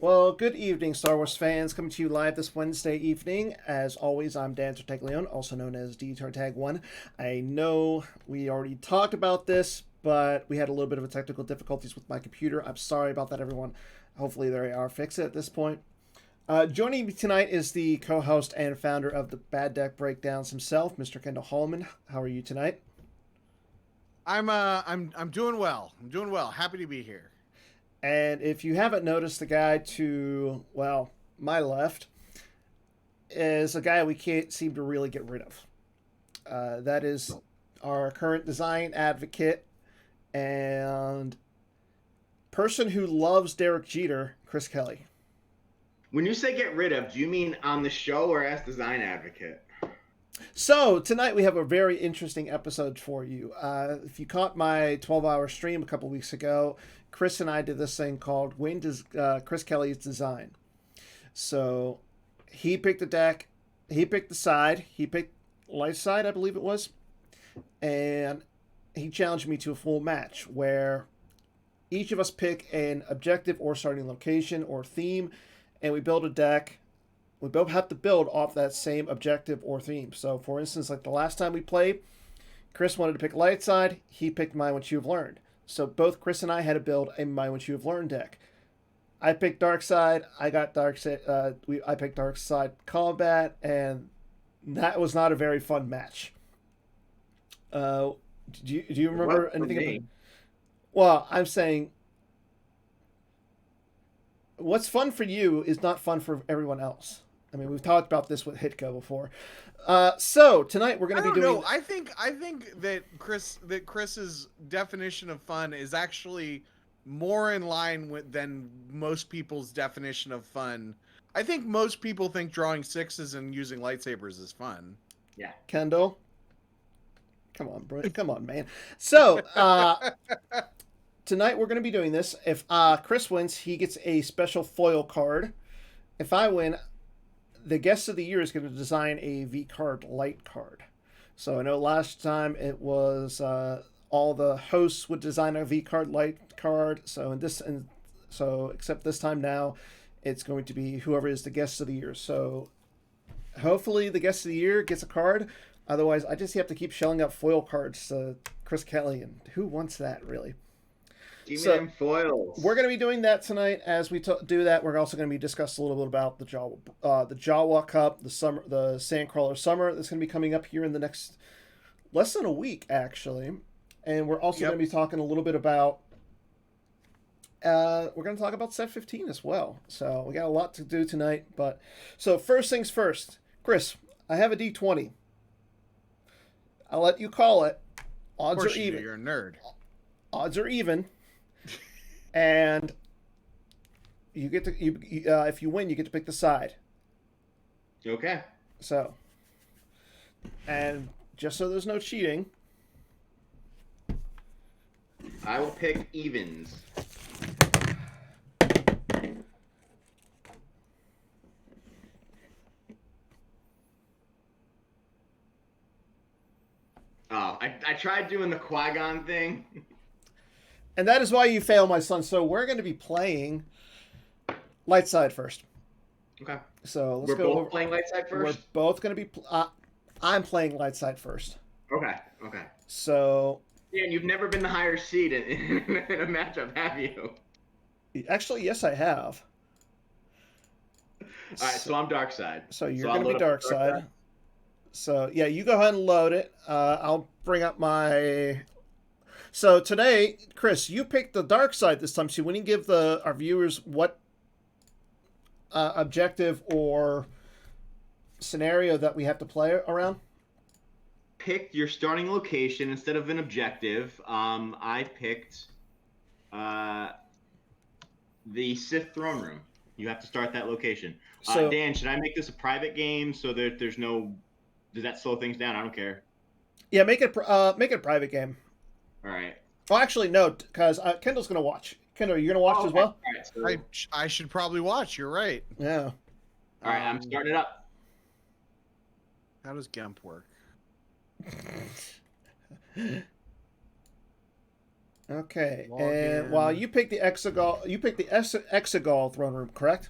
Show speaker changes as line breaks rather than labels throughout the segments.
Well, good evening, Star Wars fans. Coming to you live this Wednesday evening. As always, I'm Dan Tartaglione, also known as DTartag1. I know we already talked about this, but we had a little bit of a technical difficulties with my computer. I'm sorry about that, everyone. Hopefully they are fixed at this point. Joining me tonight is the co-host and founder of the Bad Deck Breakdowns himself, Mr. Kendall Hallman. How are you tonight?
I'm doing well. I'm doing well. Happy to be here.
And if you haven't noticed, the guy to, well, my left is a guy we can't seem to really get rid of. That is our current design advocate and person who loves Derek Jeter, CKelly.
When you say get rid of, do you mean on the show or as design advocate?
So tonight we have a very interesting episode for you. If you caught my 12-hour stream a couple weeks ago, Chris and I did this thing called When Does CKelly's Design. So he picked a deck, he picked the side, he picked light side, I believe it was, and he challenged me to a full match where each of us pick an objective or starting location or theme, and we build a deck. We both have to build off that same objective or theme. So, for instance, like the last time we played, Chris wanted to pick light side. He picked Mind What You've Learned. So both Chris and I had to build a Mind What You've Learned deck. I picked dark side. I got dark side. I picked dark side combat, and that was not a very fun match. Do you remember anything about? Well, I'm saying what's fun for you is not fun for everyone else. I mean, we've talked about this with Hitko before. So tonight we're going to be doing.
I think that Chris's definition of fun is actually more in line with than most people's definition of fun. I think most people think drawing sixes and using lightsabers is fun.
Yeah,
Kendall. Come on, bro. Come on, man. So tonight we're going to be doing this. If Chris wins, he gets a special foil card. If I win, the guest of the year is going to design a V card light card. So I know last time it was all the hosts would design a V card light card. So except this time now, it's going to be whoever is the guest of the year. So hopefully the guest of the year gets a card. Otherwise, I just have to keep shelling out foil cards to CKelly, and who wants that really?
Give me them foils.
We're going to be doing that tonight. As we do that, we're also going to be discussing a little bit about the Jawa Cup, the Sandcrawler Summer that's going to be coming up here in the next less than a week, actually. And we're also going to be talking a little bit about. We're going to talk about Set 15 as well. So we got a lot to do tonight. So first things first, Chris, I have a D20. I'll let you call it. Odds are even.
You're a nerd.
Odds are even. And you get to if you win, you get to pick the side.
Okay.
So, and just so there's no cheating,
I will pick evens. Oh, I tried doing the Qui-Gon thing.
And that is why you fail, my son. So we're going to be playing light side first.
Okay.
So let's
we're
go.
Both playing light side first.
We're both going to be. I'm playing light side first.
Okay. Okay.
So.
Yeah, and you've never been the higher seed in a matchup, have you?
Actually, yes, I have.
All right, so I'm dark side.
So you're going to be dark side. So yeah, you go ahead and load it. I'll bring up my. So today, Chris, you picked the dark side this time. So when you give our viewers what objective or scenario that we have to play around?
Pick your starting location instead of an objective. I picked the Sith throne room. You have to start that location. So, Dan, should I make this a private game so that there's no? Does that slow things down? I don't care.
Yeah, make it a private game.
All right.
Oh, actually, no, because Kendall's going to watch. Kendall, are you going to watch as well?
Right,
so... I should probably watch. You're right.
Yeah.
All right, I'm starting it up.
How does GEMP work?
Okay,
Log
and
in.
while you pick the Exegol throne room, correct?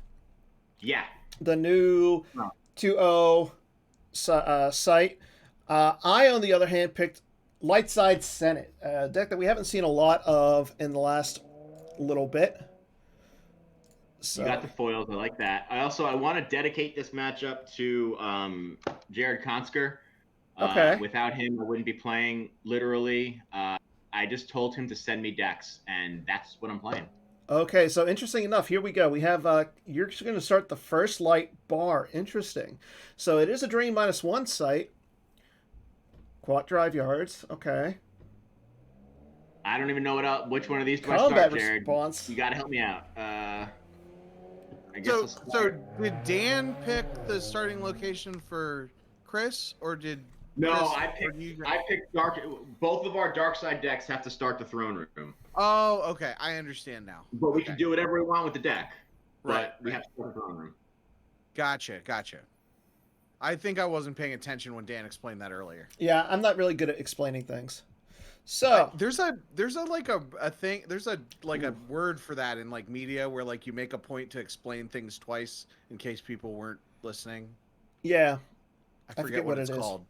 Yeah.
The new
No.
2.0 site. I, on the other hand, picked Lightside Senate, a deck that we haven't seen a lot of in the last little bit. So.
You got the foils. I like that. I want to dedicate this matchup to Jared Konsker.
Okay.
Without him, I wouldn't be playing, literally. I just told him to send me decks, and that's what I'm playing.
Okay, so interesting enough, here we go. We have, you're just going to start the first light bar. Interesting. So it is a drain -1 site. Quad drive yards. Okay.
I don't even know which one of these do I
Combat
start, Jared.
response.
You got to help me out. I guess
So did Dan pick the starting location for Chris, or did
No,
Chris,
I picked dark. Both of our dark side decks have to start the throne room.
Oh, okay. I understand now.
But we can do whatever we want with the deck.
Right.
But we have to start the throne room.
Gotcha. I think I wasn't paying attention when Dan explained that earlier.
Yeah, I'm not really good at explaining things. So
there's a thing, there's a word for that in like media where like you make a point to explain things twice in case people weren't listening.
Yeah.
I forget what it's called.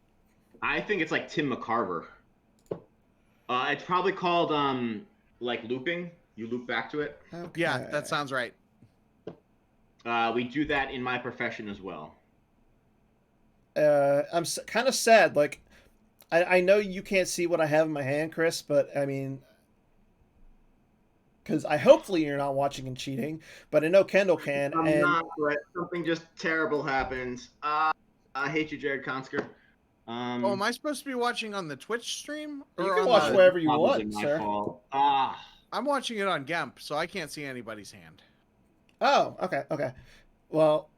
I think it's like Tim McCarver. It's probably called like looping. You loop back to it.
Okay.
Yeah, that sounds right.
We do that in my profession as well.
I'm kind of sad. Like, I know you can't see what I have in my hand, Chris, but I mean, because hopefully you're not watching and cheating, but I know Kendall can.
I'm not, but something just terrible happens. I hate you, Jared Konsker.
Am I supposed to be watching on the Twitch stream?
You can watch wherever you want, sir.
I'm watching it on GEMP, so I can't see anybody's hand.
Oh, okay. Well,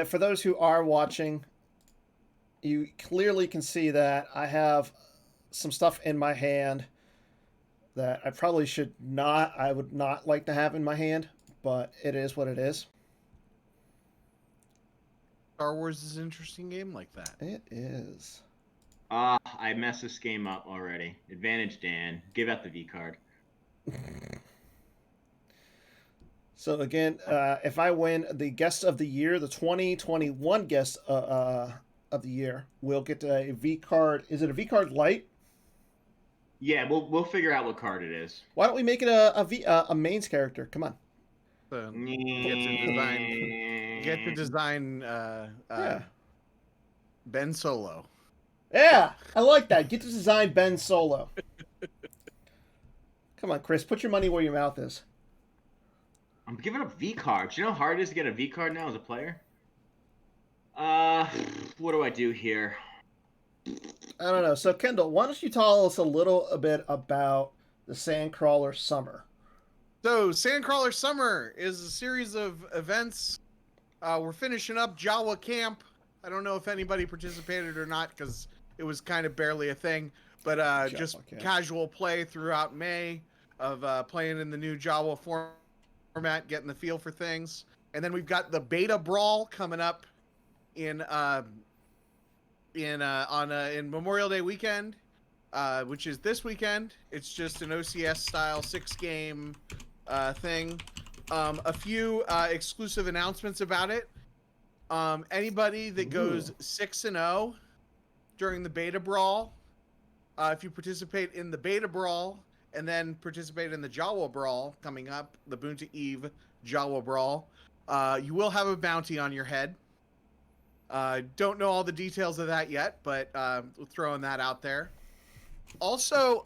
for those who are watching, you clearly can see that I have some stuff in my hand that I probably I would not like to have in my hand, but it is what it is.
Star Wars is an interesting game like that.
It is.
I messed this game up already. Advantage, Dan. Give out the V card.
So again, if I win the Guest of the Year, the 2021 Guest of the Year, we'll get a V card. Is it a V card light?
Yeah, we'll figure out what card it is.
Why don't we make it a mains character? Come on.
Get to design Ben Solo.
Yeah, I like that. Get to design Ben Solo. Come on, Chris. Put your money where your mouth is.
I'm giving up V cards. You know how hard it is to get a V card now as a player? What do I do here?
I don't know. So, Kendall, why don't you tell us a little bit about the Sandcrawler Summer?
So, Sandcrawler Summer is a series of events. We're finishing up Jawa Camp. I don't know if anybody participated or not because it was kind of barely a thing. But just casual play throughout May of playing in the new Jawa format, getting the feel for things. And then we've got the Beta Brawl coming up in Memorial Day weekend, which is this weekend. It's just an OCS style 6-game thing. A few exclusive announcements about it. Anybody that goes 6-0 during the Beta Brawl, if you participate in the Beta Brawl and then participate in the Jawa Brawl coming up, the Bunta Eve Jawa Brawl, you will have a bounty on your head. Don't know all the details of that yet, but throwing that out there. Also,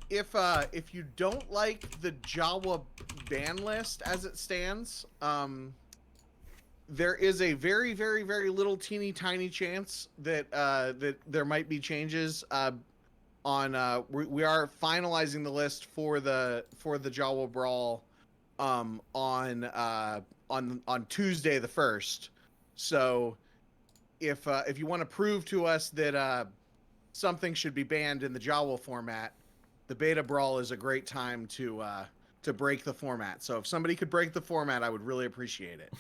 if you don't like the Jawa ban list as it stands, there is a very, very, very little teeny tiny chance that that there might be changes on. We are finalizing the list for the Jawa Brawl on Tuesday the 1st. So if you want to prove to us that something should be banned in the Jawa format, the Beta Brawl is a great time to break the format. So if somebody could break the format, I would really appreciate it.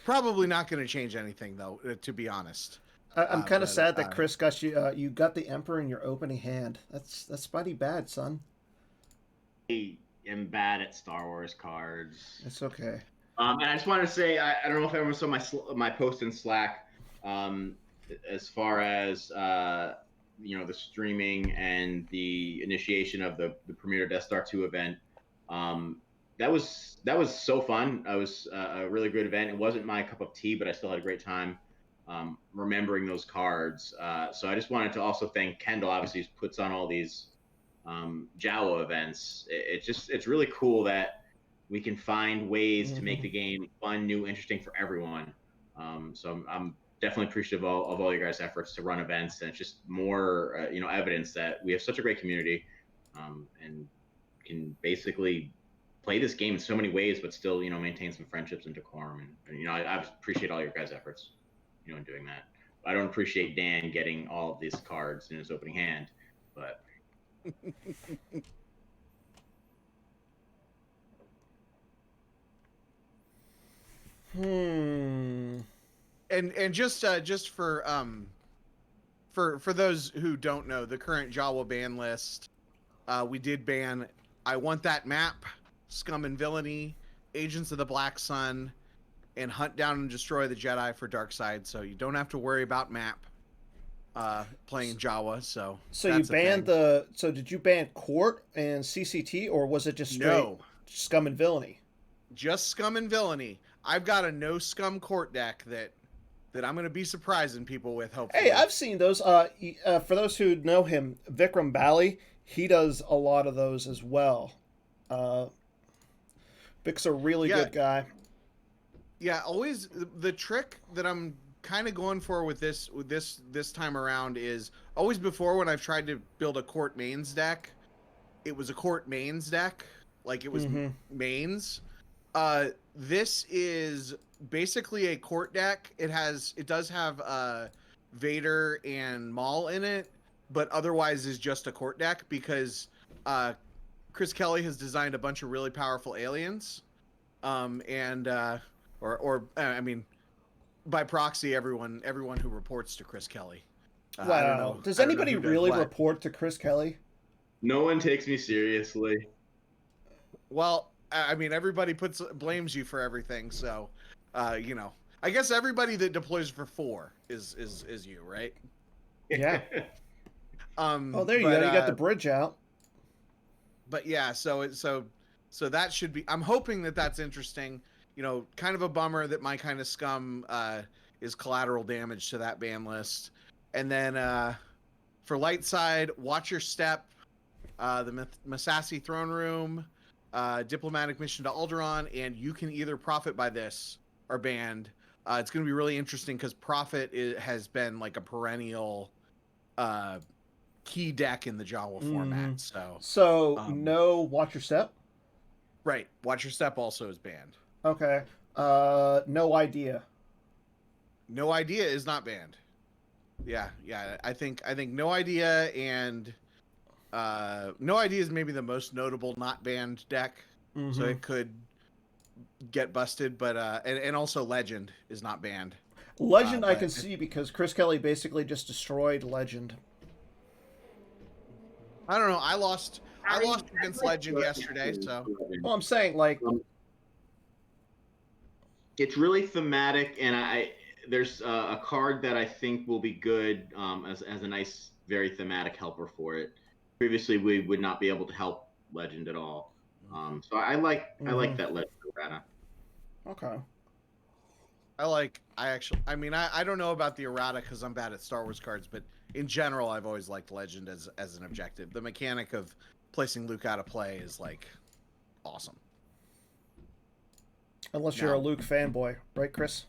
Probably not going to change anything though, to be honest.
I'm kind of sad that Chris got you got the Emperor in your opening hand. That's mighty bad, son.
I am bad at Star Wars cards.
It's okay.
And I just wanted to say, I don't know if everyone saw my post in Slack, as far as the streaming and the initiation of the premiere Death Star 2 event. That was so fun. It was a really great event. It wasn't my cup of tea, but I still had a great time remembering those cards. So I just wanted to also thank Kendall. Obviously, who puts on all these Jawa events. It's really cool that we can find ways to make the game fun, new, interesting for everyone. So I'm definitely appreciative of all your guys' efforts to run events, and it's just more evidence that we have such a great community, and can basically play this game in so many ways, but still maintain some friendships and decorum. And I appreciate all your guys' efforts in doing that. I don't appreciate Dan getting all of these cards in his opening hand, but.
And just for those who don't know, the current Jawa ban list, we did ban I Want That Map, Scum and Villainy, Agents of the Black Sun, and Hunt Down and Destroy the Jedi for Darkseid. So you don't have to worry about map playing Jawa. So
you banned So did you ban Court and CCT, or was it just straight Scum and Villainy?
Just Scum and Villainy. I've got a no scum court deck that I'm going to be surprising people with, hopefully.
Hey, I've seen those. For those who know him, Vikram Bali, he does a lot of those as well. Vic's a really good guy.
Yeah, always the trick that I'm kind of going for with this time around is always before when I've tried to build a court mains deck, it was a court mains deck, like it was mains. This is basically a court deck. It does have Vader and Maul in it, but otherwise is just a court deck because Chris Kelly has designed a bunch of really powerful aliens, I mean, by proxy, everyone who reports to Chris Kelly.
Wow. I don't know. Does anybody really report to Chris Kelly?
No one takes me seriously.
Well, I mean, everybody blames you for everything, so I guess everybody that deploys for 4 is you, right?
Yeah. Oh, there you go. You got the bridge out.
But yeah, so that should be. I'm hoping that's interesting. Kind of a bummer that my kind of scum is collateral damage to that ban list. And then for light side, Watch Your Step, the Masasi Throne Room, Diplomatic Mission to Alderaan, and You Can Either Profit by This are banned. It's going to be really interesting because Profit has been like a perennial key deck in the Jawa format.
So no Watch Your Step?
Right. Watch Your Step also is banned.
Okay. No Idea.
No Idea is not banned. Yeah. I think No Idea and No Idea is maybe the most notable not banned deck. So it could get busted, but and also Legend is not banned.
Legend I can see because Chris Kelly basically just destroyed Legend.
I don't know. I lost against Legend yesterday, so.
Well, I'm saying like
it's really thematic, and there's a card that I think will be good as a nice, very thematic helper for it. Previously, we would not be able to help Legend at all. So I like that Legend errata.
Okay.
I don't know about the errata because I'm bad at Star Wars cards, but in general, I've always liked Legend as an objective. The mechanic of placing Luke out of play is like awesome.
Unless you're a Luke fanboy, right, Chris?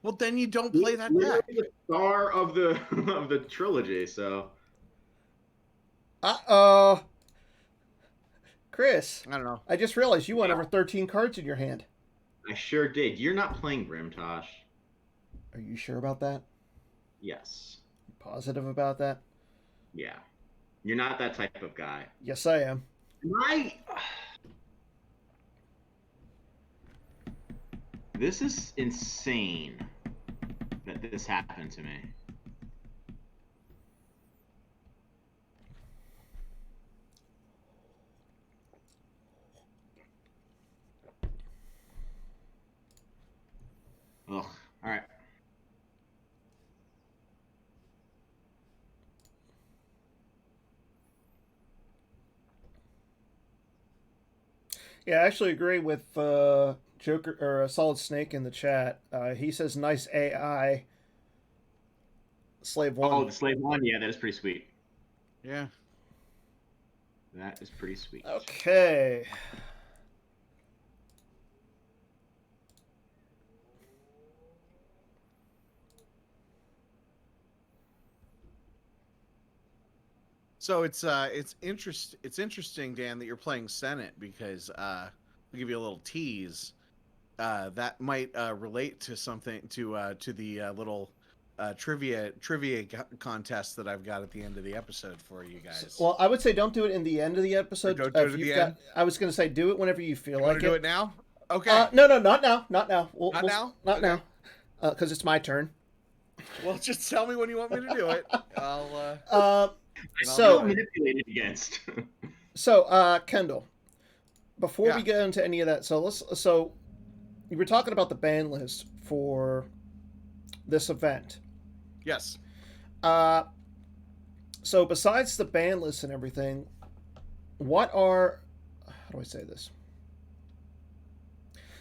Well, then you don't play that deck.
The star of the trilogy, so.
Chris.
I don't know.
I just realized you went over 13 cards in your hand.
I sure did. You're not playing Grimtosh.
Are you sure about that?
Yes.
Positive about that?
Yeah. You're not that type of guy.
Yes, I am.
This is insane that that this happened to me. Ugh. All right.
Yeah, I actually agree with Joker or Solid Snake in the chat. He says, "Nice AI, Slave One."
Oh, the Slave One. Yeah, that is pretty sweet.
Yeah.
That is pretty sweet.
Okay.
So it's interesting, Dan, that you're playing Senate because I'll give you a little tease. That might relate to something to the little trivia contest that I've got at the end of the episode for you guys.
Well, I would say don't do it in the end of the episode.
Don't do it at the end?
I was going to say do it whenever you feel
You
like
want to do it now? Okay.
No, not now. Not now.
Not now?
Not
Okay.
now. Because it's my turn.
Well, just tell me when you want me to do it. I'll.
So
manipulated against.
So, Kendall, before
Yeah.
we get into any of that, so you were talking about the ban list for this event.
Yes.
So besides the ban list and everything, what are, how do I say this?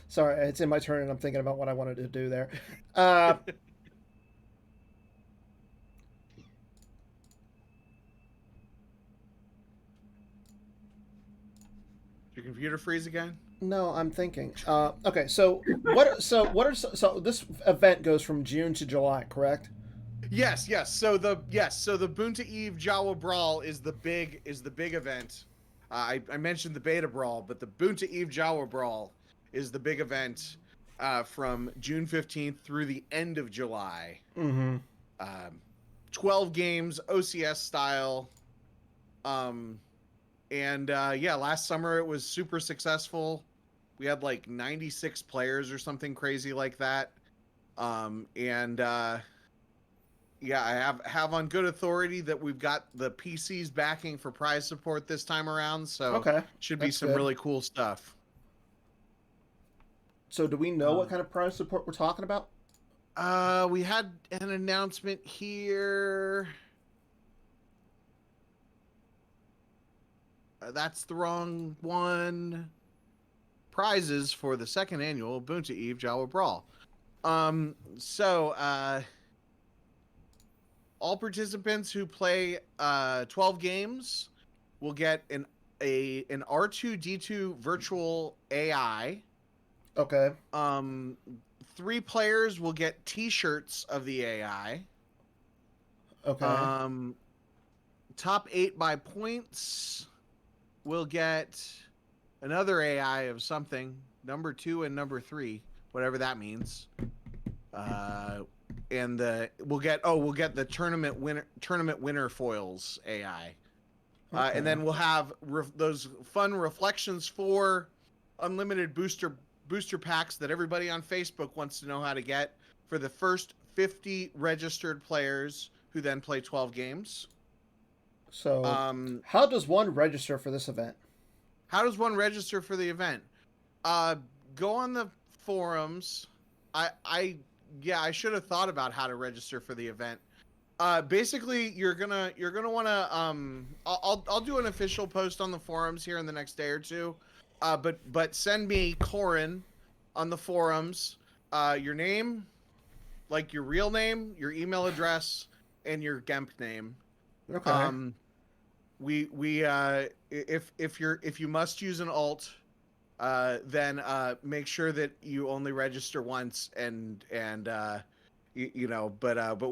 Sorry, it's in my turn and I'm thinking about what I wanted to do there.
Your computer freeze again?
No, I'm thinking. Okay, so this event goes from June to July, correct?
Yes. So the Bunta Eve Jawa Brawl is the big event. I mentioned the Beta Brawl, but the Bunta Eve Jawa Brawl is the big event from June 15th through the end of July.
Mm-hmm.
12 games, OCS style. Last summer it was super successful. We had like 96 players or something crazy like that. I have on good authority that we've got the PCs backing for prize support this time around, so
Okay,
should be
that's
some
good.
really cool stuff.
So do we know what kind of prize support we're talking about?
We had an announcement here. That's the wrong one. Prizes for the second annual Bunta Eve Jawa Brawl. All participants who play 12 games will get an R2D2 virtual AI.
Okay.
3 players will get T-shirts of the AI.
Okay.
Top 8 by points will get another AI of something, number 2 and number 3, whatever that means. We'll get the tournament winner foils AI.
Okay.
And then we'll have those fun reflections for unlimited booster packs that everybody on Facebook wants to know how to get for the first 50 registered players who then play 12 games.
So, how does one register for this event?
How does one register for the event? Go on the forums. I should have thought about how to register for the event. Basically, you're gonna want to. I'll do an official post on the forums here in the next day or two. But send me Corin on the forums. Your name, like your real name, your email address, and your GEMP name.
Okay.
If you must use an alt, then make sure that you only register once and but we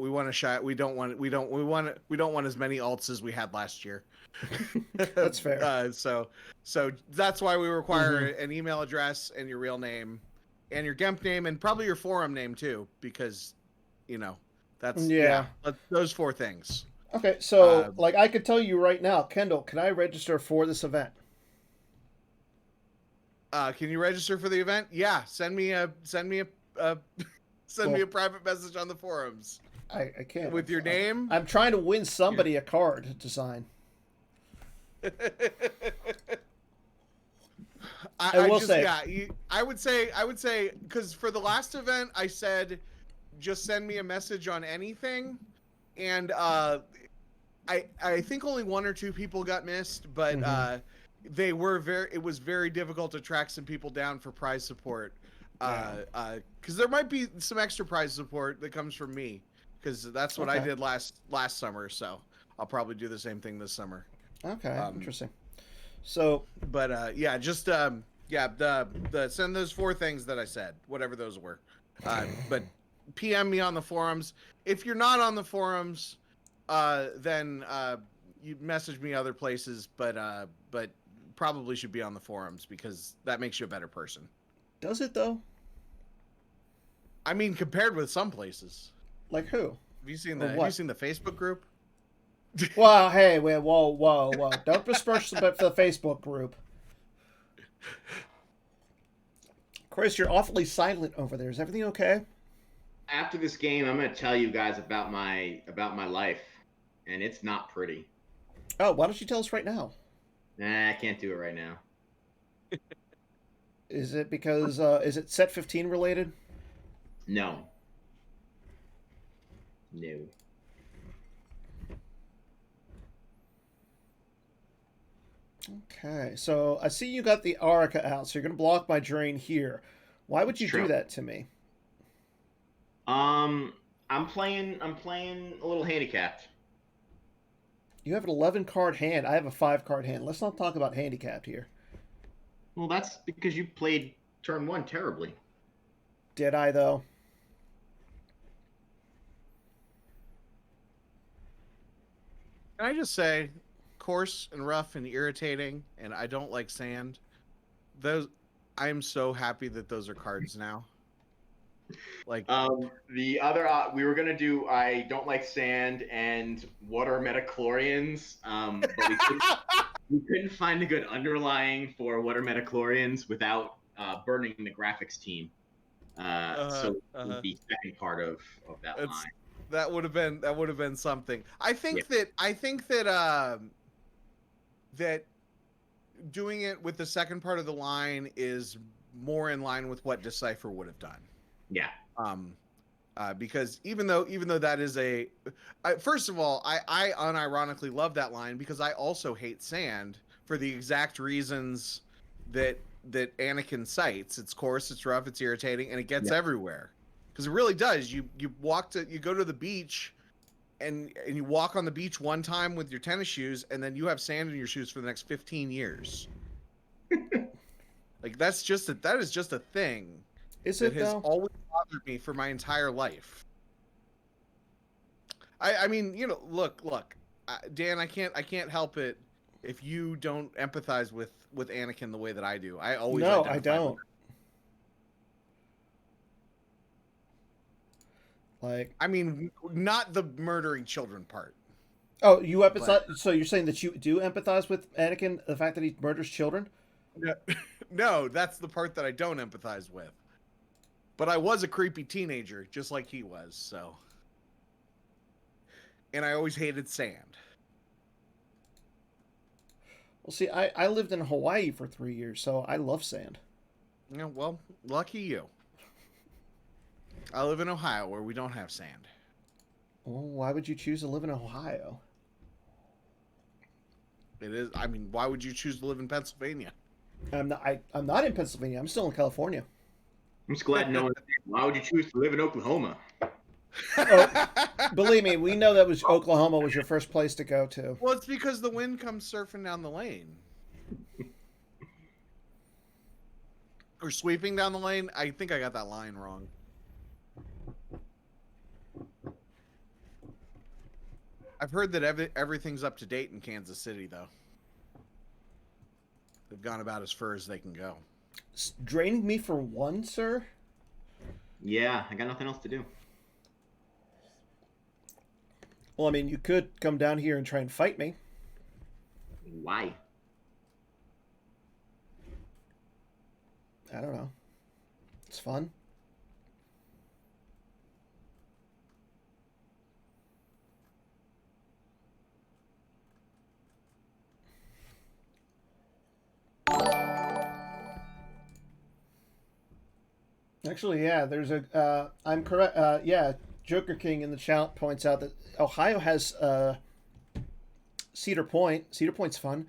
want to shy. We don't want as many alts as we had last year.
That's fair.
So that's why we require an email address and your real name and your GEMP name and probably your forum name too, because that's those 4 things.
Okay, so I could tell you right now, Kendall, can I register for this event?
Can you register for the event? Yeah, send me a Send me a private message on the forums.
I can't.
With your name?
I'm trying to win somebody a card to sign.
I would say, because for the last event, I said, just send me a message on anything. And I think only 1 or 2 people got missed, but it was very difficult to track some people down for prize support. Because there might be some extra prize support that comes from me, because that's what I did last summer. So I'll probably do the same thing this summer.
Okay, interesting. So,
but just send those 4 things that I said, whatever those were. But PM me on the forums. If you're not on the forums, then you message me other places. But probably should be on the forums, because that makes you a better person.
Does it though?
I mean, compared with some places.
Like who?
Have you seen the Facebook group?
Wow, hey, whoa. Don't besmirch the Facebook group. Chris, you're awfully silent over there. Is everything okay?
After this game, I'm going to tell you guys about my life, and it's not pretty.
Oh, why don't you tell us right now?
Nah, I can't do it right now.
Is it because is it set 15 related?
No.
Okay, so I see you got the Arica out, so you're going to block my drain here. Why would you do that to me?
I'm playing a little handicapped.
You have an 11-card hand. I have a 5-card hand. Let's not talk about handicapped here.
Well, that's because you played turn 1 terribly.
Did I, though?
Can I just say, coarse and rough and irritating, and I don't like sand. I am so happy that those are cards now. Like
the other we were gonna do I don't like sand and what are metachlorians, but we couldn't find a good underlying for what are metachlorians without burning the graphics team. So the second part of that line.
That would have been something. I think that that doing it with the second part of the line is more in line with what Decipher would have done.
Yeah.
Because even though that is first of all, I unironically love that line, because I also hate sand for the exact reasons that Anakin cites. It's coarse, it's rough, it's irritating, and it gets everywhere. Because it really does. You go to the beach, and you walk on the beach one time with your tennis shoes, and then you have sand in your shoes for the next 15 years. Like that is just a thing.
Is it,
that has always bothered me for my entire life. I mean, look, Dan, I can't help it if you don't empathize with Anakin the way that I do. I always
I don't. Like,
I mean, not the murdering children part.
Oh, you empathize? So you're saying that you do empathize with Anakin, the fact that he murders children?
No, that's the part that I don't empathize with. But I was a creepy teenager, just like he was, so. And I always hated sand.
Well, see, I lived in Hawaii for 3 years, so I love sand.
Yeah, well, lucky you. I live in Ohio, where we don't have sand.
Well, why would you choose to live in Ohio?
It is. I mean, why would you choose to live in Pennsylvania?
I'm not in Pennsylvania. I'm still in California.
I'm just glad no one. Why would you choose to live in Oklahoma?
Oh, believe me, we know that Oklahoma was your first place to go to.
Well, it's because the wind comes surfing down the lane. Or sweeping down the lane. I think I got that line wrong. I've heard that everything's up to date in Kansas City, though. They've gone about as far as they can go.
Draining me for one, sir?
Yeah, I got nothing else to do.
Well, I mean, you could come down here and try and fight me.
Why?
I don't know. It's fun. Actually, yeah, there's a. I'm correct. Yeah, Joker King in the chat points out that Ohio has Cedar Point. Cedar Point's fun.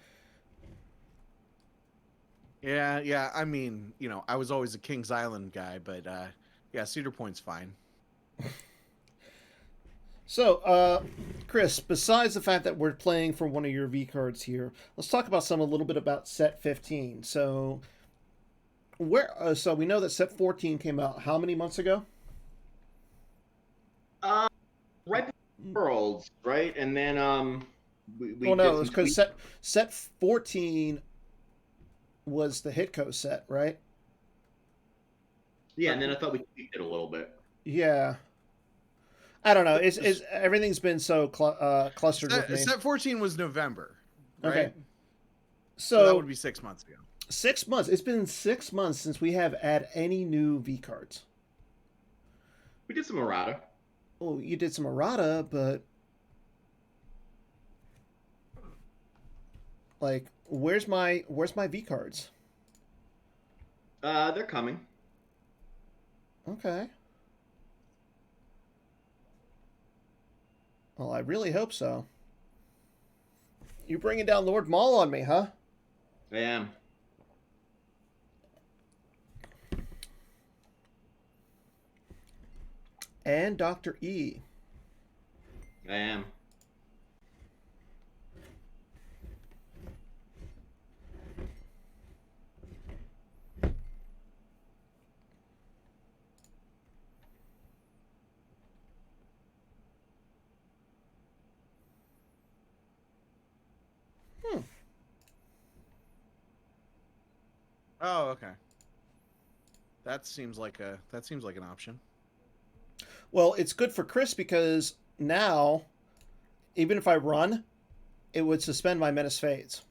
Yeah. I mean, I was always a Kings Island guy, but yeah, Cedar Point's fine.
So, Chris, besides the fact that we're playing for one of your V cards here, let's talk about a little bit about set 15. So, so we know that set 14 came out how many months ago?
Right before Worlds, right? And then we
Well, no,
did
it was
some
because
tweaks.
set 14 was the Hitco set, right?
Yeah, and then I thought we tweaked it a little bit.
Yeah. I don't know. It's everything's been so clustered with me.
Set 14 was November, right?
Okay.
So that
So
would be 6 months ago.
6 months. It's been 6 months since we have had any new V cards.
We did some errata.
Oh, you did some errata, but like, where's my V cards?
They're coming.
Okay. Well, I really hope so. You're bringing down Lord Maul on me, huh?
I am.
And Dr. E.
I am.
Oh, okay. That seems like an option.
Well, it's good for Chris because now, even if I run, it would suspend my Menace Fades.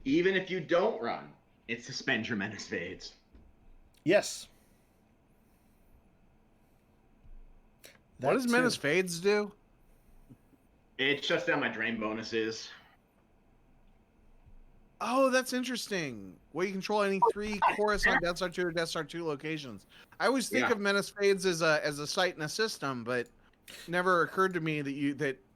Even if you don't run, it suspends your Menace Fades.
Yes.
What does Menace Fades do?
It shuts down my drain bonuses.
Oh, that's interesting. Well, you control any 3 Coruscant Death Star 2 or Death Star 2 locations. I always think of Menace Fades as a sight and a system, but never occurred to me that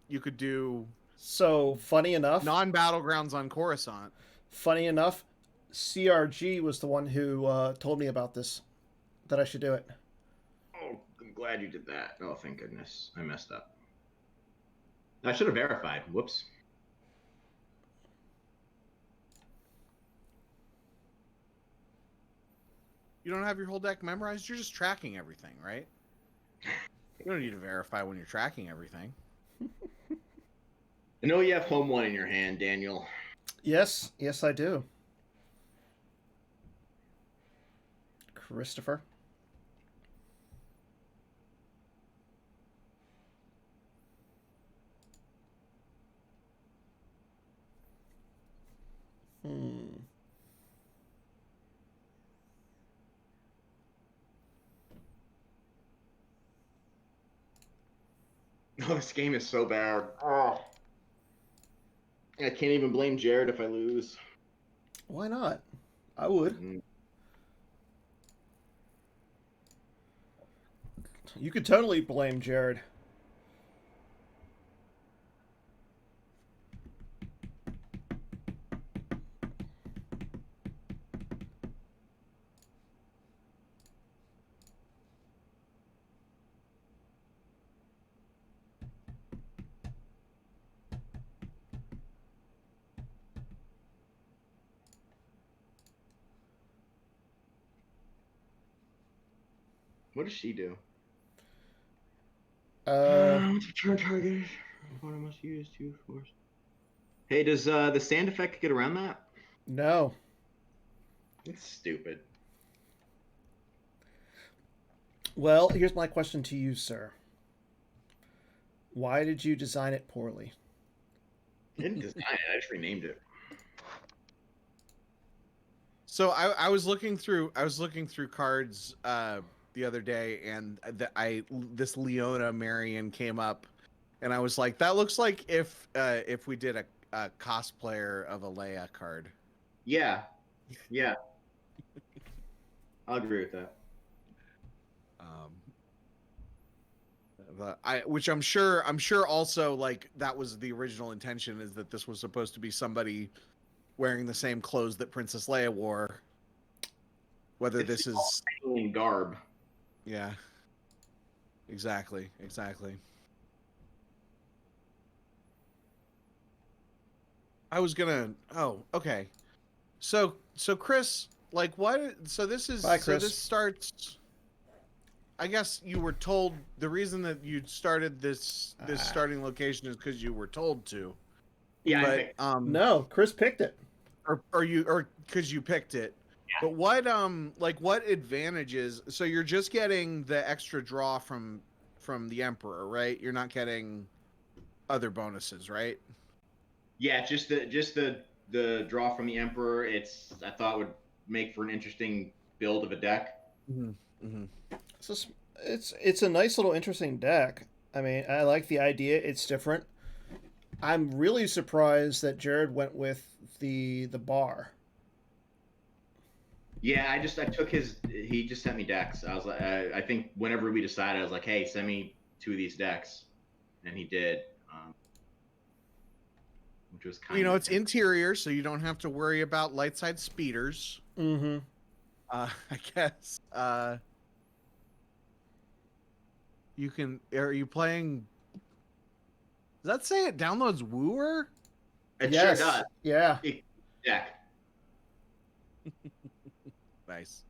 you could do.
So funny enough,
non-battlegrounds on Coruscant.
Funny enough, CRG was the one who told me about this, that I should do it.
Oh, I'm glad you did that. Oh, thank goodness. I messed up. I should have verified. Whoops.
You don't have your whole deck memorized? You're just tracking everything, right? You don't need to verify when you're tracking everything.
I know you have home one in your hand, Daniel.
Yes, I do. Christopher.
Oh, this game is so bad. Oh. I can't even blame Jared if I lose.
Why not? I would. You could totally blame Jared.
What does she do?
Turn
target. What I must use to force. Hey, does the sand effect get around that?
No.
It's stupid.
Well, here's my question to you, sir. Why did you design it poorly?
I didn't design it. I just renamed it.
So I was looking through cards the other day, and this Leona Marion came up, and I was like, that looks like if we did a cosplayer of a Leia card.
Yeah. I'll agree with that.
Which I'm sure also like that was the original intention, is that this was supposed to be somebody wearing the same clothes that Princess Leia wore. Whether this is
in garb.
Yeah. Exactly. I was gonna. Oh, okay. So Chris, like, what? So this is.
Bye,
so
Chris.
this starts. I guess you were told the reason that you started this starting location is because you were told to.
Yeah,
But
No, Chris picked it.
or because you picked it.
Yeah.
But what advantages? So you're just getting the extra draw from the Emperor, right? You're not getting other bonuses, right?
yeah, just the draw from the Emperor. I thought would make for an interesting build of a deck.
It's a nice little interesting deck. I mean, I like the idea. It's different. I'm really surprised that Jared went with the bar.
Yeah, I took he just sent me decks. I was like, I think whenever we decided, I was like, hey, send me 2 of these decks, and he did, which was kind of.
It's interior, so you don't have to worry about light side speeders.
Mm-hmm.
I guess. You can. Are you playing? Does that say it downloads Wooer?
It
Yes.
sure does.
Yeah.
Deck.
Nice.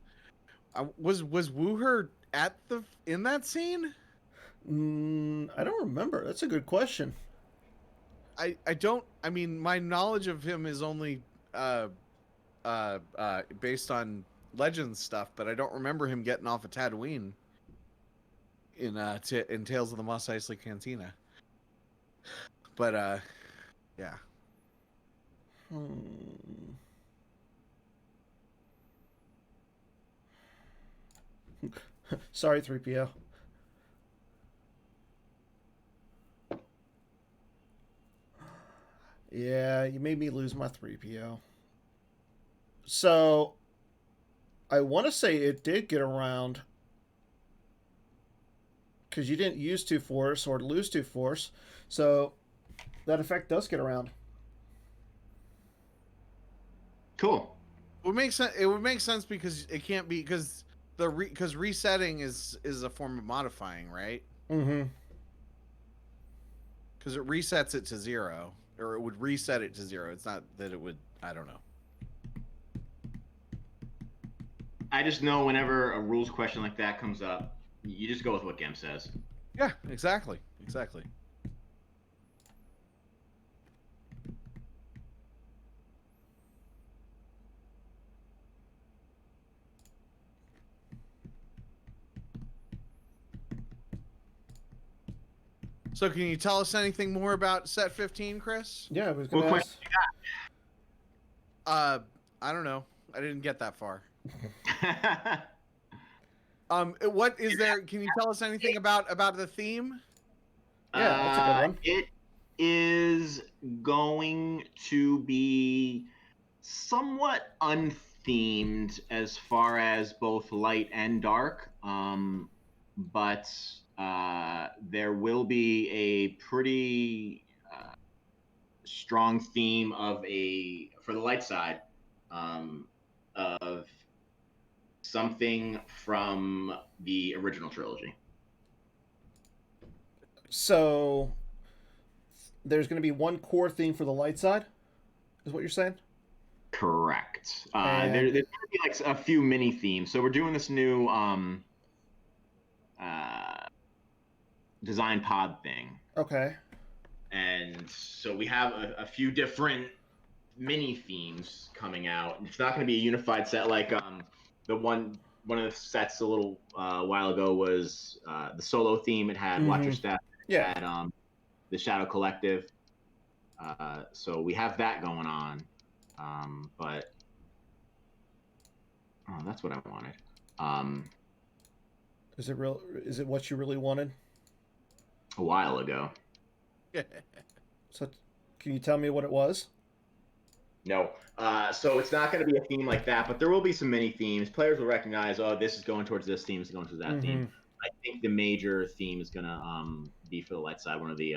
Was Wooher in that scene?
I don't remember. That's a good question.
I don't. I mean, my knowledge of him is only based on Legends stuff, but I don't remember him getting off of Tatooine in Tales of the Mos Eisley Cantina. But yeah.
Sorry, 3PO. Yeah, you made me lose my 3PO. So, I want to say it did get around because you didn't use 2 force or lose 2 force. So, that effect does get around.
Cool.
It would make sense. It would make sense because it can't be because because resetting is a form of modifying, right?
Mm-hmm.
Because it resets it to 0, or it would reset it to 0. It's not that it would. I don't know.
I just know whenever a rules question like that comes up, you just go with what Gem says.
Yeah, exactly. So, can you tell us anything more about set 15, Chris?
Yeah, I was going
What
to
question
ask.
I don't know. I didn't get that far. What is there? Can you tell us anything about the theme?
Yeah, that's a good one.
It is going to be somewhat unthemed as far as both light and dark, but there will be a pretty strong theme for the light side, of something from the original trilogy.
So, there's going to be one core theme for the light side, is what you're saying?
Correct.
And-
There's going to be like a few mini themes. So we're doing this new design pod thing.
Okay.
And so we have a few different mini themes coming out. It's not going to be a unified set like the one of the sets a little while ago was the solo theme. It had Watch Your Step.
Yeah.
It had the Shadow Collective. So we have that going on. But that's what I wanted.
Is it real? Is it what you really wanted?
A while ago.
So, can you tell me what it was?
No. So it's not going to be a theme like that, but there will be some mini themes. Players will recognize, oh, this is going towards this theme, this is going towards that theme. I think the major theme is going to be for the light side, one of the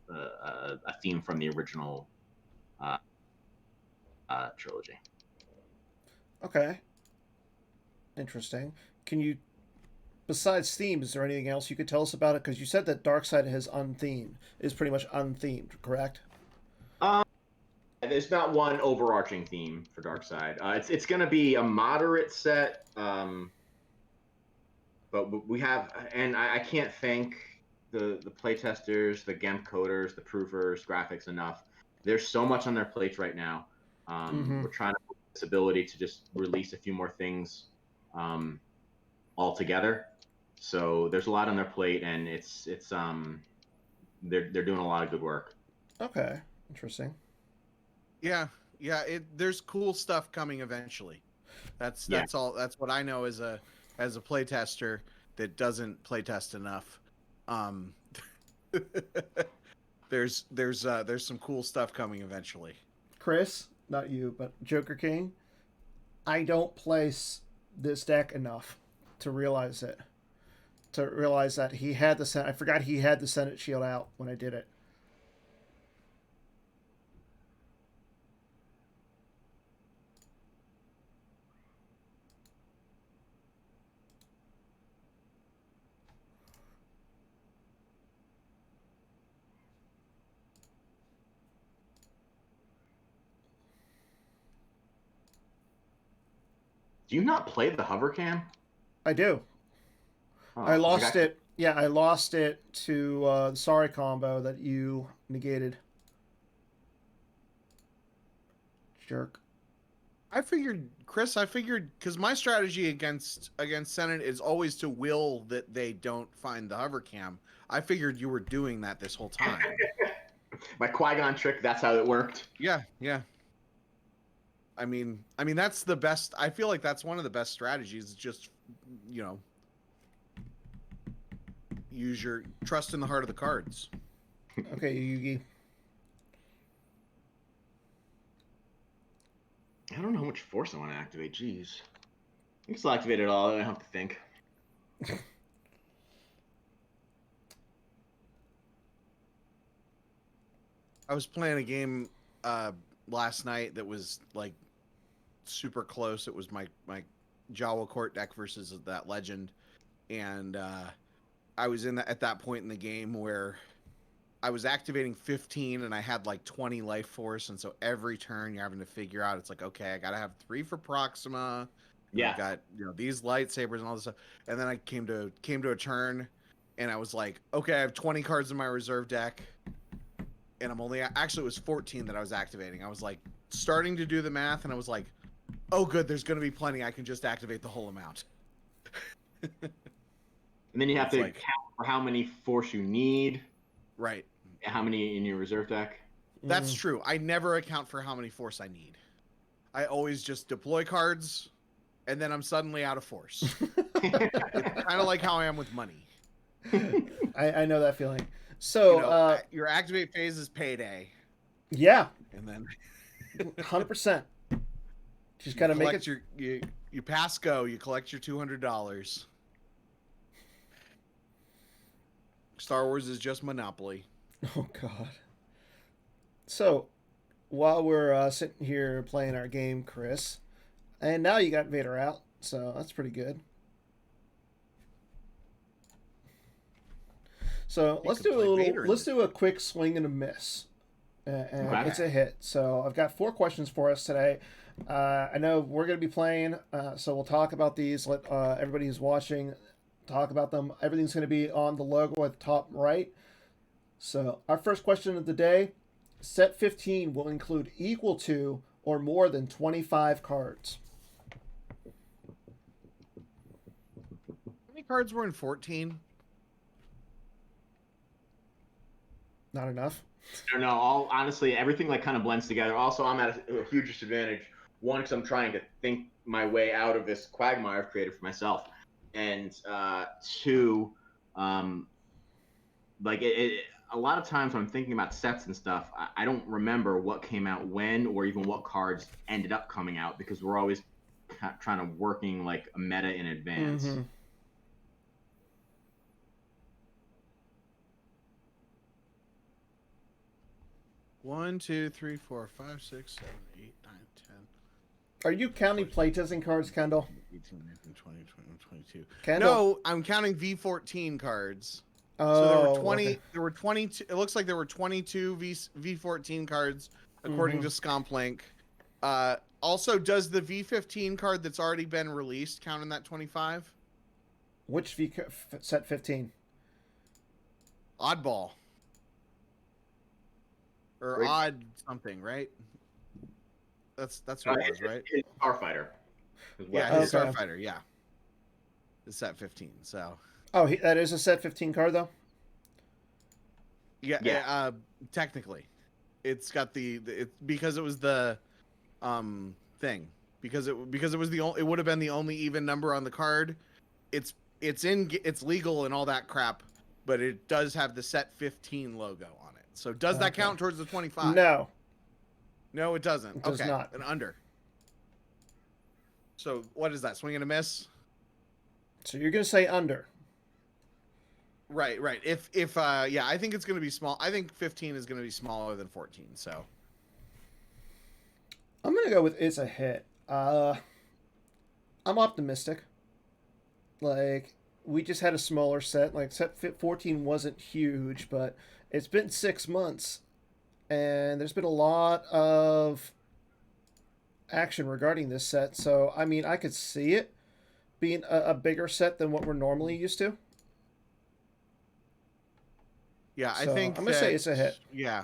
a theme from the original trilogy.
Okay. Interesting. Can you, besides theme, is there anything else you could tell us about it? Because you said that Darkseid is pretty much unthemed, correct?
There's not one overarching theme for Darkseid. It's going to be a moderate set, but we have, and I can't thank the playtesters, the GEMP coders, the proofers, graphics enough. There's so much on their plates right now. We're trying to put this ability to just release a few more things all together. So there's a lot on their plate, and it's they're doing a lot of good work.
Okay, interesting.
Yeah. There's cool stuff coming eventually. That's all. That's what I know as a playtester that doesn't playtest enough. There's some cool stuff coming eventually.
Chris, not you, but Joker King, I don't play this deck enough to realize it. To realize that he had the I forgot he had the Senate Shield out when I did it.
Do you not play the hover cam?
I do.
Oh,
I lost it. Yeah, I lost it to the Sorry combo that you negated. Jerk.
Chris, because my strategy against Senate is always to will that they don't find the hover cam. I figured you were doing that this whole time.
My Qui-Gon trick, that's how it worked.
Yeah. I mean that's the best. I feel like that's one of the best strategies. Just, use your trust in the heart of the cards.
Okay, Yugi.
I don't know how much force I want to activate. Jeez. I can still activate it all. I don't have to think.
I was playing a game last night that was like super close. It was my Jawa Court deck versus that legend, and I was at that point in the game where I was activating 15 and I had like 20 life force, and so every turn you're having to figure out, it's like, okay, I gotta have 3 for Proxima.
Yeah.
I got these lightsabers and all this stuff, and then I came to a turn, and I was like, okay, I have 20 cards in my reserve deck, and I'm only actually it was 14 that I was activating. I was like starting to do the math, and I was like, oh good, there's gonna be plenty. I can just activate the whole amount.
And then you have to count for how many force you need.
Right.
How many in your reserve deck?
That's true. I never account for how many force I need. I always just deploy cards, and then I'm suddenly out of force. It's kind of like how I am with money.
I know that feeling. So
your activate phase is payday.
Yeah.
And then
100%. Just gotta make it.
You pass go. You collect your $200. Star Wars is just Monopoly.
Oh God. So, while we're sitting here playing our game, Chris, and now you got Vader out, so that's pretty good. So let's do a quick swing and a miss, and
Okay.
it's a hit. So I've got 4 questions for us today. I know we're going to be playing, so we'll talk about these. Let everybody who's watching talk about them. Everything's going to be on the logo at the top right. So our first question of the day: set 15 will include equal to or more than 25 cards.
How many cards were in 14?
Not enough.
I don't know. Honestly, everything like kind of blends together. Also, I'm at a huge disadvantage. One, because I'm trying to think my way out of this quagmire I've created for myself, and 2, like a lot of times when I'm thinking about sets and stuff, I don't remember what came out when or even what cards ended up coming out because we're always trying to working like a meta in advance.
Mm-hmm.
One, 2, 3, 4, 5, 6, 7, 8, 9, 10.
Are you counting playtesting cards, Kendall?
18, 19, 20, 21, 22.
Kendall?
No, I'm counting V14 cards.
Oh,
So there were 20.
okay.
There were 22. It looks like there were 22 V14 cards according to Scomplink. Also, does the V15 card that's already been released count in that 25?
Which set 15?
Oddball. Or
Wait.
odd something, right? That's what it was, right?
It's Starfighter.
Yeah, his
Okay.
Starfighter, yeah. It's set 15, so.
Oh, that is a set 15 card, though?
Yeah. Technically. It's got because it was the thing. Because it was the only, it would have been the only even number on the card. It's legal and all that crap, but it does have the set 15 logo on it. So does that count towards the 25?
No.
No, it doesn't.
It does not.
An under. So what is that? Swing and a miss?
So you're going to say under.
Right. If yeah, I think it's going to be small. I think 15 is going to be smaller than 14. So
I'm going to go with it's a hit. I'm optimistic. Like, we just had a smaller set. Like, set 14 wasn't huge, but it's been 6 months. And there's been a lot of action regarding this set. So, I mean, I could see it being a bigger set than what we're normally used to.
yeah,
So,
I think
I'm going to say it's a hit.
Yeah,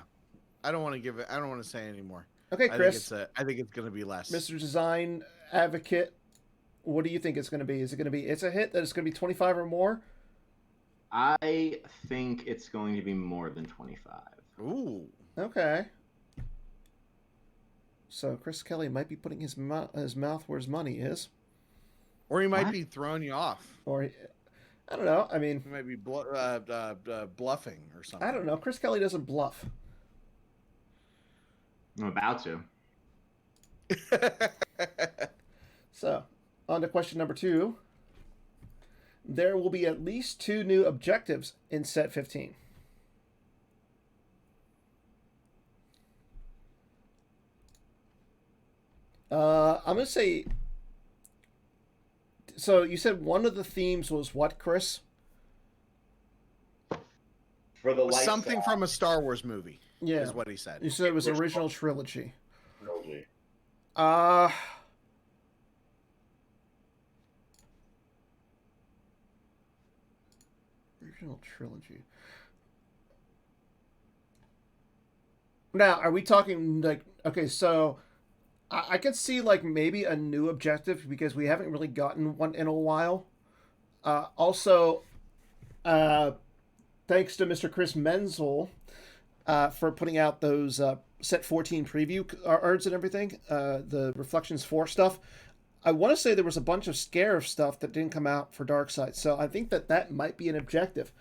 I don't want to say anymore.
Okay, Chris.
I think it's going to be less.
Mr. Design Advocate, what do you think it's going to be? Is it going to be it's a hit that it's going to be 25 or more?
I think it's going to be more than 25.
Ooh.
Okay. So Chris Kelly might be putting his mouth where his money is.
Or he might be throwing you off.
Or, I don't know. I mean,
He might be bluffing or something.
I don't know. Chris Kelly doesn't bluff.
I'm about to.
So, on to question number 2. There will be at least 2 new objectives in set 15. I'm going to say... So, you said one of the themes was what, Chris?
For the
Something from a Star Wars movie.
Yeah.
Is what he said.
You said it was original trilogy.
trilogy.
Original trilogy. Now, are we talking like, okay, so I could see like maybe a new objective because we haven't really gotten one in a while. Also, thanks to Mr. Chris Menzel for putting out those set 14 preview arts and everything, the Reflections 4 stuff. I want to say there was a bunch of Scarif stuff that didn't come out for Darkseid, so I think that might be an objective.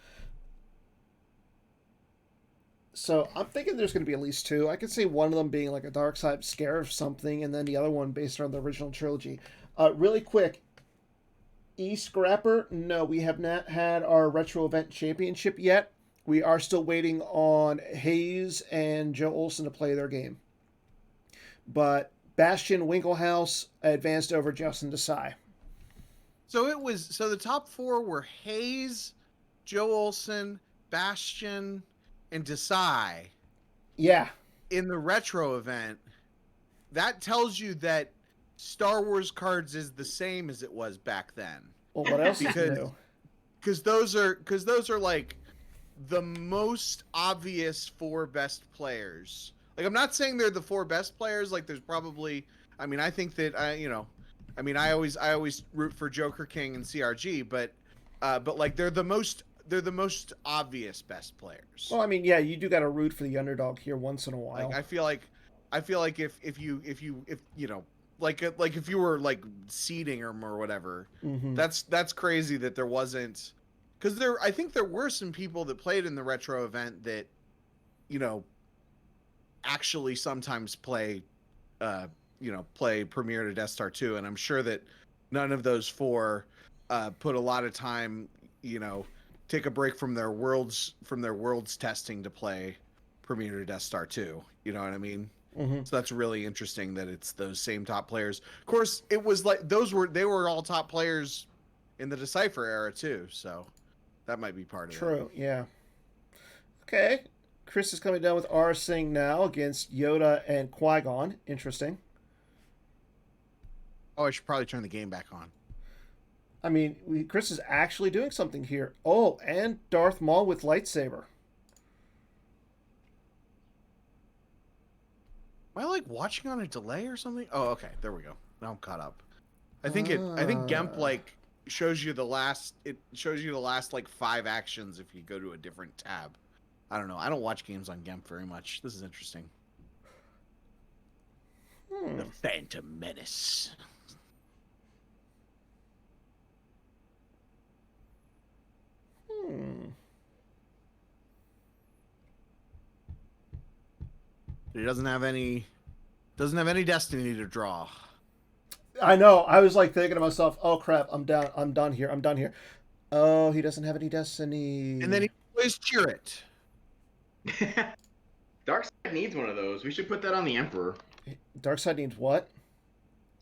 So I'm thinking there's going to be at least 2. I could see one of them being like a Darkseid Scarif something, and then the other one based on the original trilogy. Really quick, E-Scrapper, no, we have not had our Retro Event Championship yet. We are still waiting on Hayes and Joe Olsen to play their game. But Bastion Winklehouse advanced over Justin Desai.
So the top 4 were Hayes, Joe Olsen, Bastion, and Desai.
Yeah.
In the retro event. That tells you that Star Wars cards is the same as it was back then.
Well, what else is new?
Because those are like the most obvious 4 best players. Like, I'm not saying they're the 4 best players. Like, there's probably, I mean, I think that I always root for Joker King and CRG, but like they're the most obvious best players.
Well, I mean, yeah, you do got to root for the underdog here once in a while.
Like, I feel like if you know, like if you were like seeding them or whatever, that's crazy that there wasn't, because I think there were some people that played in the retro event that you know, actually sometimes play, play Premiere to Death Star 2, and I'm sure that none of those four put a lot of time, take a break from their worlds testing to play Premiere to Death Star 2. You know what I mean?
Mm-hmm.
So that's really interesting that it's those same top players. Of course, it was like they were all top players in the Decipher era too, so that might be part of it.
True, yeah. Okay. Chris is coming down with R Sing now against Yoda and Qui-Gon. Interesting.
Oh, I should probably turn the game back on.
I mean, Chris is actually doing something here. Oh, and Darth Maul with lightsaber.
Am I like watching on a delay or something? Oh, okay, there we go. Now I'm caught up. I think Gemp like shows you the last. It shows you the last like 5 actions if you go to a different tab. I don't know. I don't watch games on Gemp very much. This is interesting. The Phantom Menace. He doesn't have any destiny to draw.
I know. I was like thinking to myself, "Oh crap! I'm down. I'm done here. I'm done here." Oh, he doesn't have any destiny.
And then he plays cheer it.
Darkseid needs one of those. We should put that on the Emperor.
Darkseid needs what?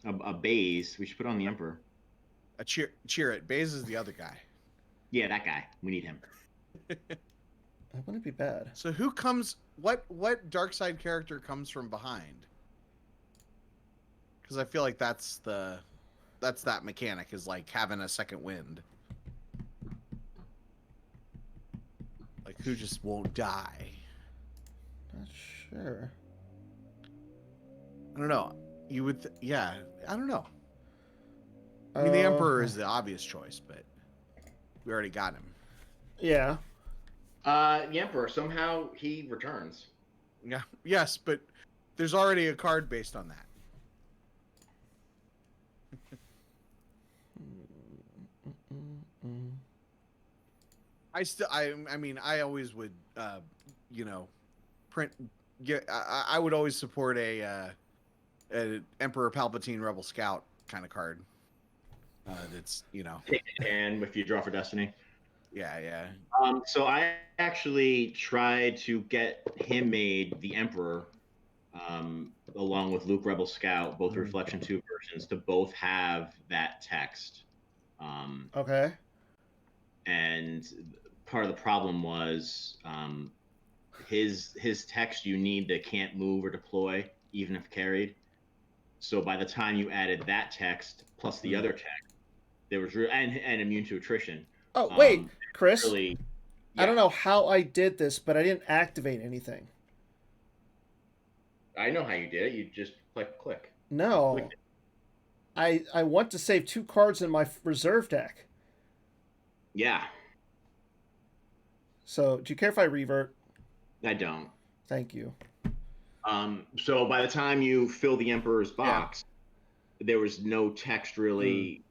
A Baze. We should put on the Emperor.
A cheer it. Baze is the other guy.
Yeah, that guy. We need him.
That wouldn't be bad.
So who comes? What Darkseid character comes from behind? Because I feel like that's that mechanic, is like having a second wind. Like who just won't die?
Not sure.
I don't know. You would, yeah. I don't know. I mean, the Emperor is the obvious choice, but we already got him.
Yeah.
The Emperor, somehow he returns.
Yeah. Yes, but there's already a card based on that. I mean, I always would, print. I would always support a Emperor Palpatine Rebel Scout kind of card. That's
Take a hand if you draw for Destiny.
Yeah.
So I actually tried to get him made the Emperor, along with Luke Rebel Scout, both Reflection 2 versions, to both have that text.
Okay.
And part of the problem was his text, you need the can't move or deploy, even if carried. So by the time you added that text plus the other text, there was and immune to attrition.
Oh wait, Chris.
Really, yeah.
I don't know how I did this, but I didn't activate anything.
I know how you did it. You just click.
No. I want to save 2 cards in my reserve deck.
Yeah.
So, do you care if I revert?
I don't.
Thank you.
So by the time you fill the Emperor's box, there was no text really,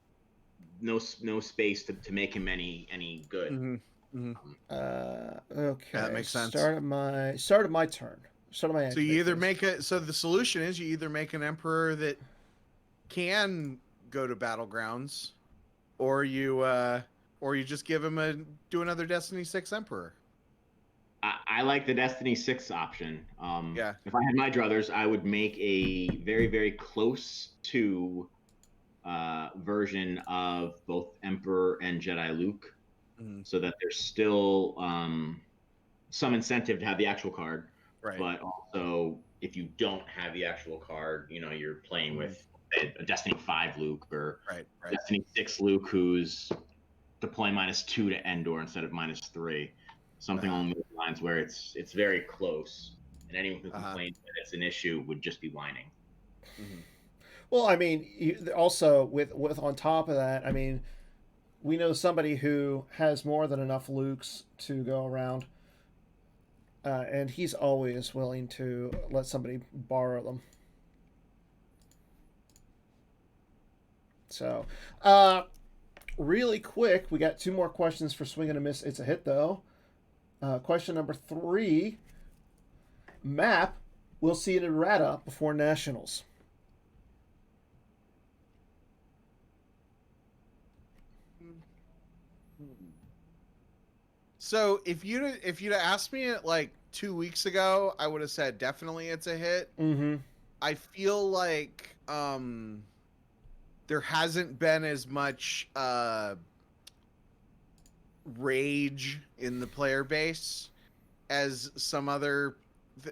no space to make him any good.
Mm-hmm.
Okay.
Yeah, that makes sense.
Start of my turn. Start of my.
So you either make it. So the solution is you either make an Emperor that can go to battlegrounds, or you just give him do another Destiny 6 Emperor.
I like the Destiny 6 option.
Yeah.
If I had my druthers, I would make a very, very close to version of both Emperor and Jedi Luke, so that there's still some incentive to have the actual card.
Right.
But also, if you don't have the actual card, you're playing with a Destiny 5 Luke or Destiny 6 Luke who's deploy -2 to Endor instead of -3. Something along those lines where it's very close, and anyone who complains that it's an issue would just be whining.
Well, I mean, also with on top of that, I mean, we know somebody who has more than enough Lukes to go around, and he's always willing to let somebody borrow them. So, really quick, we got 2 more questions for Swing and a Miss. It's a hit, though. Question number 3. Map, we'll see an errata before Nationals.
So if you'd asked me it like 2 weeks ago, I would have said definitely it's a hit.
Mm-hmm.
I feel like there hasn't been as much rage in the player base as some other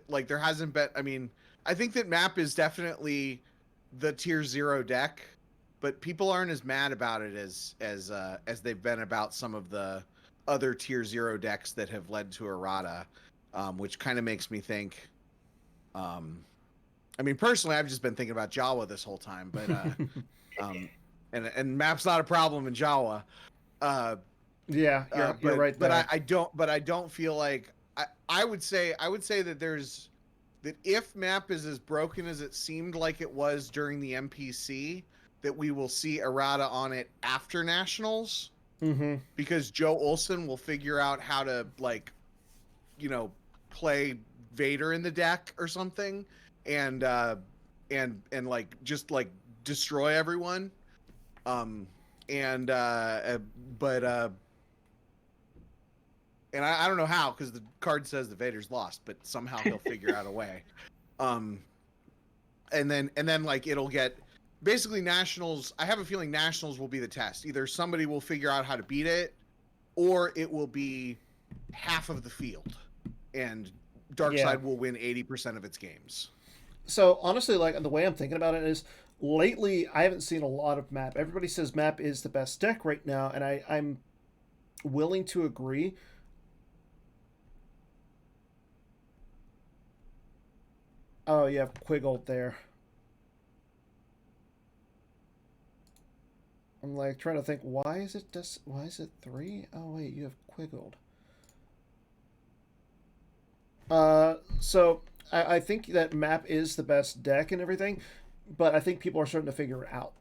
like there hasn't been. I mean, I think that Map is definitely the tier 0 deck, but people aren't as mad about it as they've been about some of the other tier 0 decks that have led to errata, which kind of makes me think. I mean, personally, I've just been thinking about Jawa this whole time, but and Map's not a problem in Jawa.
Yeah, you're right there.
But I don't feel like I would say that if Map is as broken as it seemed like it was during the MPC, that we will see errata on it after Nationals.
Mm-hmm.
Because Joe Olson will figure out how to play Vader in the deck or something, and like just like destroy everyone. And I don't know how, because the card says the Vader's lost, but somehow he'll figure out a way. And then like it'll get. Basically, Nationals, I have a feeling Nationals will be the test. Either somebody will figure out how to beat it, or it will be half of the field, and Darkseid will win 80% of its games.
So, honestly, like, the way I'm thinking about it is, lately, I haven't seen a lot of Map. Everybody says Map is the best deck right now, and I'm willing to agree. Oh, you have Quiggled there. I'm like trying to think, why is it 3? Oh wait, you have Quiggled. So I think that Map is the best deck and everything, but I think people are starting to figure it out.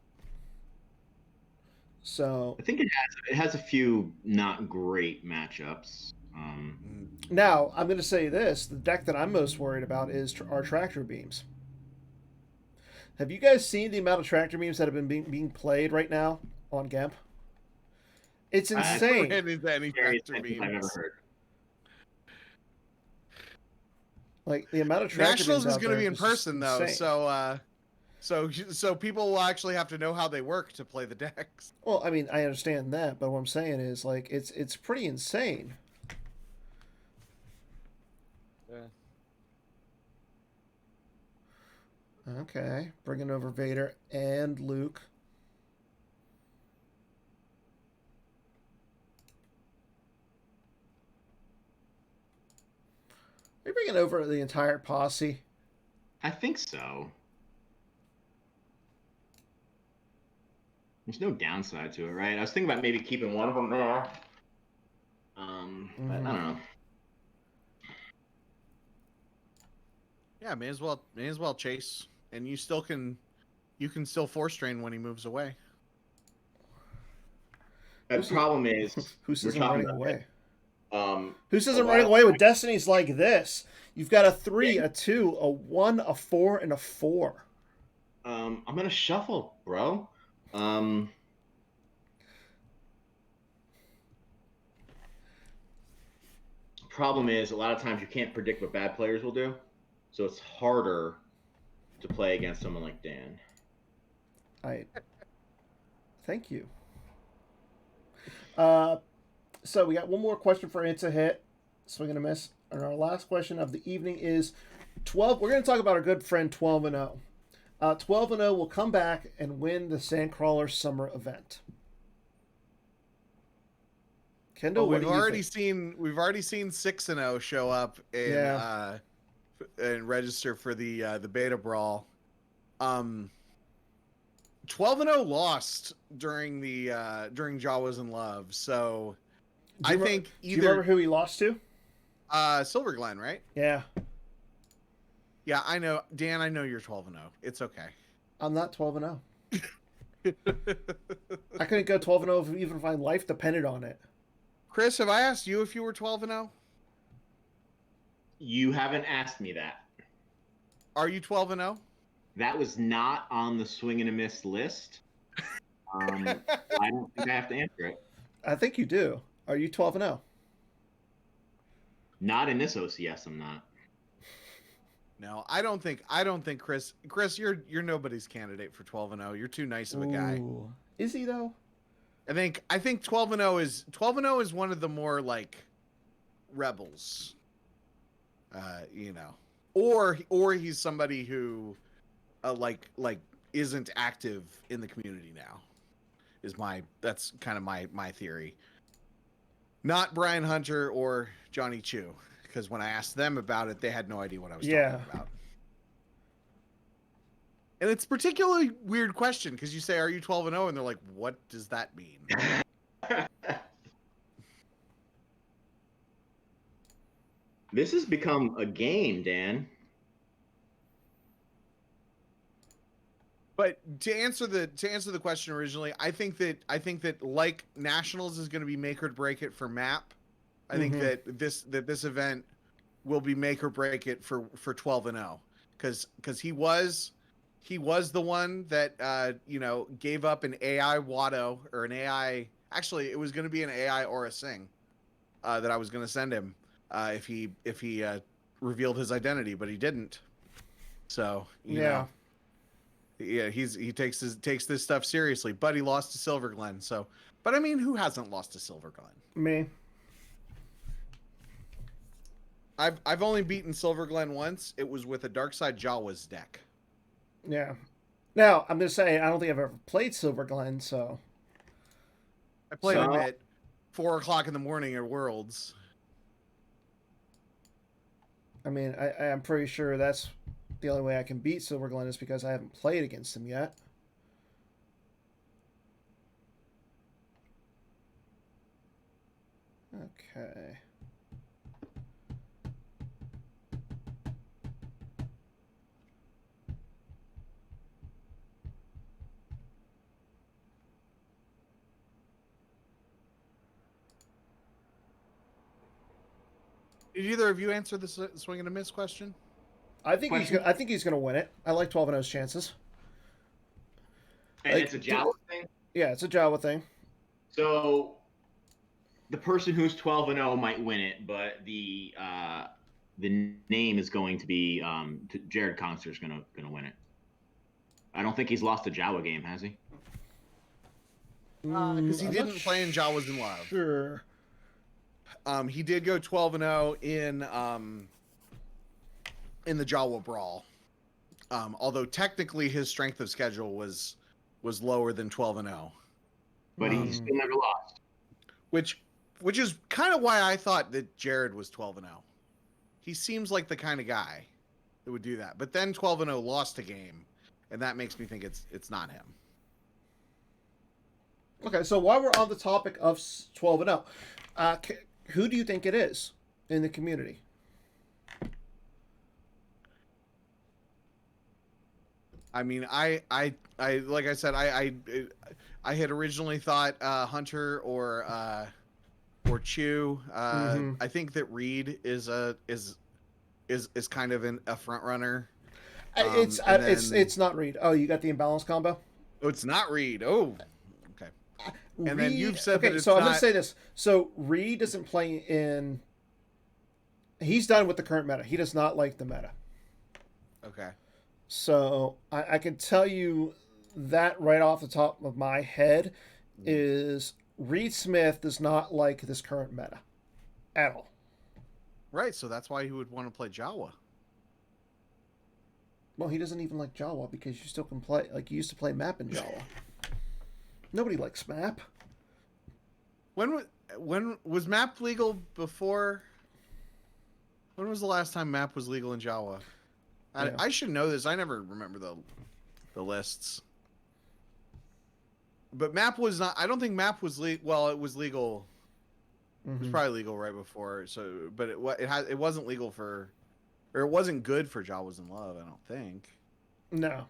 So
I think it has a few not great matchups.
Now I'm going to say this: the deck that I'm most worried about is our tractor beams. Have you guys seen the amount of tractor beams that have been being played right now on GAMP? It's insane.
Any tractor beams
I've ever heard.
Like the amount of tractor
Nationals
beams
is going to be in person though,
insane.
so people will actually have to know how they work to play the decks.
Well, I mean, I understand that, but what I'm saying is like it's pretty insane.
Yeah.
Okay, bringing over Vader and Luke. Are you bringing over the entire posse?
I think so. There's no downside to it, right? I was thinking about maybe keeping one of them there. But I don't know.
Yeah, may as well chase, and you can still force train when he moves away.
The problem is
who says I'm running away?
Who
says I'm running away with destinies like this? You've got a 3, a 2, a 1, a 4, and a 4.
I'm gonna shuffle, bro. Problem is, a lot of times you can't predict what bad players will do, so it's harder to play against someone like Dan.
Thank you. So we got one more question for It's a Hit. Swing and a miss. And our last question of the evening is 12. We're going to talk about our good friend 12 and 0. 12 and 0 will come back and win the Sandcrawler Summer event. Kendall,
we've already seen 6 and 0 show up and register for the beta brawl. 12 and 0 lost during Jawas in Love, so I think either.
Do you remember who he lost to?
Silver Glen, right?
Yeah.
Yeah, I know, Dan. I know you're 12 and 0. It's okay.
I'm not 12 and 0. I couldn't go 12 and 0 even if my life depended on it.
Chris, have I asked you if you were 12 and 0?
You haven't asked me that.
Are you 12 and 0?
That was not on the swing and a miss list. I don't think I have to answer it.
I think you do. Are you 12 and 0?
Not in this OCS, I'm not.
No, I don't think Chris. Chris, you're nobody's candidate for 12 and 0. You're too nice of a guy.
Ooh. Is he though?
I think 12 and 0 is one of the more like rebels. You know. Or he's somebody who like isn't active in the community now. That's kind of my theory. Not Brian Hunter or Johnny Chu, because when I asked them about it, they had no idea what I was talking about. And it's a particularly weird question because you say, "Are you 12 and 0?" and they're like, "What does that mean?"
This has become a game, Dan.
But to answer the question originally, I think that like Nationals is going to be make or break it for Map. I think that this event will be make or break it for 12 and 0 because he was the one that gave up an AI Watto or an AI. Actually, it was going to be an AI or a Sing that I was going to send him if he revealed his identity, but he didn't. So you know. Yeah, he takes this stuff seriously, but he lost to Silver Glen. So, but I mean, who hasn't lost to Silver Glen?
Me.
I've only beaten Silver Glen once. It was with a Darkside Jawas deck.
Yeah. Now I'm just saying I don't think I've ever played Silver Glen, so
I played him at 4 o'clock in the morning at Worlds.
I mean, I'm pretty sure that's the only way I can beat Silver Glen is because I haven't played against him yet. Okay.
Did either of you answer the swing and a miss question?
I think he's gonna win it. I like 12 and 0's chances.
And it's a Jawa thing?
Yeah, it's a Jawa thing.
So the person who's 12 and 0 might win it, but the name is going to be Jared Conster's gonna win it. I don't think he's lost a Jawa game, has he?
Because he didn't play in Jawas in Love.
Sure.
He did go 12 and 0 in the Jawa Brawl. Although technically his strength of schedule was lower than 12 and 0.
But he still never lost.
Which is kind of why I thought that Jared was 12 and 0. He seems like the kind of guy that would do that. But then 12 and 0 lost a game, and that makes me think it's not him.
Okay, so while we're on the topic of 12 and 0, who do you think it is in the community?
I mean, I like I said, I had originally thought Hunter or Chew. I think that Reed is kind of a front runner.
It's not Reed. Oh, you got the imbalance combo?
Oh, it's not Reed. Oh, okay. And
Reed,
then you've said that it's
so
not...
I'm going to say this. So Reed doesn't play in... He's done with the current meta. He does not like the meta.
Okay.
So I can tell you that right off the top of my head is Reed Smith does not like this current meta at all.
Right, so that's why he would want to play Jawa.
Well, he doesn't even like Jawa because you still can play, like you used to play Map in Jawa. Nobody likes Map.
When was Map legal before? When was the last time Map was legal in Jawa?
Yeah.
I should know this. I never remember the lists. But Map was not. I don't think Map was legal. Well, it was legal. It was probably legal right before. So, but it wasn't legal for, or it wasn't good for Jawas in Love. I don't think.
No.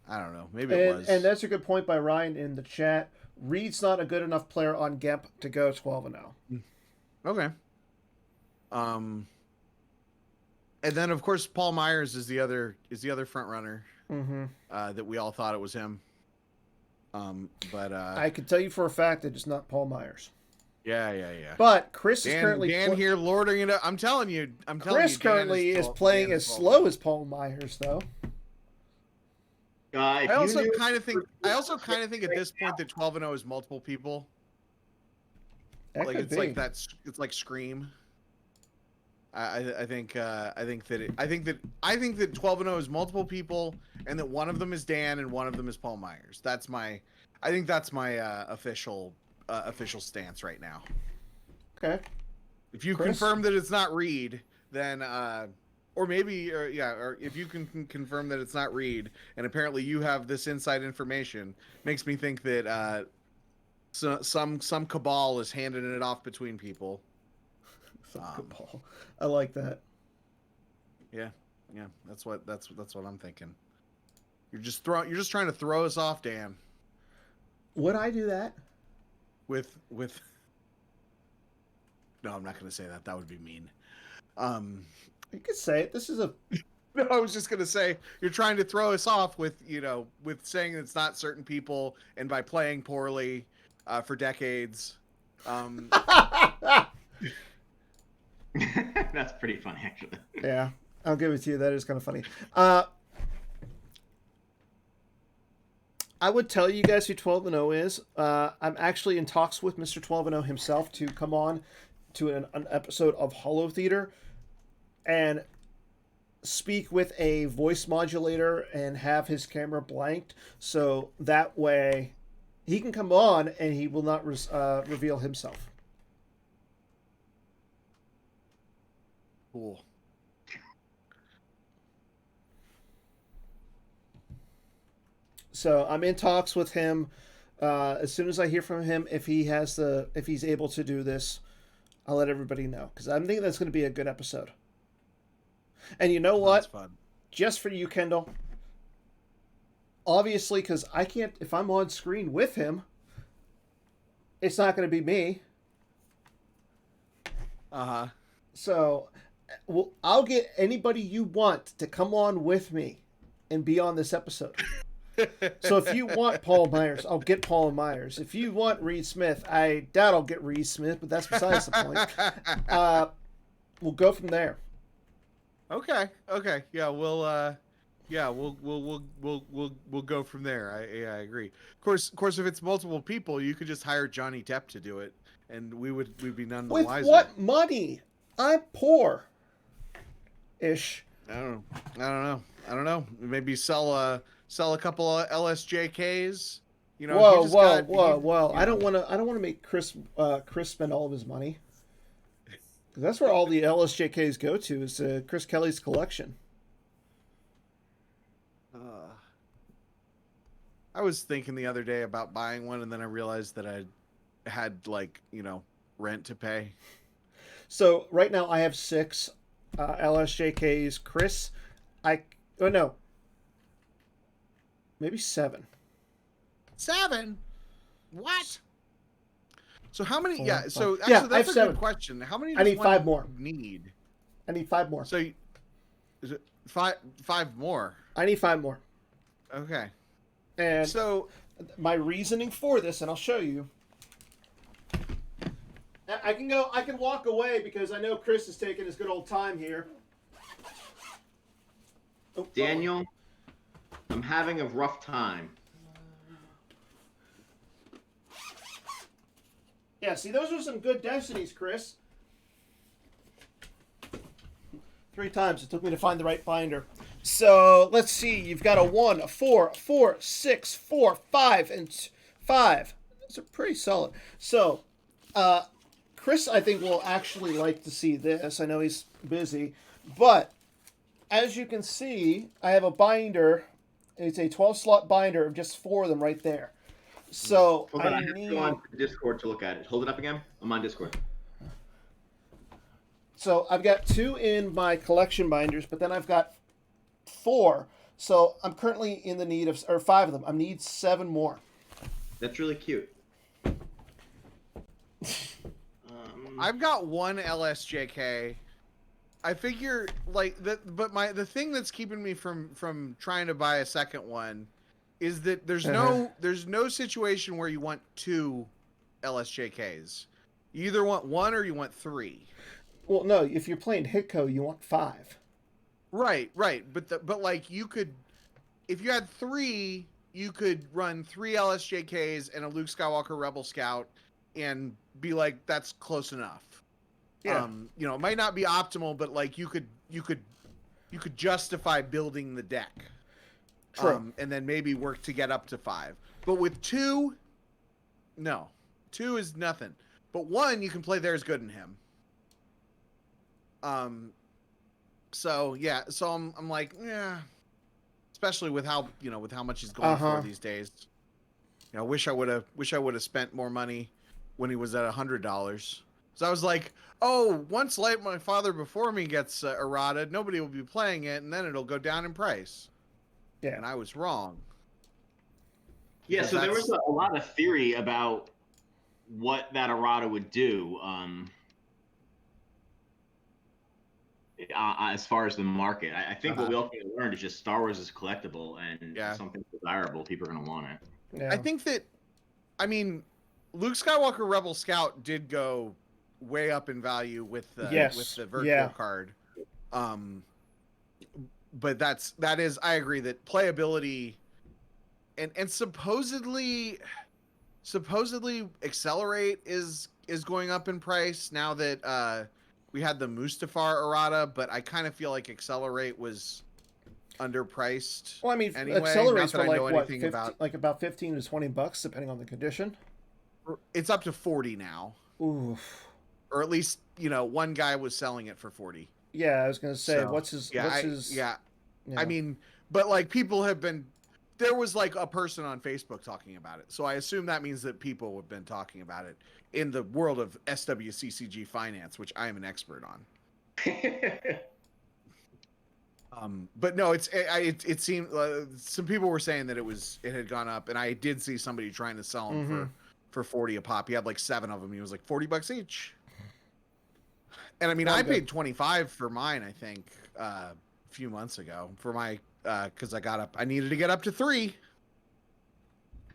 I don't know. Maybe it was.
And that's a good point by Ryan in the chat. Reed's not a good enough player on Gemp to go 12 and 0.
Okay. And then of course Paul Myers is the other front runner.
Mm-hmm.
That we all thought it was him. But
I can tell you for a fact that it's not Paul Myers.
Yeah.
But Chris is
Dan,
currently
Dan here lording it up. I'm telling you.
Chris currently is playing as slow as Paul Myers, though.
I also kind of think at this point that 12-0 is multiple people.
Like
it's like Scream. I think that 12-0 is multiple people, and that one of them is Dan and one of them is Paul Myers. That's my official stance right now.
Okay.
If you confirm that it's not Reed, then or if you can confirm that it's not Reed, and apparently you have this inside information, makes me think that some cabal is handing it off between people.
Cabal. I like that.
Yeah, that's what I'm thinking. You're just trying to throw us off, Dan.
Would I do that?
With No, I'm not going to say that. That would be mean.
You could say it. This is a.
No, I was just going to say you're trying to throw us off with saying it's not certain people, and by playing poorly for decades.
That's pretty funny, actually.
Yeah, I'll give it to you. That is kind of funny. I would tell you guys who 12-0 is. I'm actually in talks with Mr. 12-0 himself to come on to an episode of Holotheatre and speak with a voice modulator and have his camera blanked, so that way he can come on and he will not reveal himself.
Cool.
So I'm in talks with him. As soon as I hear from him, if he's able to do this, I'll let everybody know, because I'm thinking that's going to be a good episode. And you know what?
That's fun.
Just for you, Kendall. Obviously, because I can't. If I'm on screen with him, it's not going to be me. So, I'll get anybody you want to come on with me and be on this episode. So if you want Paul Myers, I'll get Paul Myers. If you want Reed Smith, I doubt I'll get Reed Smith, but that's besides the point. We'll go from there.
Okay. Yeah, we'll go from there. I agree. Of course, if it's multiple people, you could just hire Johnny Depp to do it, and we'd be none the wiser.
With what money? I'm poor. Ish.
I don't know. Maybe sell a couple of LSJKs.
Whoa! I don't want to make Chris spend all of his money. That's where all the LSJKs go to, is Chris Kelly's collection.
I was thinking the other day about buying one, and then I realized that I had rent to pay.
So right now I have 6 LSJKs. Chris, maybe 7.
7? What? So how many?
4,
Yeah.
5.
So
Yeah,
actually, that's a
7.
good question. How many?
I need 5 more.
Need?
I need 5 more.
So, is it 5 more?
I need 5 more.
Okay.
And
so
my reasoning for this, and I'll show you. I can walk away because I know Chris is taking his good old time here. Oh,
Daniel, I'm having a rough time.
Yeah, see, those are some good Destinies, Chris. 3 times it took me to find the right binder. So, let's see. You've got a 1, a 4, a 4, 6, 4, 5, and 5. Those are pretty solid. So, Chris, I think, will actually like to see this. I know he's busy. But, as you can see, I have a binder. It's a 12-slot binder of just 4 of them right there. So,
Hold on, I need to go on Discord to look at it. Hold it up again. I'm on Discord.
So, I've got 2 in my collection binders, but then I've got 4. So, I'm currently in the need of, or 5 of them. I need 7 more.
That's really cute.
I've got 1 LSJK. I figure like that, but the thing that's keeping me from trying to buy a second one is that there's no situation where you want 2 LSJKs. You either want 1 or you want 3.
Well, no, if you're playing Hitco, you want 5.
Right. But like you could, if you had 3, you could run 3 LSJKs and a Luke Skywalker Rebel Scout, and be like, that's close enough.
Yeah.
It might not be optimal, but like you could justify building the deck.
True.
And then maybe work to get up to 5. But with 2, no. 2 is nothing. But 1, you can play There's Good in Him. So yeah, so I'm like, yeah. Especially with how much he's going for these days. I wish I would have spent more money when he was at $100. So I was like, oh, once my father before me gets errata, nobody will be playing it, and then it'll go down in price.
Yeah.
And I was wrong.
Yeah, so there was a lot of theory about what that errata would do as far as the market. I think what we ultimately learned is just Star Wars is collectible, and something desirable. People are going to want it.
Yeah.
I think that, Luke Skywalker Rebel Scout did go way up in value with the virtual card. But that is I agree that playability and supposedly Accelerate is going up in price now that we had the Mustafar errata, but I kind of feel like Accelerate was underpriced.
Well, I mean,
anyway,
Accelerate's for like what,
15,
about $15 to $20, depending on the condition.
It's up to 40 now.
Oof.
Or at least, one guy was selling it for 40.
Yeah, I was gonna say,
So,
what's his?
I mean, but like people have been. There was like a person on Facebook talking about it, so I assume that means that people have been talking about it in the world of SWCCG finance, which I am an expert on. But no, it seemed some people were saying that it had gone up, and I did see somebody trying to sell them for 40 a pop. He had like 7 of them. He was like $40 each. And I mean, I paid 25 for mine, I think, a few months ago for my because I needed to get up to 3.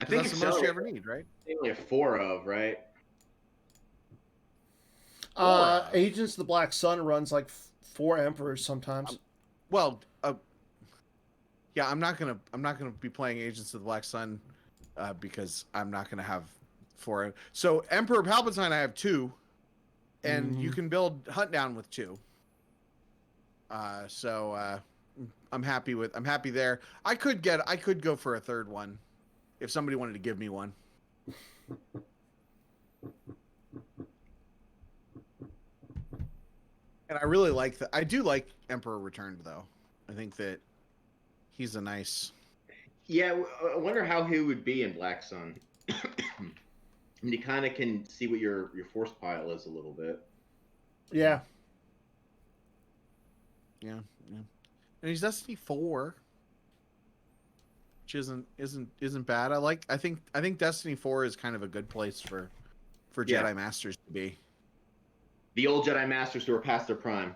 I think
that's the most you ever need, right?
Only have 4 of, right?
Agents of the Black Sun runs like 4 Emperors sometimes.
Yeah, I'm not gonna be playing Agents of the Black Sun because I'm not gonna have 4. So Emperor Palpatine, I have 2, and you can build Hunt Down with 2. So I'm happy there. I could go for a 3rd one if somebody wanted to give me one. And I really like I do like Emperor Returned though. I think that he's a nice.
Yeah, I wonder how he would be in Black Sun. I mean, you kind of can see what your force pile is a little bit.
Yeah.
Yeah. And he's Destiny 4, which isn't bad. I think Destiny 4 is kind of a good place for Jedi Masters to be.
The old Jedi Masters who are past their prime,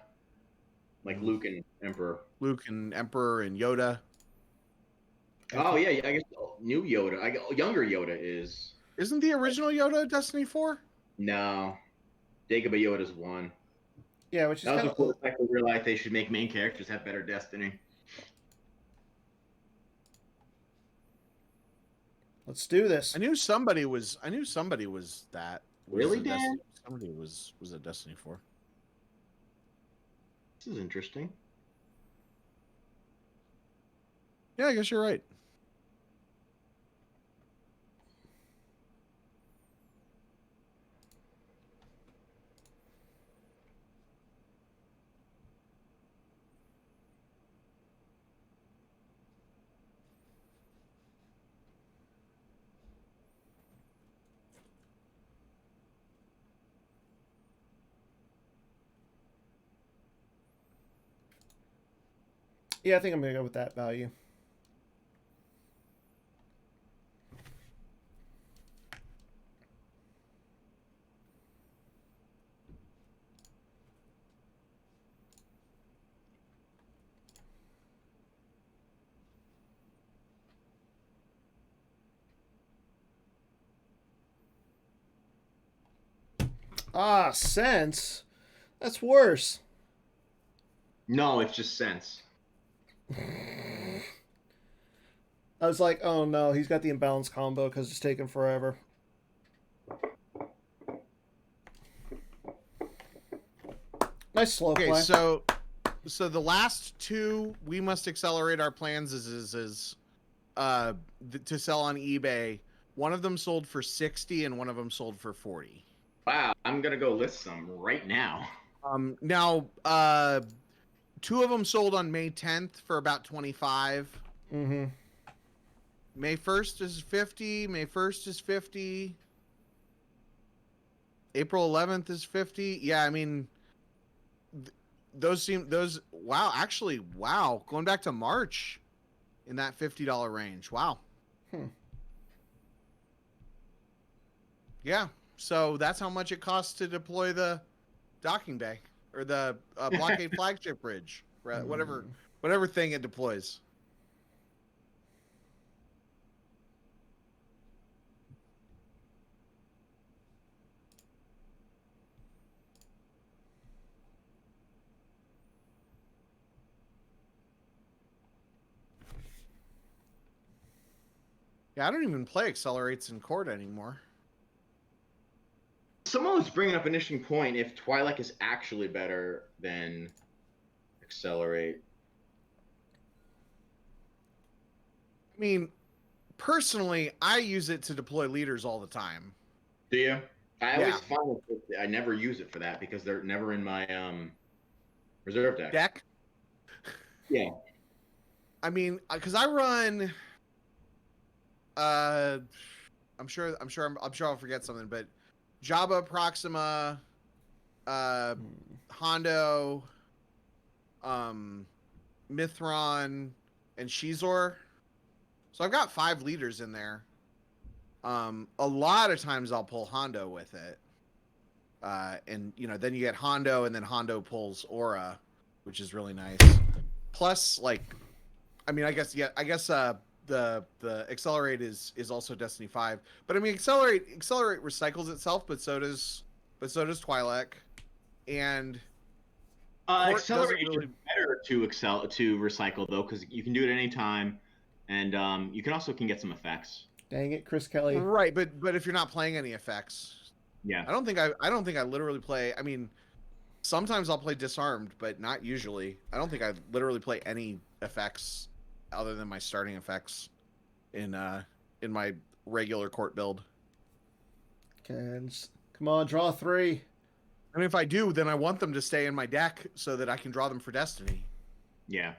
like Luke and Emperor.
Luke and Emperor and Yoda.
Oh yeah, I guess new Yoda. Younger Yoda is.
Isn't the original Yoda Destiny 4?
No, Dagobah Yoda's 1.
Yeah, which is
that was before people realized they should make main characters have better destiny.
Let's do this.
I knew somebody was that.
Really, Dan?
Somebody was a Destiny 4.
This is interesting.
Yeah, I guess you're right.
Yeah, I think I'm going to go with that value. Ah, sense. That's worse.
No, it's just sense.
I was like, oh no, he's got the imbalance combo because it's taking forever. Nice slow
Okay,
play.
so the last two we must accelerate our plans to sell on eBay. One of them sold for 60 and one of them sold for 40.
Wow, I'm gonna go list some right now.
Now two of them sold on May 10th for about 25.
Mm-hmm.
May 1st is 50. May 1st is 50. April 11th is 50. Yeah, I mean, wow, actually, wow. Going back to March in that $50 range. Wow. Yeah. So that's how much it costs to deploy the docking bay or the blockade flagship bridge, right? Whatever thing it deploys. Yeah, I don't even play accelerates in court anymore.
Someone was bringing up an interesting point. If Twi'lek is actually better than Accelerate.
I mean, personally, I use it to deploy leaders all the time.
Do you? I always
Yeah.
find I never use it for that because they're never in my reserve deck. Yeah.
I mean, because I run. I'm sure I'll forget something, but Jabba, Proxima, Hondo, Mithron, and Shizor. So I've got 5 leaders in there. A lot of times I'll pull Hondo with it. And then you get Hondo, and then Hondo pulls Aura, which is really nice. Plus, like, I mean, I guess the Accelerate is also Destiny 5. But I mean, Accelerate recycles itself, but so does Twi'lek. And
Accelerate is better to recycle though, because you can do it at any time, and you can get some effects.
Dang it, CKelly.
Right, but if you're not playing any effects,
yeah,
I don't think I literally play. I mean, sometimes I'll play disarmed, but not usually. I don't think I literally play any effects other than my starting effects in my regular court build.
Come on, draw 3.
I mean, if I do, then I want them to stay in my deck so that I can draw them for Destiny.
Yeah.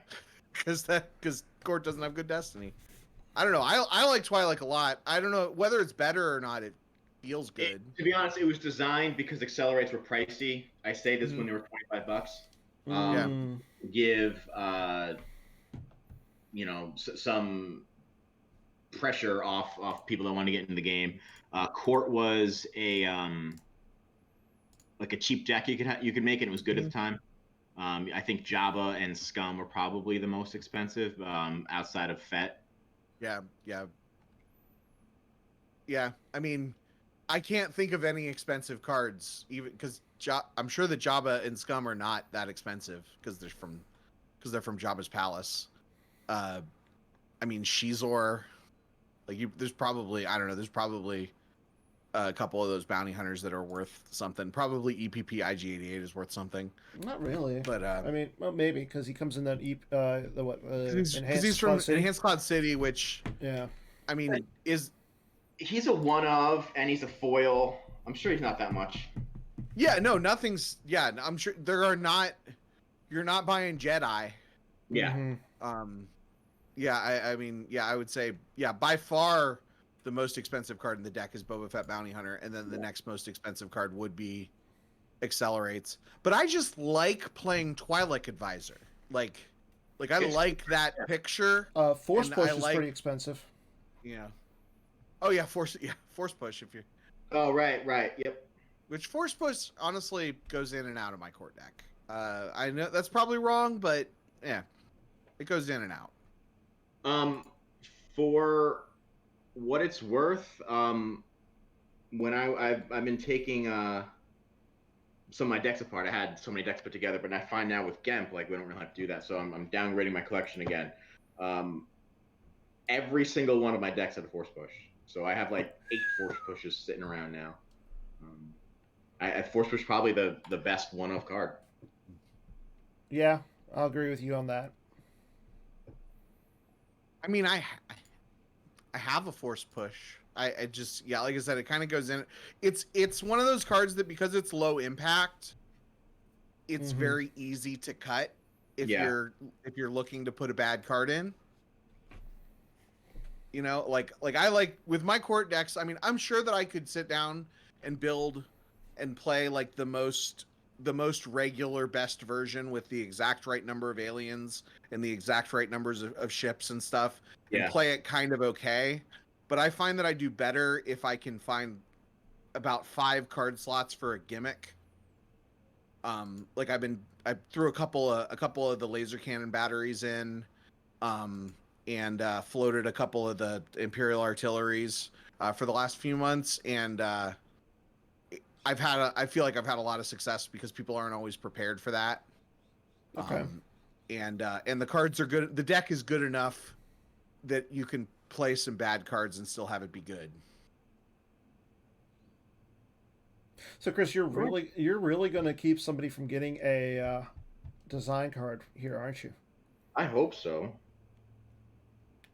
Because court doesn't have good Destiny. I don't know. I like Twi'lek a lot. I don't know whether it's better or not. It feels good.
To be honest, it was designed because accelerates were pricey. I say this when they were $25. Give some pressure off people that want to get into the game. Court was a like a cheap deck you could make it. It was good at the time. I think Jabba and Scum were probably the most expensive outside of Fett.
Yeah. I mean, I can't think of any expensive cards, even because I'm sure that Jabba and Scum are not that expensive because they're from Jabba's palace. I mean, Shizor, there's probably a couple of those bounty hunters that are worth something. Probably EPP IG-88 is worth something.
Not really,
but
I mean, well, maybe because he comes in that
because he's from Enhanced Cloud City, which I mean
he's a one of and he's a foil. I'm sure he's not that much.
Yeah, no, nothing's. Yeah, I'm sure there are not. You're not buying Jedi.
Yeah.
Yeah, I mean, yeah, I would say, yeah, by far the most expensive card in the deck is Boba Fett Bounty Hunter, and then the next most expensive card would be Accelerates. But I just like playing Twi'lek Advisor. Like I like that picture.
Force Push is pretty expensive.
Yeah. Oh yeah, Force Push if you.
Oh right, yep.
Which Force Push honestly goes in and out of my court deck. I know that's probably wrong, but yeah, it goes in and out.
For what it's worth, when I've been taking some of my decks apart. I had so many decks put together, but I find now with Gemp, like we don't really have to do that. So I'm downgrading my collection again. Every single one of my decks had a force push. So I have like 8 force pushes sitting around now. I force push probably the best one-of card.
Yeah, I'll agree with you on that.
I mean, I have a force push. I just, yeah, like I said, it kind of goes in. It's one of those cards that because it's low impact, it's very easy to cut if you're looking to put a bad card in. You know, like I like with my court decks. I mean, I'm sure that I could sit down and build and play like the most regular best version with the exact right number of aliens and the exact right numbers of ships and stuff, and play it kind of okay. But I find that I do better if I can find about 5 card slots for a gimmick. Like I threw a couple of the laser cannon batteries in, and floated a couple of the Imperial artilleries for the last few months, and I feel like I've had a lot of success because people aren't always prepared for that.
Okay.
And the cards are good. The deck is good enough that you can play some bad cards and still have it be good.
So Chris, you're really going to keep somebody from getting a design card here, aren't you?
I hope so.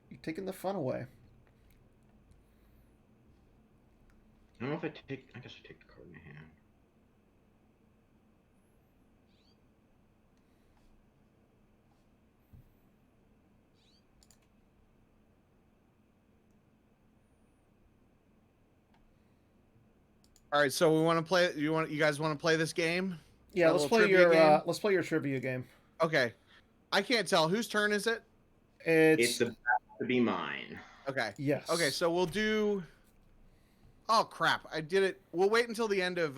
You're taking the fun away.
I don't know if I guess I take the card in my hand.
All right, so we want to play. You guys want to play this game?
Yeah, let's play your trivia game.
Okay, I can't tell whose turn is it.
It's about to be mine.
Okay.
Yes.
Okay, so we'll do. Oh crap! I did it. We'll wait until the end of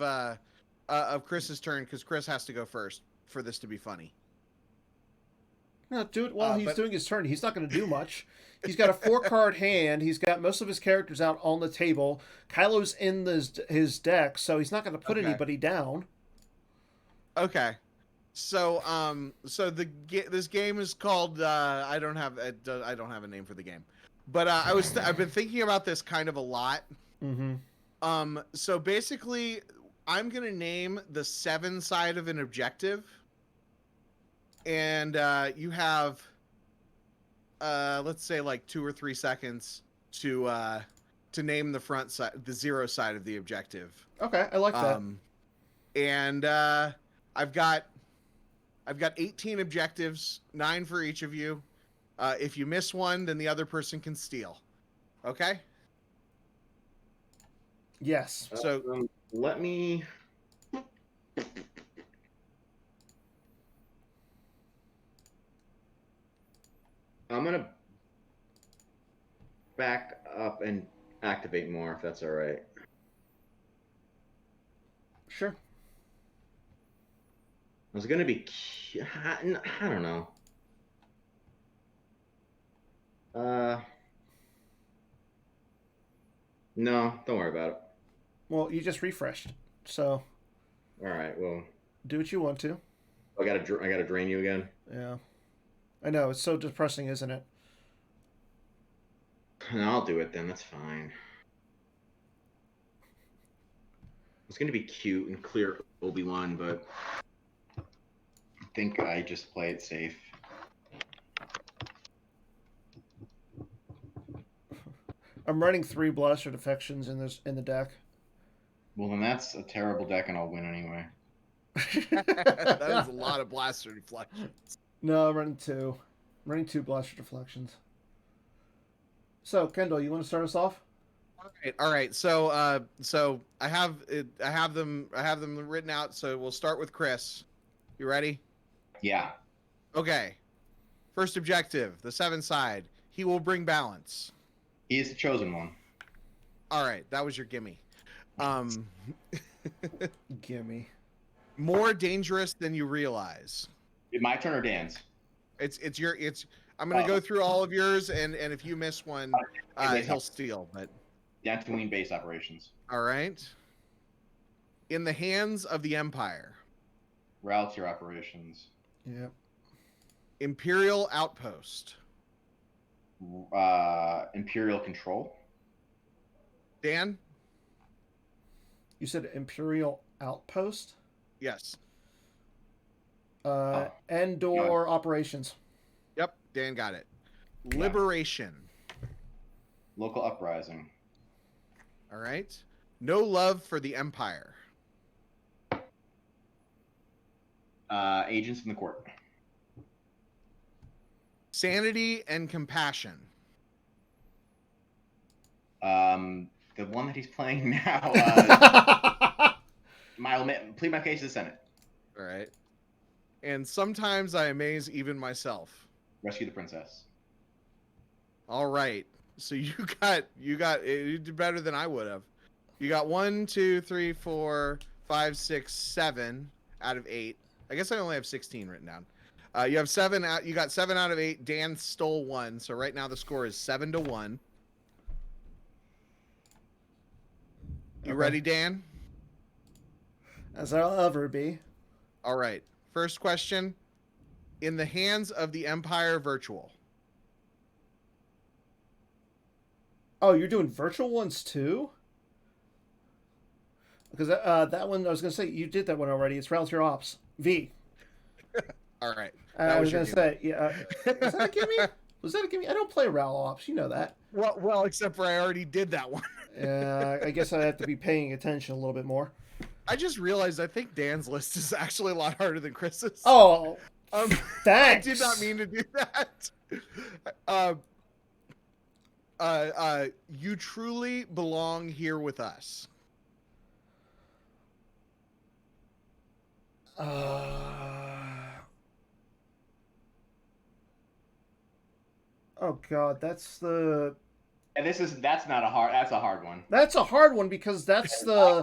Chris's turn because Chris has to go first for this to be funny.
No, do it while he's doing his turn. He's not going to do much. He's got a 4-card hand. He's got most of his characters out on the table. Kylo's in his deck, so he's not going to put anybody down.
Okay. So this game is called I don't have a name for the game, but I've been thinking about this kind of a lot.
Mm-hmm.
So basically, I'm gonna name the 7 side of an objective, and you have let's say like 2 or 3 seconds to name the front side, the 0 side of the objective.
Okay, I like that.
And I've got 18 objectives, 9 for each of you. If you miss one, then the other person can steal. Okay?
Yes.
So
let me. I'm gonna back up and activate more, if that's all right.
Sure.
I was gonna be. I don't know. No, don't worry about it.
Well, you just refreshed, so.
All right. Well.
Do what you want to.
I gotta drain you again.
Yeah. I know, it's so depressing, isn't it?
I'll do it then. That's fine. It's gonna be cute and clear Obi-Wan, but I think I just play it safe.
I'm running 3 Blaster Defections in the deck.
Well, then that's a terrible deck, and I'll win anyway.
that is a lot of Blaster Deflections.
No, I'm running 2. I'm running 2 Blaster Deflections. So, Kendall, you want to start us off?
All right. So I have them written out. So we'll start with Chris. You ready?
Yeah.
Okay. First objective, the 7 side. He will bring balance.
He is the chosen one.
All right, that was your gimme.
Gimme.
More dangerous than you realize.
My turn or Dan's?
I'm gonna go through all of yours, and if you miss one, he'll steal. But
Dantooine base operations.
All right. In the hands of the Empire.
Route your operations.
Yep.
Imperial outpost.
Imperial control.
Dan?
You said Imperial outpost?
Yes.
Endor operations.
Yep, Dan got it.
Yeah.
Liberation.
Local uprising.
All right. No love for the Empire.
Agents in the court.
Sanity and compassion.
The one that he's playing now. Plead my case to the Senate.
All right. And sometimes I amaze even myself.
Rescue the princess.
All right. So you did better than I would have. You got 1, 2, 3, 4, 5, 6, 7 out of 8. I guess I only have 16 written down. You got 7 out of 8. Dan stole 1. So right now the score is 7-1. You ready, Dan?
As I'll ever be.
All right. First question. In the hands of the Empire virtual.
Oh, you're doing virtual ones too? Because that one, I was going to say, you did that one already. It's Relative Ops. V.
All right.
I was going to say, yeah. Was that a gimme? Was that a gimme? I don't play Ral Ops. You know that.
Well, except for I already did that one.
I guess I have to be paying attention a little bit more.
I just realized I think Dan's list is actually a lot harder than Chris's.
Oh, thanks.
I did not mean to do that. You truly belong here with us.
Oh God, that's the.
And that's a hard one.
That's a hard one because that's the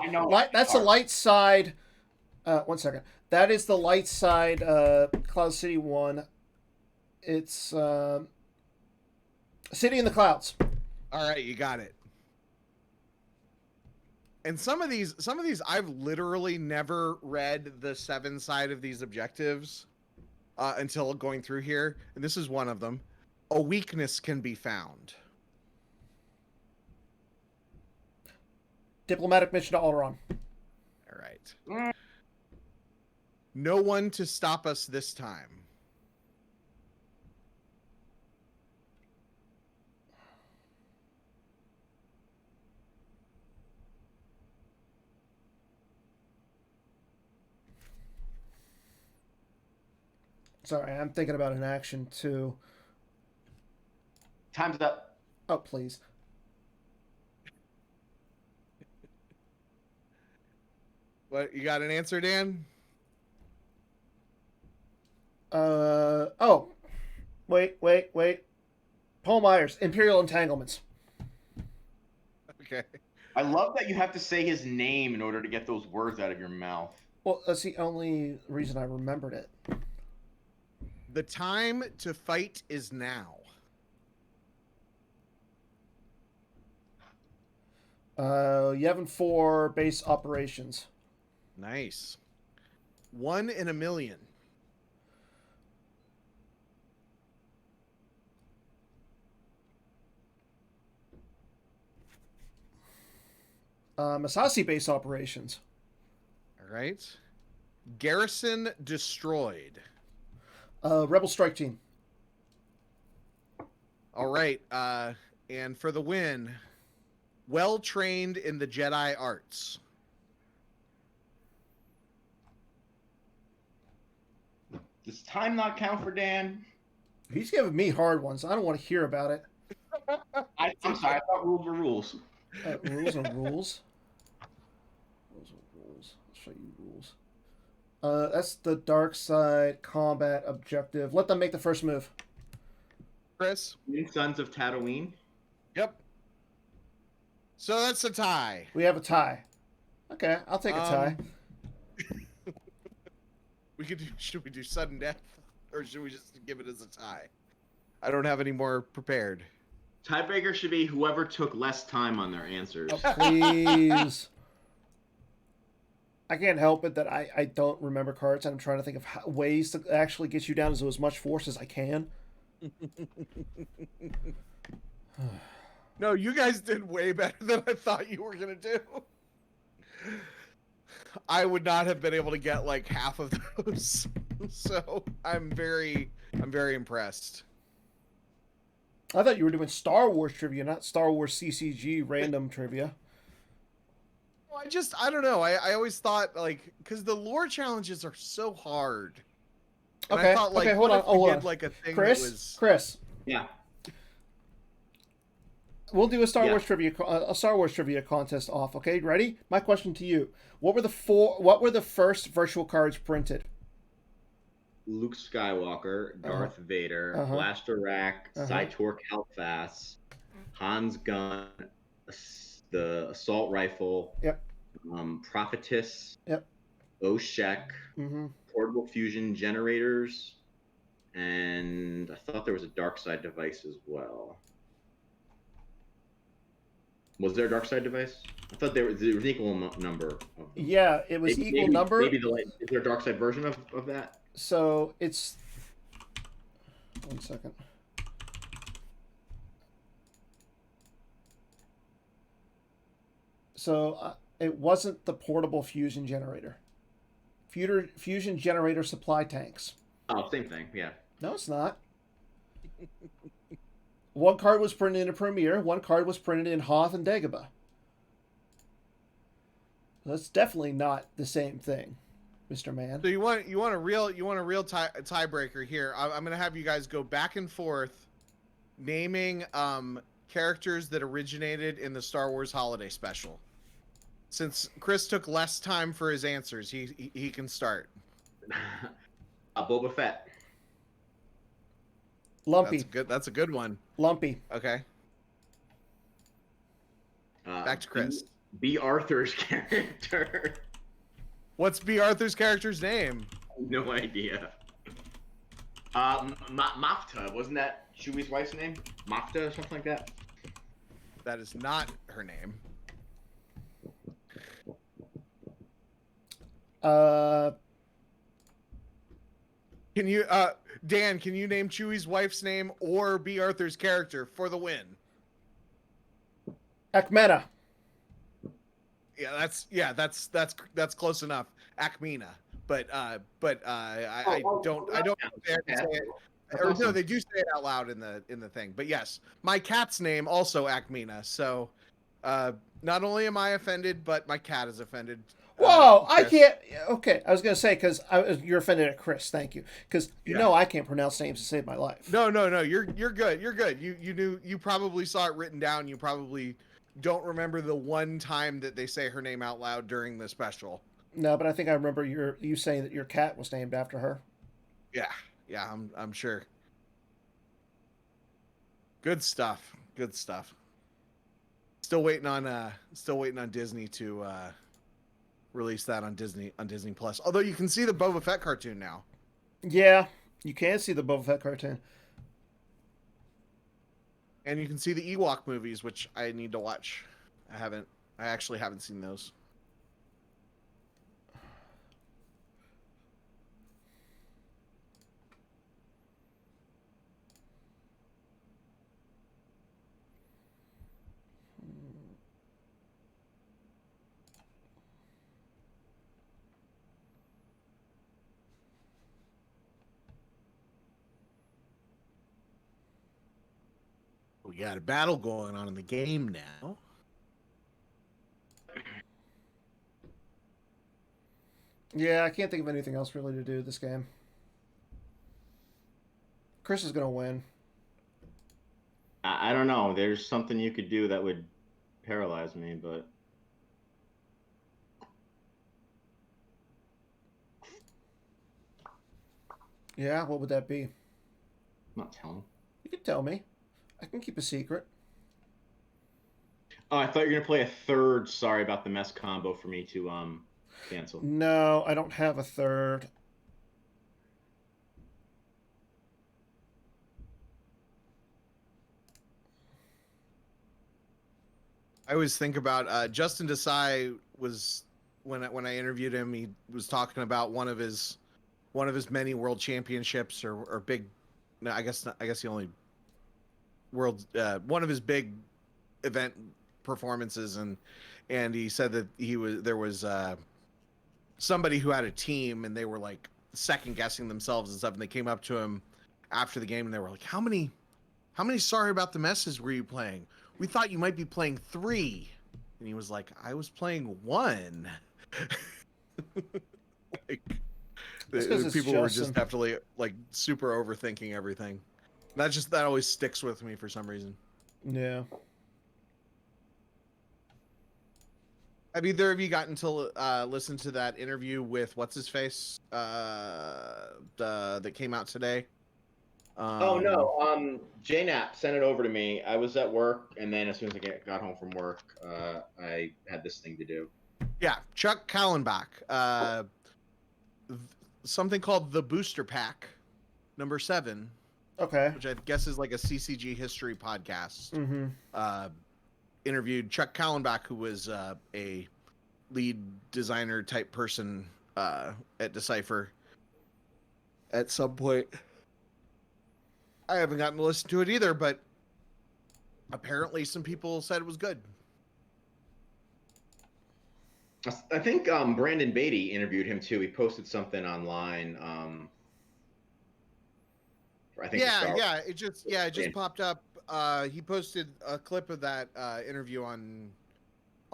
that's the light side. 1 second. That is the light side. Cloud City one. It's City in the Clouds.
All right, you got it. And some of these I've literally never read the 7 side of these objectives until going through here, and this is one of them. A weakness can be found.
Diplomatic mission to Alderaan.
All right. No one to stop us this time.
Sorry, I'm thinking about an action too.
Time's up.
Oh, please.
What, you got an answer, Dan?
Oh. Wait. Paul Myers, Imperial Entanglements.
Okay.
I love that you have to say his name in order to get those words out of your mouth.
Well, that's the only reason I remembered it.
The time to fight is now.
Yevon 4 base operations.
Nice. 1 in a million.
Masasi base operations.
All right. Garrison destroyed.
Rebel strike team.
All right. And for the win, well trained in the Jedi arts.
Does time not count for Dan?
He's giving me hard ones. I don't want to hear about it.
I'm sorry. I thought rules were rules.
Rules are rules. Rules are rules. I'll show you rules. That's the dark side combat objective. Let them make the first move.
Chris?
Sons of Tatooine.
Yep. So that's a tie.
We have a tie. Okay, I'll take a tie.
Should we do sudden death? Or should we just give it as a tie? I don't have any more prepared.
Tiebreaker should be whoever took less time on their answers.
Oh, please. I can't help it that I don't remember cards, and I'm trying to think of ways to actually get you down to as much force as I can.
No, you guys did way better than I thought you were gonna do. I would not have been able to get like half of those. So I'm very impressed.
I thought you were doing Star Wars trivia, not Star Wars CCG random trivia.
I don't know. I always thought like because the lore challenges are so hard. And
Okay,
I thought like
okay, hold
what
on.
if
Oh,
we
hold
did
on.
like a thing
Chris,
that was
Chris,
Yeah.
we'll do a Star
Yeah.
Wars trivia, a Star Wars trivia contest off. Okay, ready? My question to you: What were the first virtual cards printed?
Luke Skywalker, Darth Vader,
Uh-huh.
Blaster Rack, Cytork Helfast, Han's gun, the assault rifle,
Yep.
Prophetess,
Yep.
Oshek,
Mm-hmm.
portable fusion generators, and I thought there was a dark side device as well. Was there a dark side device? I thought there was an equal number of them.
Yeah, it was equal number.
Maybe is there a dark side version of that?
So it's 1 second. So it wasn't the portable fusion generator. Fusion generator supply tanks.
Oh, same thing. Yeah.
No, it's not. One card was printed in a Premiere. One card was printed in Hoth and Dagobah. That's definitely not the same thing, Mr. Man.
So you want a real tiebreaker here. I'm gonna have you guys go back and forth, naming characters that originated in the Star Wars Holiday Special. Since Chris took less time for his answers, he can start.
Boba Fett.
Lumpy.
That's a good one.
Lumpy.
Okay. Back to Chris.
B. Arthur's character.
What's B. Arthur's character's name?
No idea. Mafta, wasn't that Chewie's wife's name? Mafta or something like that?
That is not her name. Can you, Dan? Can you name Chewie's wife's name or B. Arthur's character for the win?
Akmena.
Yeah, that's close enough. Akmina, but I don't say it. Or no, they do say it out loud in the thing. But yes, my cat's name also Akmina. So, not only am I offended, but my cat is offended.
Whoa, I can't. Okay, I was gonna say because you're offended at Chris. Thank you, because you know I can't pronounce names to save my life.
No, you're good. You're good. You probably saw it written down. You probably don't remember the one time that they say her name out loud during the special.
No, but I think I remember you saying that your cat was named after her.
Yeah, I'm sure. Good stuff. Still waiting on Disney to release that on Disney Plus. Although you can see the Boba Fett cartoon now.
Yeah, you can see the Boba Fett cartoon.
And you can see the Ewok movies, which I need to watch. I actually haven't seen those. We got a battle going on in the game now.
Yeah, I can't think of anything else really to do this game. Chris is gonna win.
I don't know. There's something you could do that would paralyze me, but
Yeah, what would that be?
I'm not telling.
You can tell me. I can keep a secret.
Oh, I thought you were gonna play a third. Sorry about the mess combo for me to cancel.
No, I don't have a third.
I always think about Justin Desai was when I interviewed him, he was talking about one of his many world championships or big. No, I guess the only world one of his big event performances, and he said that there was somebody who had a team and they were like second guessing themselves and stuff, and they came up to him after the game and they were like, how many sorry about the messes were you playing? We thought you might be playing 3. And he was like, I was playing 1. Like, people were just definitely like super overthinking everything. That always sticks with me for some reason.
Yeah.
Have either of you gotten to listen to that interview with what's his face that came out today?
Oh no, JNAP sent it over to me. I was at work, and then as soon as I got home from work, I had this thing to do.
Yeah, Chuck Kallenbach, something called the Booster Pack, number 7.
Okay.
Which I guess is like a CCG history podcast.
Mm-hmm.
Interviewed Chuck Kallenbach, who was a lead designer type person at Decipher at some point. I haven't gotten to listen to it either, but apparently some people said it was good.
I think Brandon Beatty interviewed him too. He posted something online. I think
it just popped up. He posted a clip of that interview on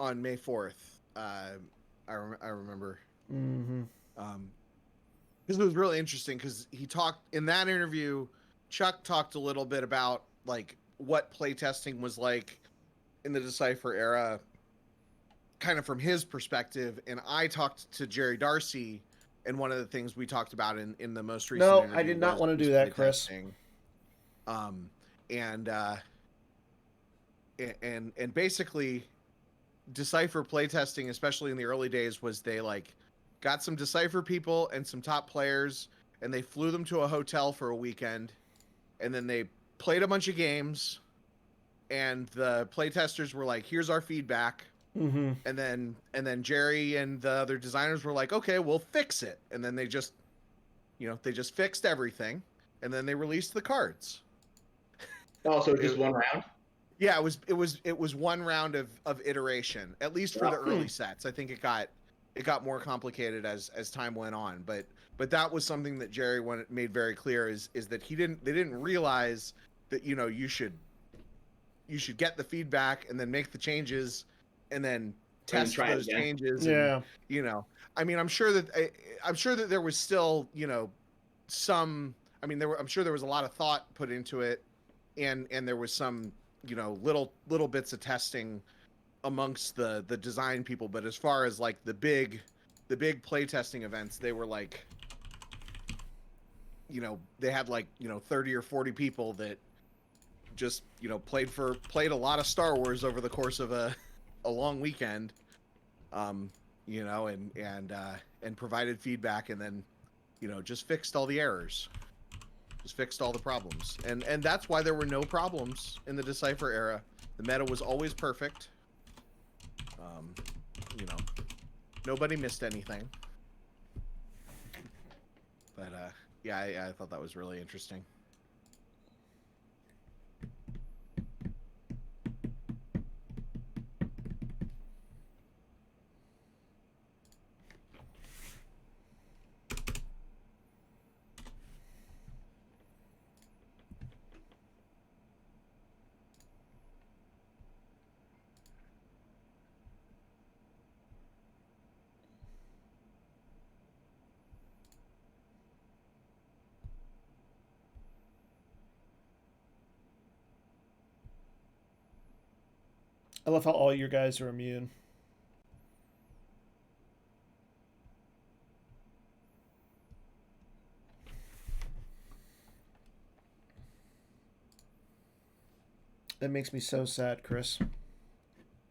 May 4th. I remember.
Mm-hmm.
Because it was really interesting because he talked in that interview. Chuck talked a little bit about like what playtesting was like in the Decipher era, kind of from his perspective, and I talked to Jerry Darcy, and one of the things we talked about in the most recent interview
I did not want to do that, Chris.
And basically Decipher playtesting, especially in the early days, was they like got some Decipher people and some top players and they flew them to a hotel for a weekend, and then they played a bunch of games, and the playtesters were like, here's our feedback.
Mm-hmm.
And then Jerry and the other designers were like, okay, we'll fix it. And then they just fixed everything, and then they released the cards.
Oh, so just one round?
Yeah, it was one round of iteration, at least for the early sets. I think it got more complicated as time went on, but that was something that Jerry made very clear is that they didn't realize that you should get the feedback and then make the changes and then test those changes.
Yeah.
And, I mean, I'm sure that there was still, some. I mean, I'm sure there was a lot of thought put into it, and there was some, little bits of testing amongst the design people. But as far as like the big play testing events, they were like, they had like 30 or 40 people that just played a lot of Star Wars over the course of a long weekend, and provided feedback, and then just fixed all the errors, just fixed all the problems, and that's why there were no problems in the Decipher era. The meta was always perfect. Nobody missed anything. But I thought that was really interesting.
I love how all your guys are immune. That makes me so sad, Chris.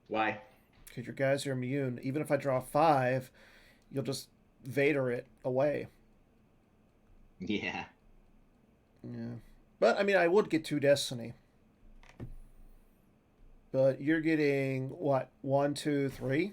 Why?
Because your guys are immune. Even if I draw 5, you'll just Vader it away.
Yeah.
Yeah. But, I mean, I would get 2 Destiny. But you're getting, what, 1, 2, 3?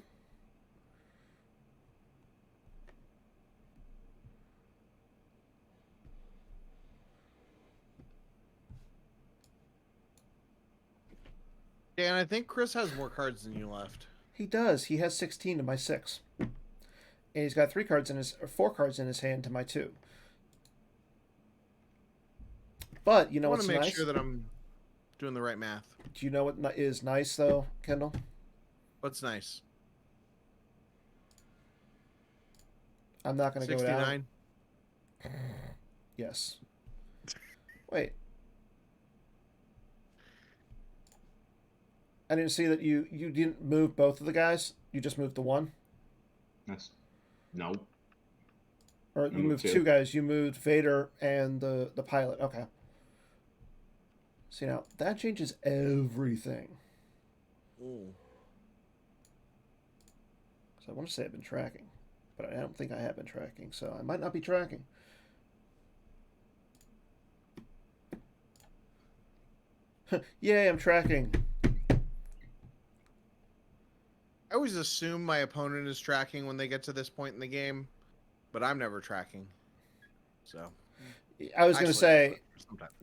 Dan, I think Chris has more cards than you left.
He does. He has 16 to my 6. And he's got 4 cards in his hand to my 2. But you know what's nice?
I want to make sure that I'm doing the right math.
Do you know what is nice though, Kendall?
What's nice?
I'm not going to go down.
69.
Yes. Wait. I didn't see that you didn't move both of the guys. You just moved the one.
No.
Or you moved 2 guys. You moved Vader and the pilot. Okay. See, now that changes everything.
Ooh.
So I want to say I've been tracking, but I don't think I have been tracking, so I might not be tracking. Yay, I'm tracking.
I always assume my opponent is tracking when they get to this point in the game, but I'm never tracking. So
I was going to say,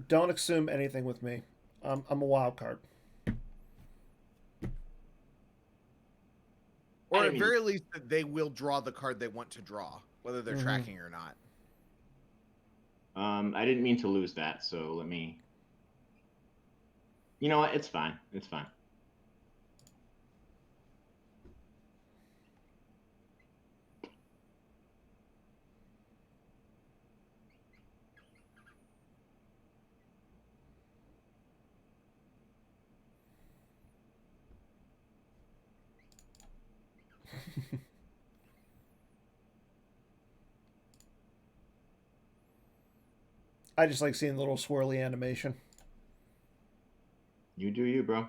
don't assume anything with me. I'm a wild card.
Or at very least, they will draw the card they want to draw, whether they're tracking or not.
I didn't mean to lose that, so let me... You know what? It's fine. It's fine.
I just like seeing the little swirly animation.
You do you, bro.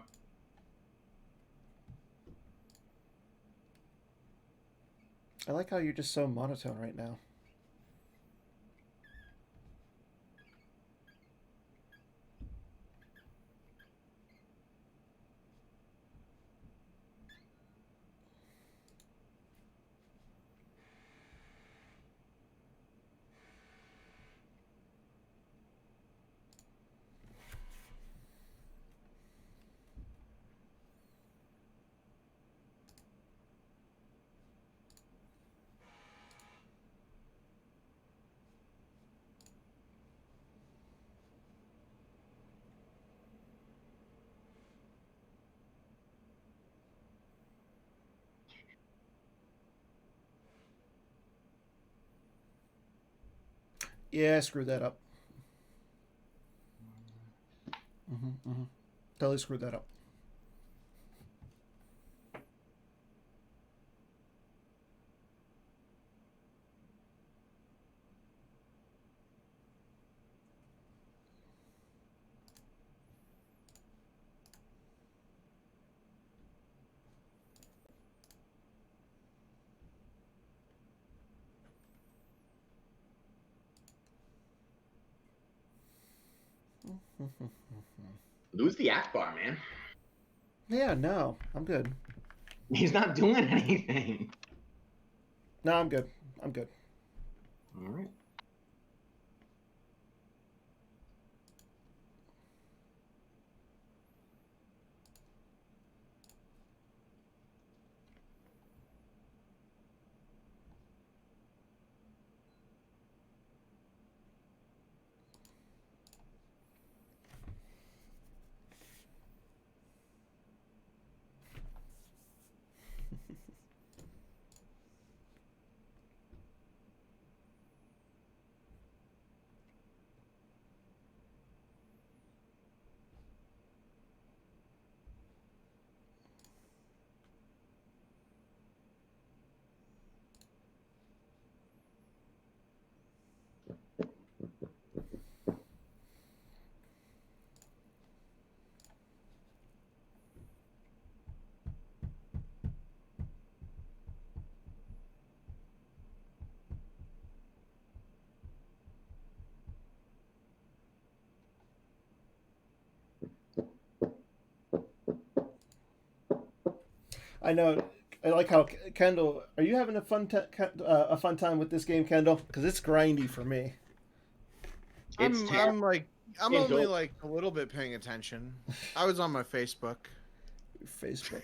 I like how you're just so monotone right now. Yeah, I screwed that up. Totally screwed that up.
Lose the Akbar, man.
Yeah, no, I'm good.
He's not doing anything.
No, I'm good. I'm good.
All right.
I know. I like how Kendall. Are you having a fun time with this game, Kendall? Because it's grindy for me.
I'm only like a little bit paying attention. I was on my Facebook.
Facebook.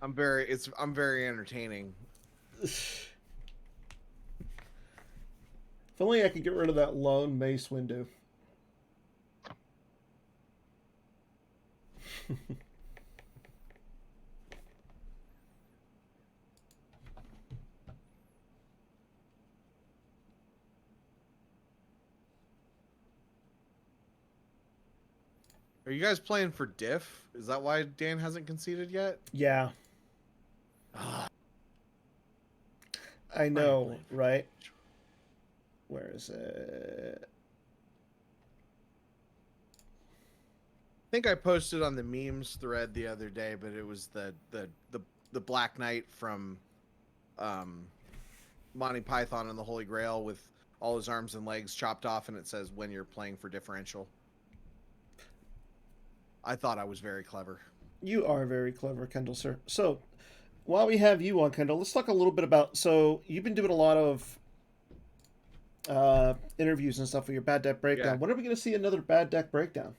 I'm very entertaining.
If only I could get rid of that lone Mace window.
Are you guys playing for diff? Is that why Dan hasn't conceded yet?
Yeah. I know, right? Where is it?
I think I posted on the memes thread the other day, but it was the Black Knight from Monty Python and the Holy Grail with all his arms and legs chopped off, and it says when you're playing for differential. I thought I was very clever.
You are very clever, Kendall, sir. So, while we have you on, Kendall, let's talk a little bit about. So, you've been doing a lot of interviews and stuff for your bad deck breakdown.
Yeah.
When are we going to see another bad deck breakdown?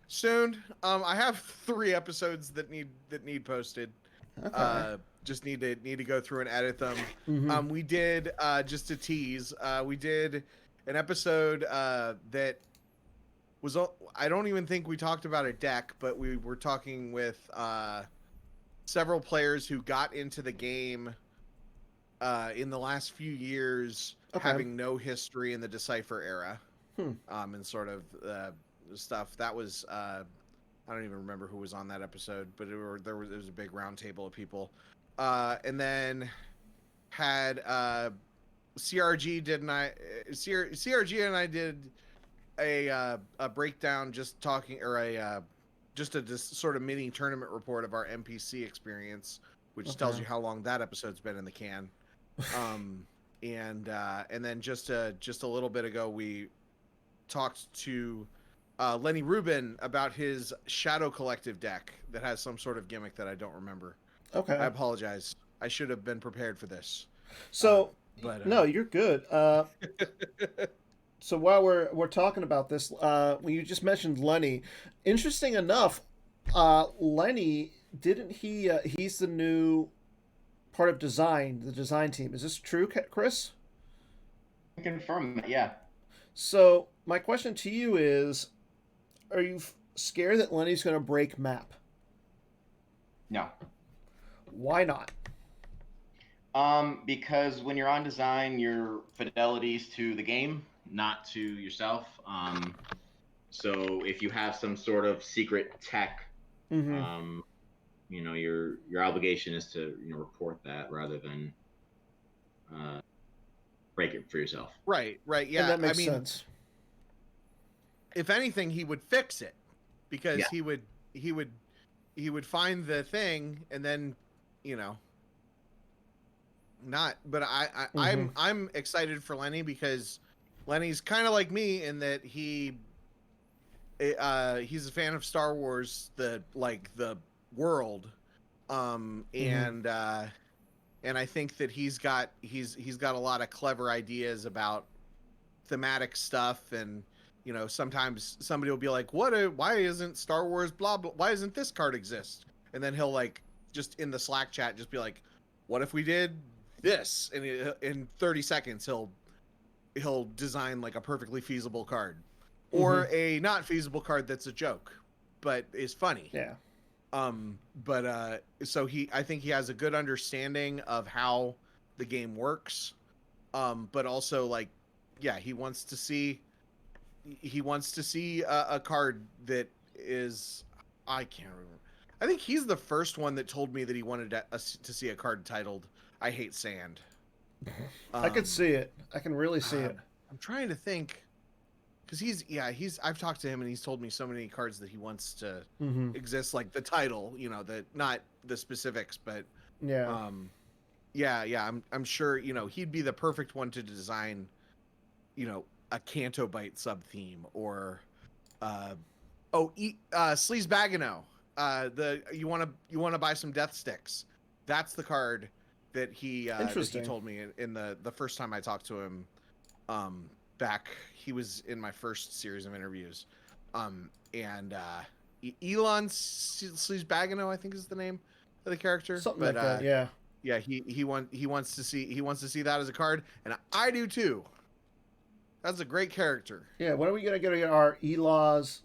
Soon. I have 3 episodes that need posted.
Okay.
Just need to go through and edit them.
Mhm.
We did just a tease. We did an episode that was. I don't even think we talked about a deck, but we were talking with several players who got into the game in the last few years,
Okay.
having no history in the Decipher era, and sort of stuff. That was I don't even remember who was on that episode, but there was a big round table of people, and then had CRG CRG and I did a breakdown, just talking, or just a sort of mini tournament report of our NPC experience, which tells you how long that episode's been in the can. And then just a little bit ago, we talked to Lenny Rubin about his Shadow Collective deck that has some sort of gimmick that I don't remember.
Okay.
I apologize. I should have been prepared for this.
So,
But
no, you're good. So while we're talking about this, when you just mentioned Lenny, interesting enough, Lenny didn't he? He's the new part of design, the design team. Is this true, Chris?
I can confirm that, yeah.
So my question to you is, are you scared that Lenny's going to break map?
No.
Why not?
Because when you're on design, your fidelity's to the game, not to yourself. So if you have some sort of secret tech,
Mm-hmm.
your obligation is to report that rather than break it for yourself.
Right, yeah.
And that makes
I mean,
sense.
if anything, he would fix it, because
Yeah.
he would find the thing and then, not. But I'm excited for Lenny, because Lenny's kind of like me in that he's a fan of Star Wars, the world, and I think that he's got a lot of clever ideas about thematic stuff. And sometimes somebody will be like, why isn't Star Wars blah blah, why isn't this card exist? And then he'll just in the Slack chat just be like, what if we did this? And in 30 seconds he'll design a perfectly feasible card, or a not feasible card that's a joke but is funny.
Yeah.
So I think he has a good understanding of how the game works, but also he wants to see a card that is, I can't remember. I think he's the first one that told me that he wanted to see a card titled "I Hate Sand."
I could see it. I can really see it.
I'm trying to think, because I've talked to him and he's told me so many cards that he wants to exist, like the title, not the specifics, but
Yeah.
I'm sure he'd be the perfect one to design a Canto Bite sub theme, or Sleaze Bagano. You want to buy some Death Sticks. That's the card that he told me in the first time I talked to him, back. He was in my first series of interviews. And Elon Sleazebagano, I think is the name of the character.
Something like that, yeah.
Yeah, he wants to see that as a card, and I do too. That's a great character.
Yeah, when are we gonna get our Elaz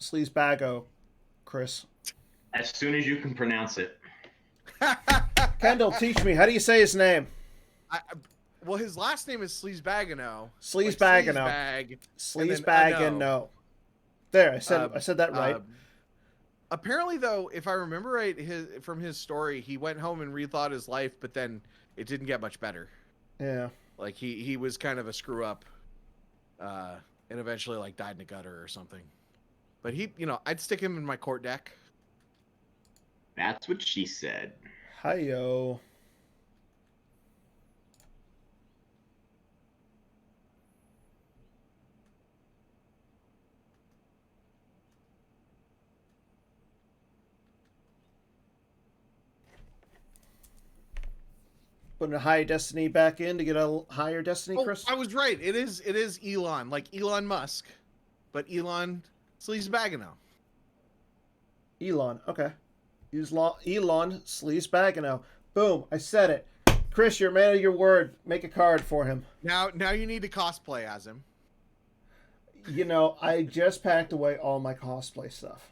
Sleazebago, Chris?
As soon as you can pronounce it.
Kendall, teach me. How do you say his name?
Well, his last name is Sleazebagano.
Sleazebagano. Sleazebagano. There, I said that right.
Apparently, though, if I remember right, from his story, he went home and rethought his life, but then it didn't get much better.
Yeah.
Like he was kind of a screw up, and eventually like died in a gutter or something. But I'd stick him in my court deck.
That's what she said.
Hi-yo. Putting a high destiny back in to get a higher destiny, Chris?
I was right. It is Elon, like Elon Musk, but Elon Sleazebagano.
Elon, okay. Elon Sleazebagano. Boom, I said it. Chris, you're a man of your word. Make a card for him.
Now you need to cosplay as him.
I just packed away all my cosplay stuff.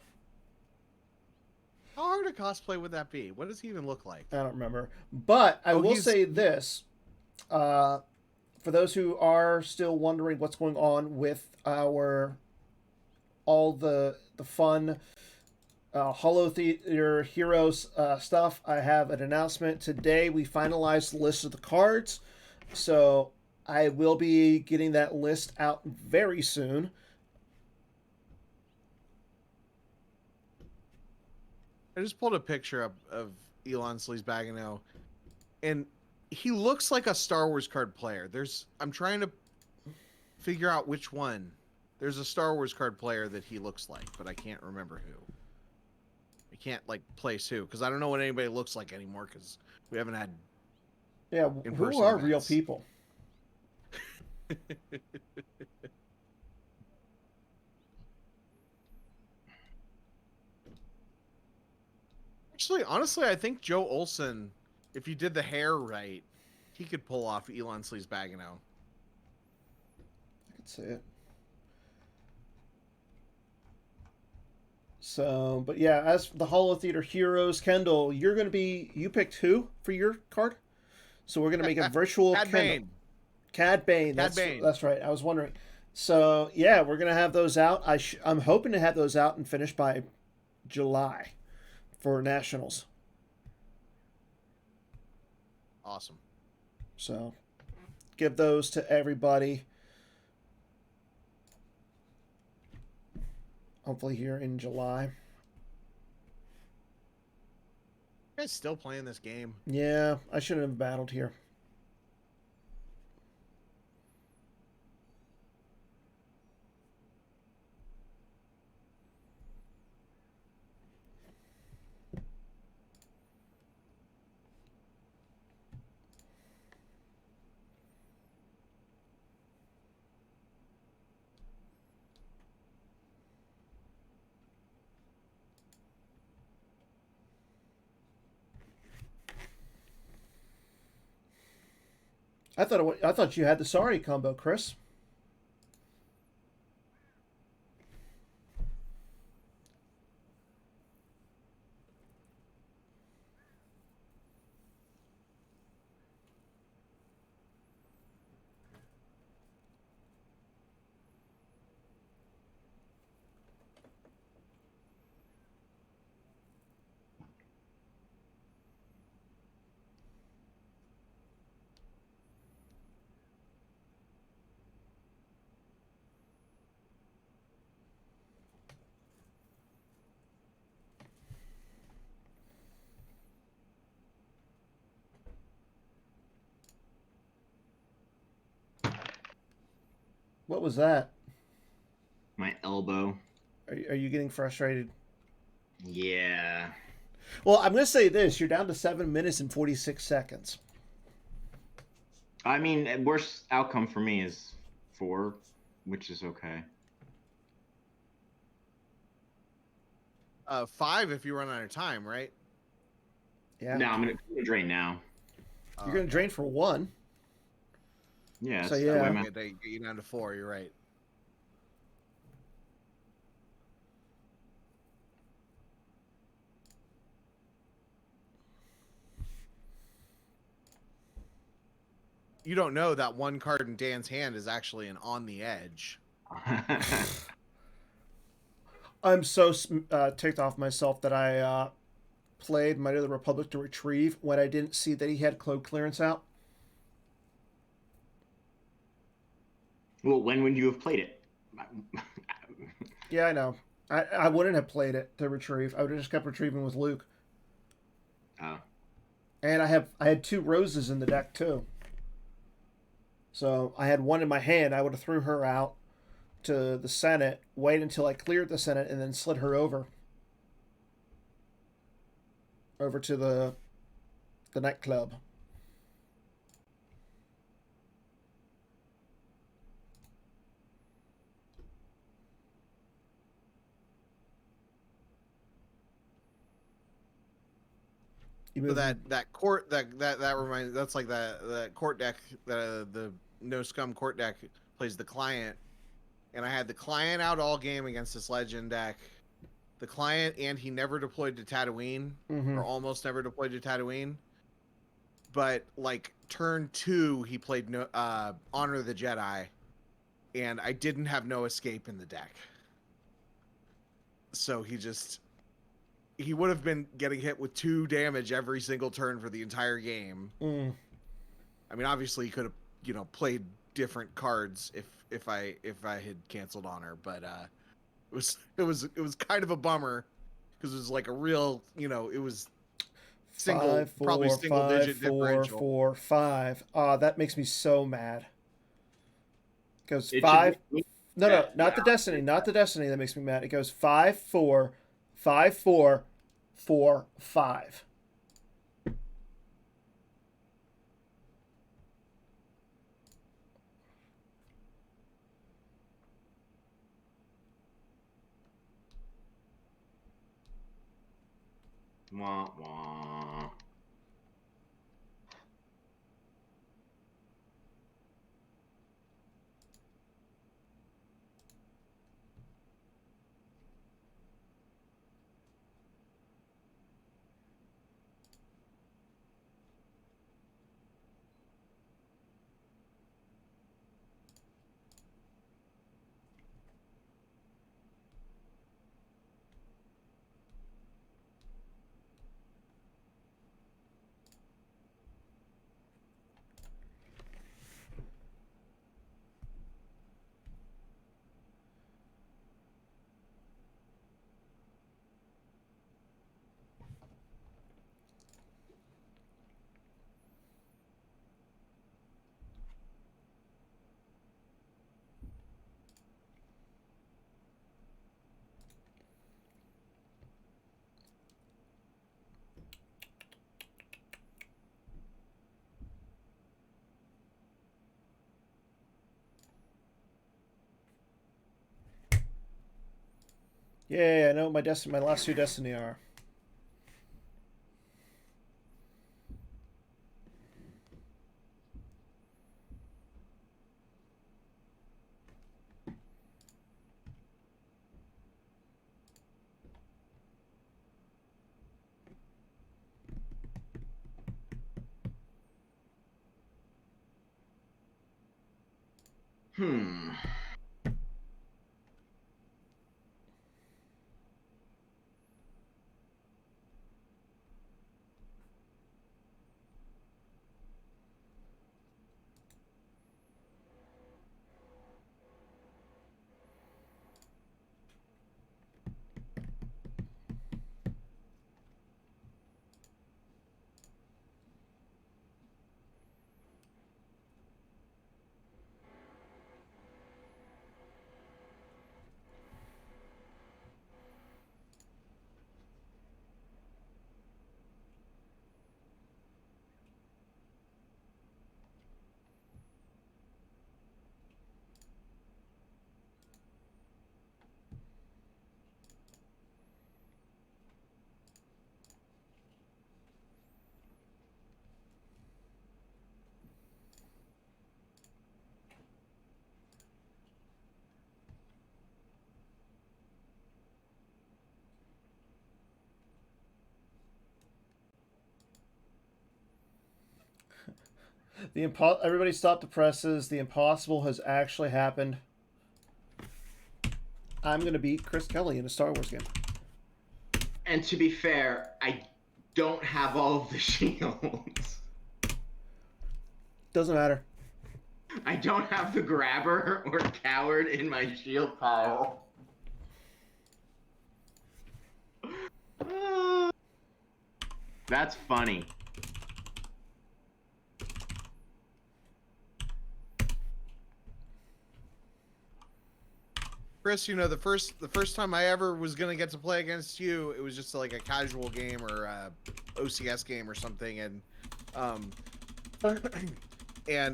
How hard a cosplay would that be? What does he even look like?
I don't remember. But I will say this. For those who are still wondering what's going on with all the fun Holotheatre Heroes stuff, I have an announcement. Today we finalized the list of the cards. So I will be getting that list out very soon.
I just pulled a picture up of Elon Sleazebagano, and he looks like a Star Wars card player. I'm trying to figure out which one. There's a Star Wars card player that he looks like, but I can't remember who. I can't place who, because I don't know what anybody looks like anymore, because we haven't had.
Yeah, who are real people?
Actually, honestly, I think Joe Olsen, if he did the hair right, he could pull off Elon Sleazebagano.
I could see it. So, but yeah, as for the Holotheatre Heroes, Kendall, you picked who for your card? So we're going to make a virtual
Cad Bane.
Cad Bane. That's right. I was wondering. So, yeah, we're going to have those out. I'm hoping to have those out and finished by July for Nationals.
Awesome.
So, give those to everybody. Hopefully here in July.
You guys still playing this game?
Yeah, I shouldn't have battled here. I thought you had the sorry combo, Chris. What was that?
My elbow.
Are you getting frustrated?
Yeah.
Well, I'm going to say this. You're down to 7 minutes and 46 seconds.
I mean, worst outcome for me is 4, which is okay.
5 if you run out of time, right?
Yeah.
No, I'm gonna drain now.
You're going to drain for 1.
Yeah.
So,
it's
yeah.
that way my-
Get you down to 4. You're right. You don't know that one card in Dan's hand is actually an On the Edge.
I'm so ticked off myself that I played Might of the Republic to retrieve when I didn't see that he had cloak clearance out.
Well, when would you have played it?
Yeah, I know. I wouldn't have played it to retrieve. I would have just kept retrieving with Luke.
Oh.
And I had 2 roses in the deck too. So I had 1 in my hand. I would have threw her out to the Senate, wait until I cleared the Senate, and then slid her over to the nightclub.
So that court that reminds, that's like that court deck, the no scum court deck plays the client, and I had the client out all game against this legend deck. The client, and he never deployed to Tatooine, or almost never deployed to Tatooine. But like turn 2, he played Honor the Jedi, and I didn't have no escape in the deck. So he would have been getting hit with 2 damage every single turn for the entire game. I mean, obviously he could have, played different cards if I had canceled Honor, but it was kind of a bummer because it was like a real, it was probably single digit differential.
4, 5. That makes me so mad. It goes
It
5.
should-
No, not the Destiny. Not the Destiny that makes me mad. It goes 5, 4, 5, 4, 4, 5.
Wah, wah.
Yeah, I know what my last 2 Destiny are.
Hmm.
Everybody stop the presses. The impossible has actually happened. I'm going to beat Chris Kelly in a Star Wars game.
And to be fair, I don't have all of the shields.
Doesn't matter.
I don't have the grabber or coward in my shield pile. That's funny.
Chris, the first time I ever was gonna get to play against you, it was just like a casual game or OCS game or something, and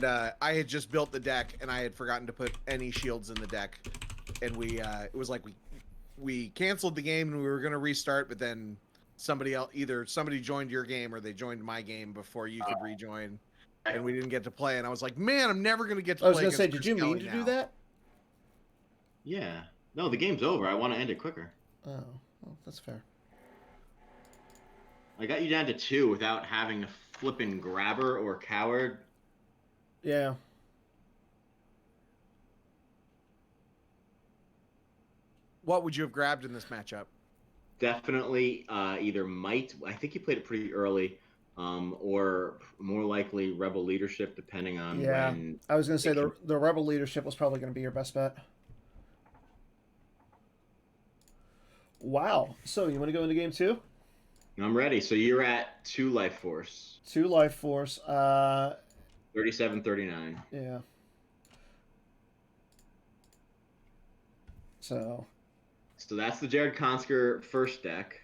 I had just built the deck and I had forgotten to put any shields in the deck, and it was like we canceled the game and we were gonna restart, but then either somebody joined your game or they joined my game before you could rejoin, and we didn't get to play, and I was like, man, I'm never gonna get to play.
I was gonna say, did you mean to do that?
Yeah. No, the game's over. I want to end it quicker.
Oh, well, that's fair.
I got you down to 2 without having a flipping grabber or coward.
Yeah.
What would you have grabbed in this matchup?
Definitely either Might. I think you played it pretty early. Or more likely Rebel Leadership, depending on when.
I was going to say the Rebel Leadership was probably going to be your best bet. Wow. So you want to go into game 2?
I'm ready. So you're at 2 life force.
2 life force.
37-39.
Yeah. So
that's the Jared Konsker first deck.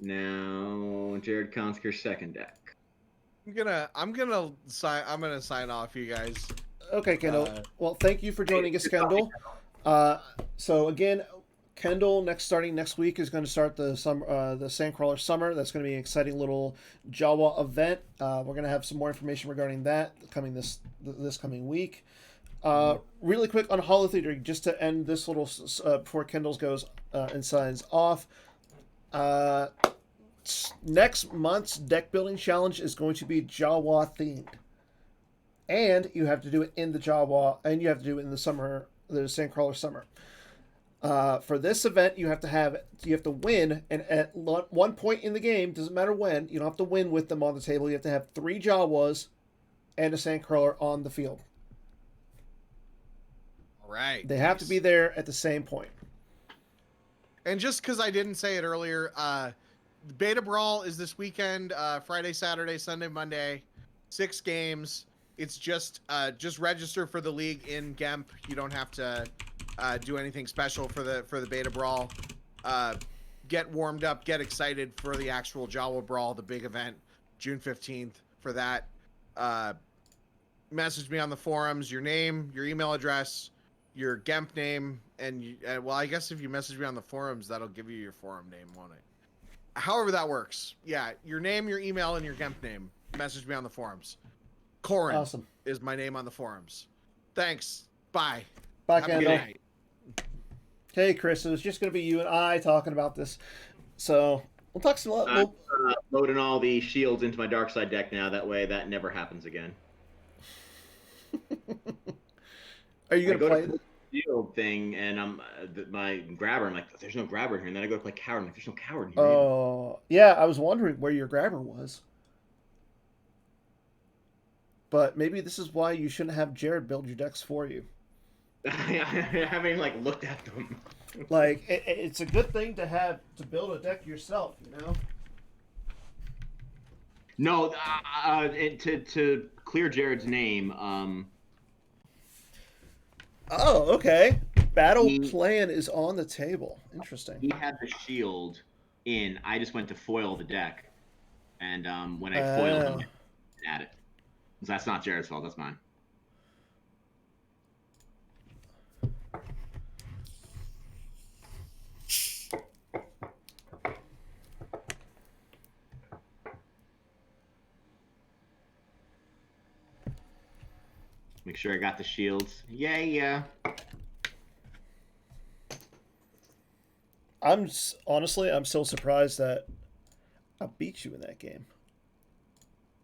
Now Jared Konsker's second deck.
I'm gonna sign off, you guys.
Okay, Kendall. Well, thank you for joining us, Kendall. So again, Kendall starting next week is going to start the Sandcrawler Summer. That's going to be an exciting little Jawa event. We're going to have some more information regarding that coming this coming week. Really quick on Holotheatre, just to end this little before Kendall goes and signs off. Next month's deck building challenge is going to be Jawa themed, and you have to do it in the Jawa, and you have to do it in the summer, the Sandcrawler Summer. For this event, you have to win, and at one point in the game, doesn't matter when, you don't have to win with them on the table. You have to have 3 Jawas and a Sandcrawler on the field.
All right.
They have to be there at the same point.
And just because I didn't say it earlier, Beta Brawl is this weekend, Friday, Saturday, Sunday, Monday, 6 games. It's just register for the league in GEMP. You don't have to do anything special for the Beta Brawl. Get warmed up, get excited for the actual Jawa Brawl, the big event, June 15th for that. Message me on the forums, your name, your email address, your GEMP name, and well, I guess if you message me on the forums, that'll give you your forum name, won't it? However that works. Yeah, your name, your email, and your GEMP name. Message me on the forums. Corin
Awesome.
is my name on the forums. Thanks. Bye.
Bye,
Have a good
Kendall.
night.
Hey, Chris, it was just going to be you and I talking about this. So we'll talk some.
I'm loading all the shields into my dark side deck now. That way, that never happens again.
Are you going to play
the shield thing? And I'm my grabber. I'm like, there's no grabber here. And then I go to play coward. I'm like, there's no coward here.
Oh, yeah. I was wondering where your grabber was. But maybe this is why you shouldn't have Jared build your decks for you.
I haven't looked at them.
It's a good thing to build a deck yourself, you know.
No, to clear Jared's name.
Oh, okay. Battle plan is on the table. Interesting.
He had the shield in. I just went to foil the deck, and when I foiled him, I add it. So that's not Jared's fault. That's mine. Make sure I got the shields. Yeah.
I'm still surprised that I beat you in that game.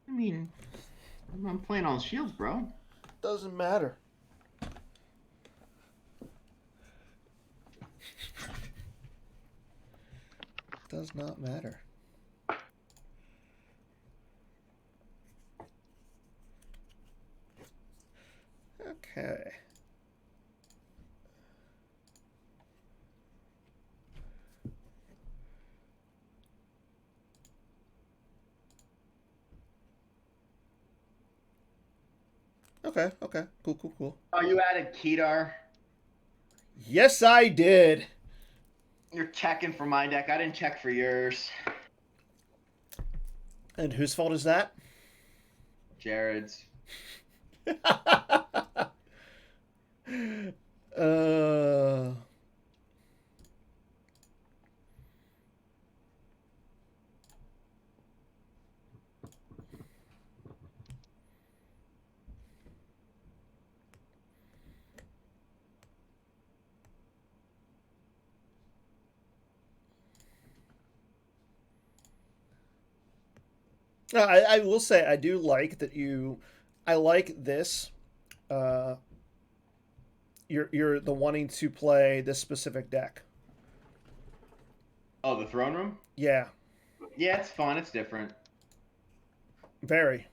I mean, I'm playing on shields, bro.
Doesn't matter. Does not matter. Okay. Okay, okay. Cool, cool, cool.
Oh, you added Kedar.
Yes, I did.
You're checking for my deck. I didn't check for yours.
And whose fault is that?
Jared's.
uh... I will say I do like that you. I like this. Uh, you're the wanting to play this specific deck.
Oh, the throne room?
Yeah,
Yeah, it's fun. It's different.
very.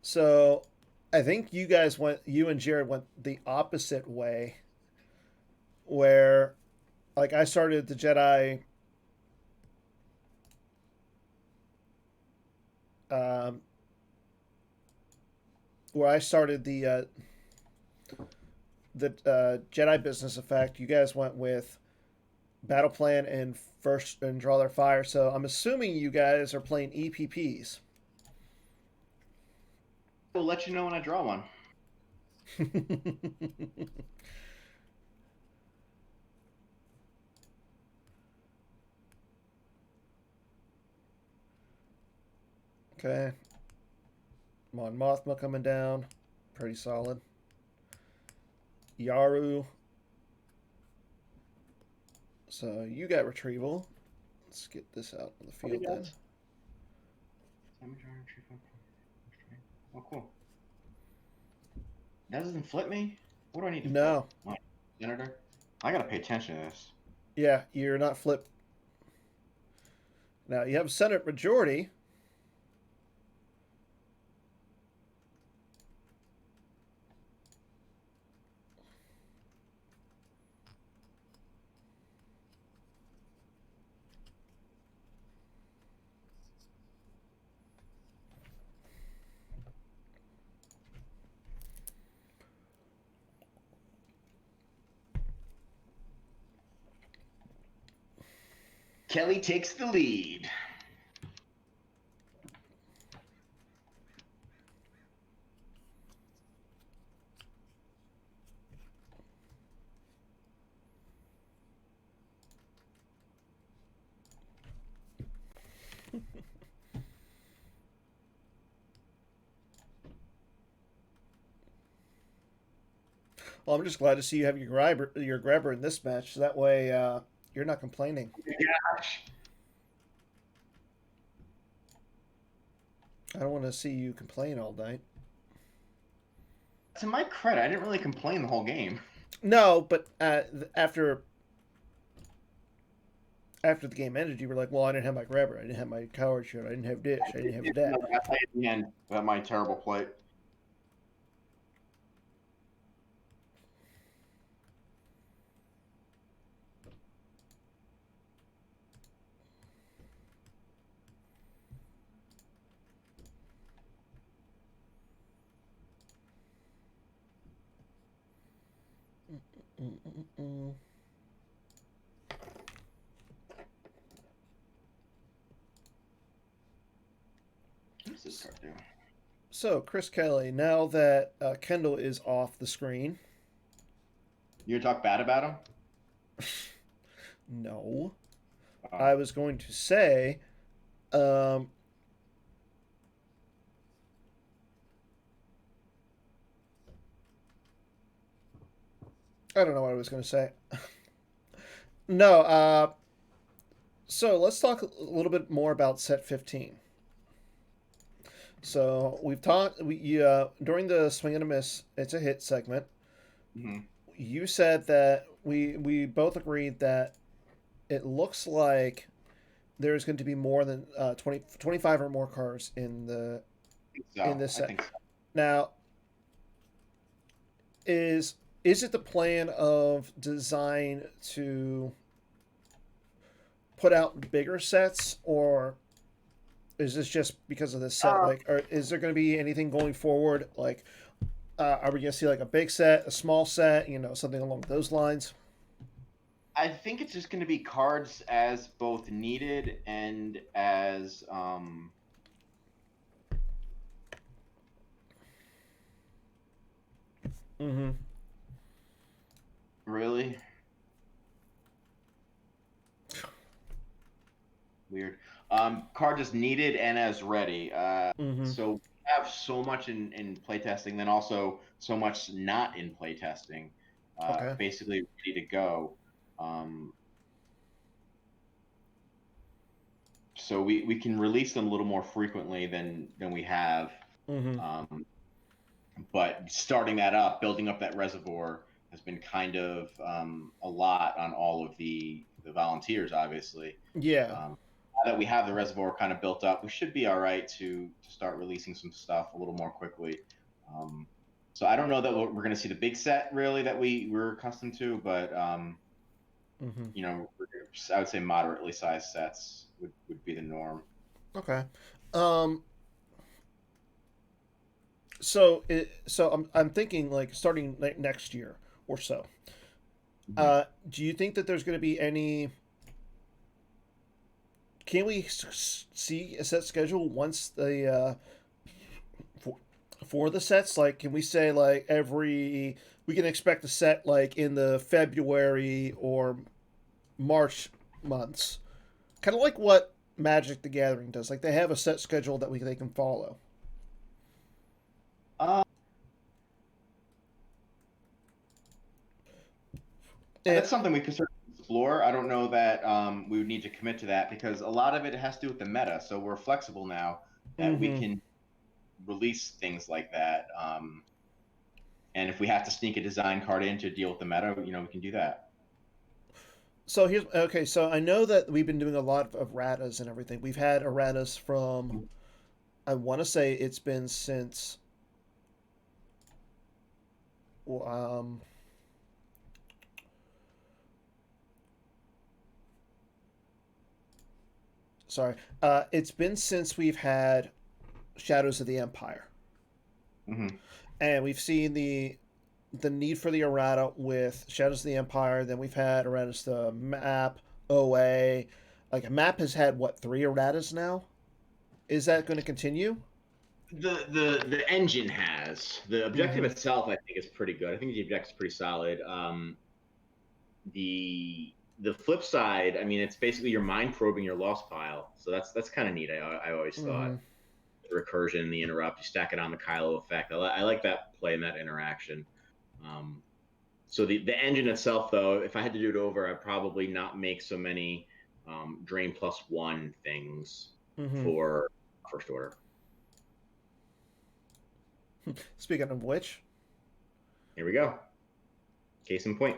So, I think you guys went. You and Jared went the opposite way. Where, like, I started the Jedi. Um, where I started the Jedi business effect. You guys went with battle plan and first and draw their fire. So I'm assuming you guys are playing EPPs.
We'll let you know when I draw one.
Okay. Mon Mothma coming down. Pretty solid. Yaru. So you got retrieval. Let's get this out on the field then.
Oh, cool. That doesn't flip me? What do I need to
No.
flip? My senator? I gotta pay attention to this.
Yeah, you're not flipped. Now you have a Senate majority.
Kelly takes the lead.
Well, I'm just glad to see you have your grabber in this match. So that way, you're not complaining.
Gosh.
I don't want to see you complain all night.
To my credit, I didn't really complain the whole game.
No, but after the game ended, you were like, "Well, I didn't have my grabber. I didn't have my coward shield. I didn't have dish. I didn't have that."
I played at the end about my terrible play.
Mm-mm-mm.
What does this card do?
So, Chris Kelly, now that Kendall is off the screen,
You talk bad about him?
no, I was going to say, um, I don't know what I was going to say. No, so let's talk a little bit more about set 15. So we've talked. During the swing and a miss, it's a hit segment.
Hmm.
You said that we both agreed that it looks like there's going to be more than 20, 25 or more cars in
So
this
I
set.
think so.
Now, is it the plan of design to put out bigger sets, or is this just because of this set?
Uh,
Like, or is there going to be anything going forward? Like, are we going to see like a big set, a small set, something along those lines?
I think it's just going to be cards as both needed and as
Mm-hmm.
really weird. Cards as needed and as ready.
Mm-hmm.
So we have so much in playtesting, then also so much not in playtesting.
Okay.
Basically ready to go. Um, so we can release them a little more frequently than we have.
Mm-hmm.
Um, but starting that up, building up that reservoir has been kind of a lot on all of the volunteers, obviously.
Yeah.
Now that we have the reservoir kind of built up, we should be all right to start releasing some stuff a little more quickly. Um, so I don't know that we're going to see the big set really that we're accustomed to, but
Mm-hmm.
I would say moderately sized sets would be the norm.
Okay. Um. So I'm thinking like starting like next year or so.
Mhm.
Do you think that there's going to be any? Can we see a set schedule once for, for the sets? Like, can we say like we can expect a set like in the February or March months, kind of like what Magic the Gathering does. Like they have a set schedule that they can follow.
Uh,
And
that's something we could certainly explore. I don't know that we would need to commit to that because a lot of it has to do with the meta. So we're flexible now that we
mm-hmm.
can release things like that. And if we have to sneak a design card in to deal with the meta, we can do that.
So here's okay. So I know that we've been doing a lot of erratas and everything. We've had erratas from I want to say it's been since um sorry it's been since we've had Shadows of the Empire,
Hmm.
and we've seen the need for the errata with Shadows of the Empire. Then we've had erratas the map OA. Like a map has had what, three erratas now? Is that going to continue?
The engine has the objective
Mm-hmm.
itself. I think is pretty good. I think the objective is pretty solid. The flip side, I mean, it's basically your mind probing your lost pile. So that's kind of neat. I always
Mm-hmm.
thought the recursion, the interrupt, you stack it on the Kylo effect. I like that play and that interaction. Um, so the engine itself, though, if I had to do it over, I'd probably not make so many drain plus one things
Mm-hmm.
for first order.
Speaking of which,
Here we go. Case in point.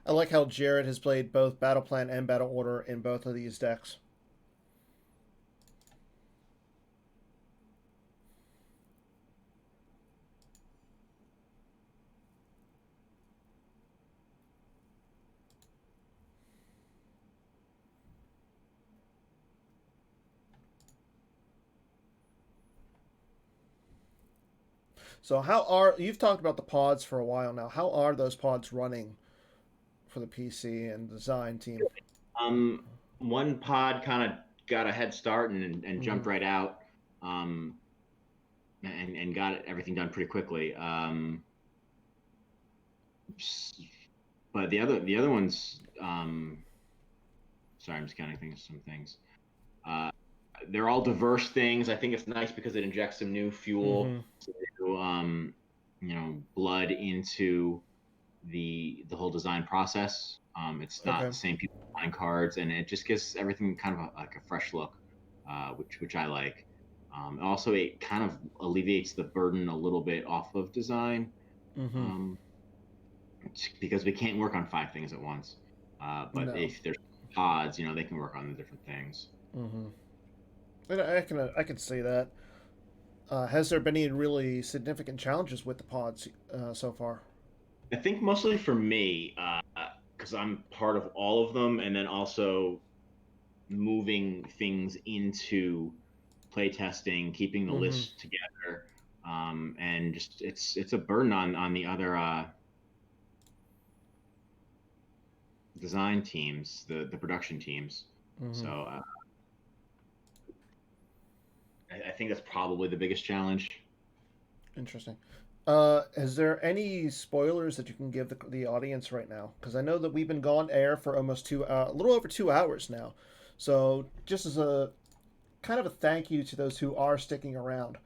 I like how Jared has played both Battle Plan and Battle Order in both of these decks. So how are you've talked about the pods for a while now? How are those pods running for the PC and design team?
one pod kind of got a head start and jumped right out, and got everything done pretty quickly. But the other ones, sorry, I'm just counting some things. They're all diverse things. I think it's nice because it injects some new fuel, blood into the whole design process. It's not the same people buying cards, and it just gives everything kind of like a fresh look, which I like. Also, it kind of alleviates the burden a little bit off of design, because we can't work on 5 things at once. But if there's pods, they can work on the different things.
And I can see that. Has there been any really significant challenges with the pods so far?
I think mostly for me, because I'm part of all of them, and then also moving things into playtesting, keeping the list together, and just it's a burden on the other design teams, the production teams. So I think that's probably the biggest challenge.
Interesting. Is there any spoilers that you can give the audience right now? Because I know that we've been gone air for almost a little over 2 hours now. So just as a kind of a thank you to those who are sticking around.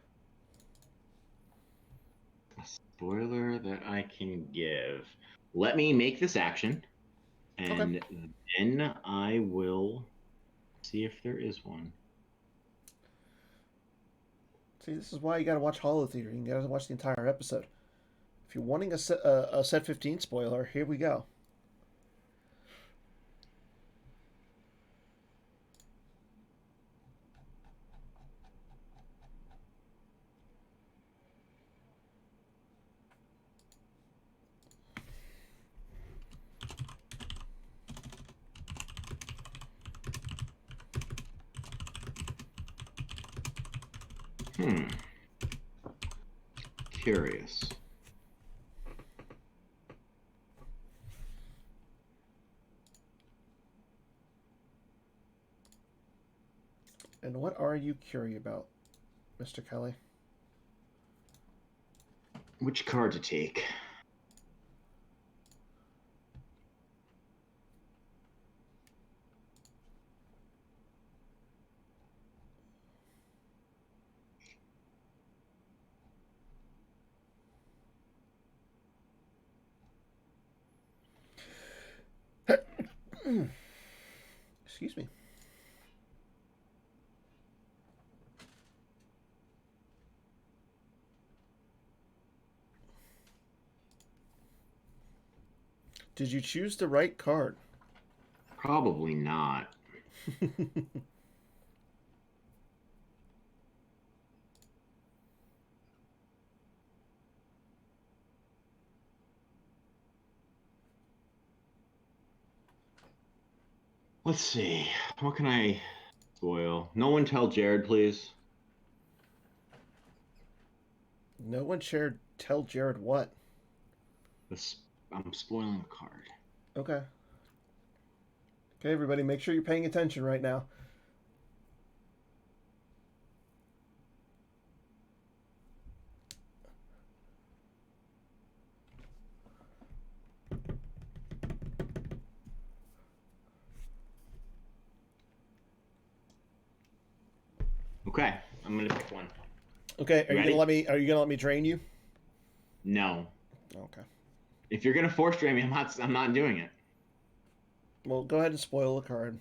A spoiler that I can give. Let me make this action, and then I will see if there is one.
See, this is why you got to watch Holotheatre. You got to watch the entire episode. If you're wanting a set 15 spoiler, here we go.
Curious.
And what are you curious about, Mr. Kelly?
Which card to take?
Excuse me. Did you choose the right card?
Probably not. Let's see. What can I spoil? No one tell Jared, please.
No one tell Jared what?
I'm spoiling the card.
Okay. Okay, everybody, make sure you're paying attention right now.
Okay, I'm gonna pick one.
Okay, are you gonna let me drain you?
No.
Okay.
If you're gonna force drain me, I'm not doing it.
Well, go ahead and spoil the card.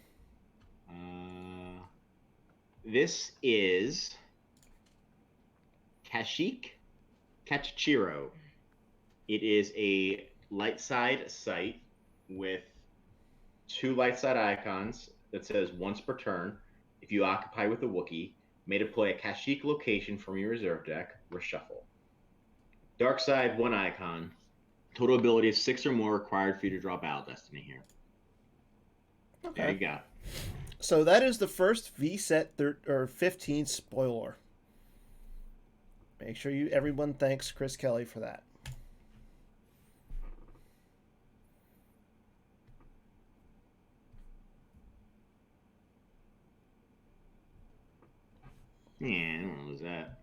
This is Kachiro. It is a light side site with 2 light side icons that says once per turn, if you occupy with a Wookiee, may deploy a Kashyyyk location from your reserve deck, reshuffle. Dark side, 1 icon. Total ability is 6 or more required for you to draw Battle Destiny here. Okay. There you go.
So that is the first VSET 15 spoiler. Make sure everyone thanks Chris Kelly for that.
Yeah, I don't know what that.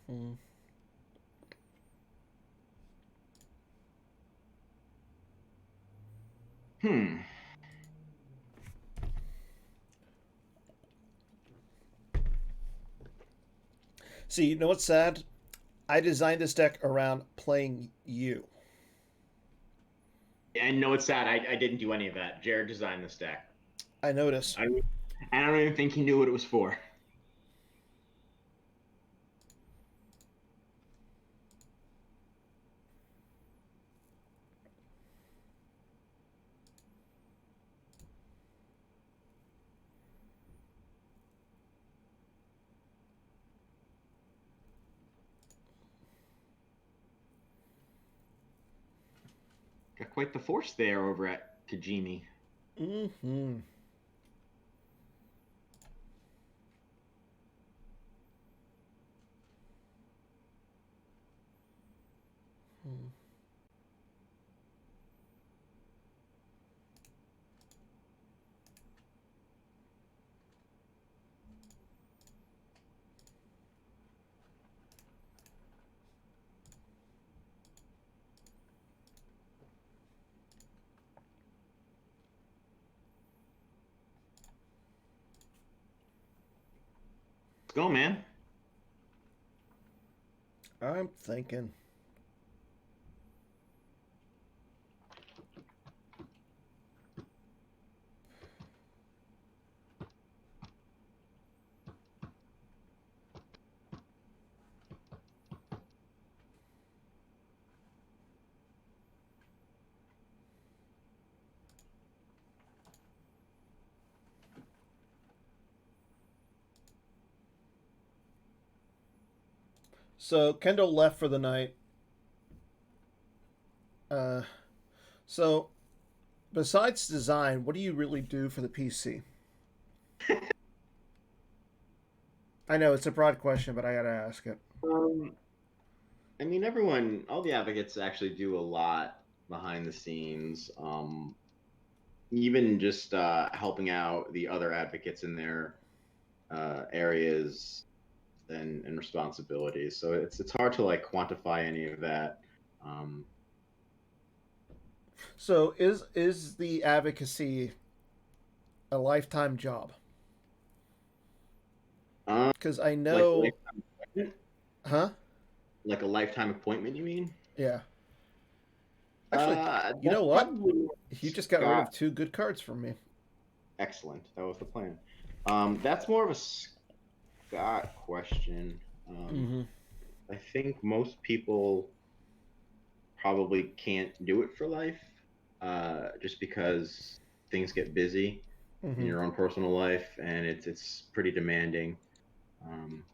Hmm.
Hmm.
See, you know what's sad? I designed this deck around playing you.
And no, it's sad. I didn't do any of that. Jared designed this deck.
I noticed.
I don't, I don't even think he knew what it was for. Got quite the force there over at Kajimi.
Mm-hmm. Hmm.
Let's go, man.
I'm thinking. So Kendall left for the night. Uh, so besides design, what do you really do for the PC? I know it's a broad question, but I gotta ask it.
Um, I mean, all the advocates actually do a lot behind the scenes. Even just helping out the other advocates in their areas and responsibilities. So it's hard to like quantify any of that. Um,
So is the advocacy a lifetime job? Because I
like
know,
lifetime appointment?
huh?
Like a lifetime appointment, you mean?
Yeah. Actually, you
That's
know what?
probably more
He just got rid
Scott.
of two good cards from me.
Excellent. That was the plan. That's more of a Scott question.
Mm-hmm.
I think most people probably can't do it for life, just because things get busy in
Mm-hmm.
your own personal life, and it's pretty demanding. Um,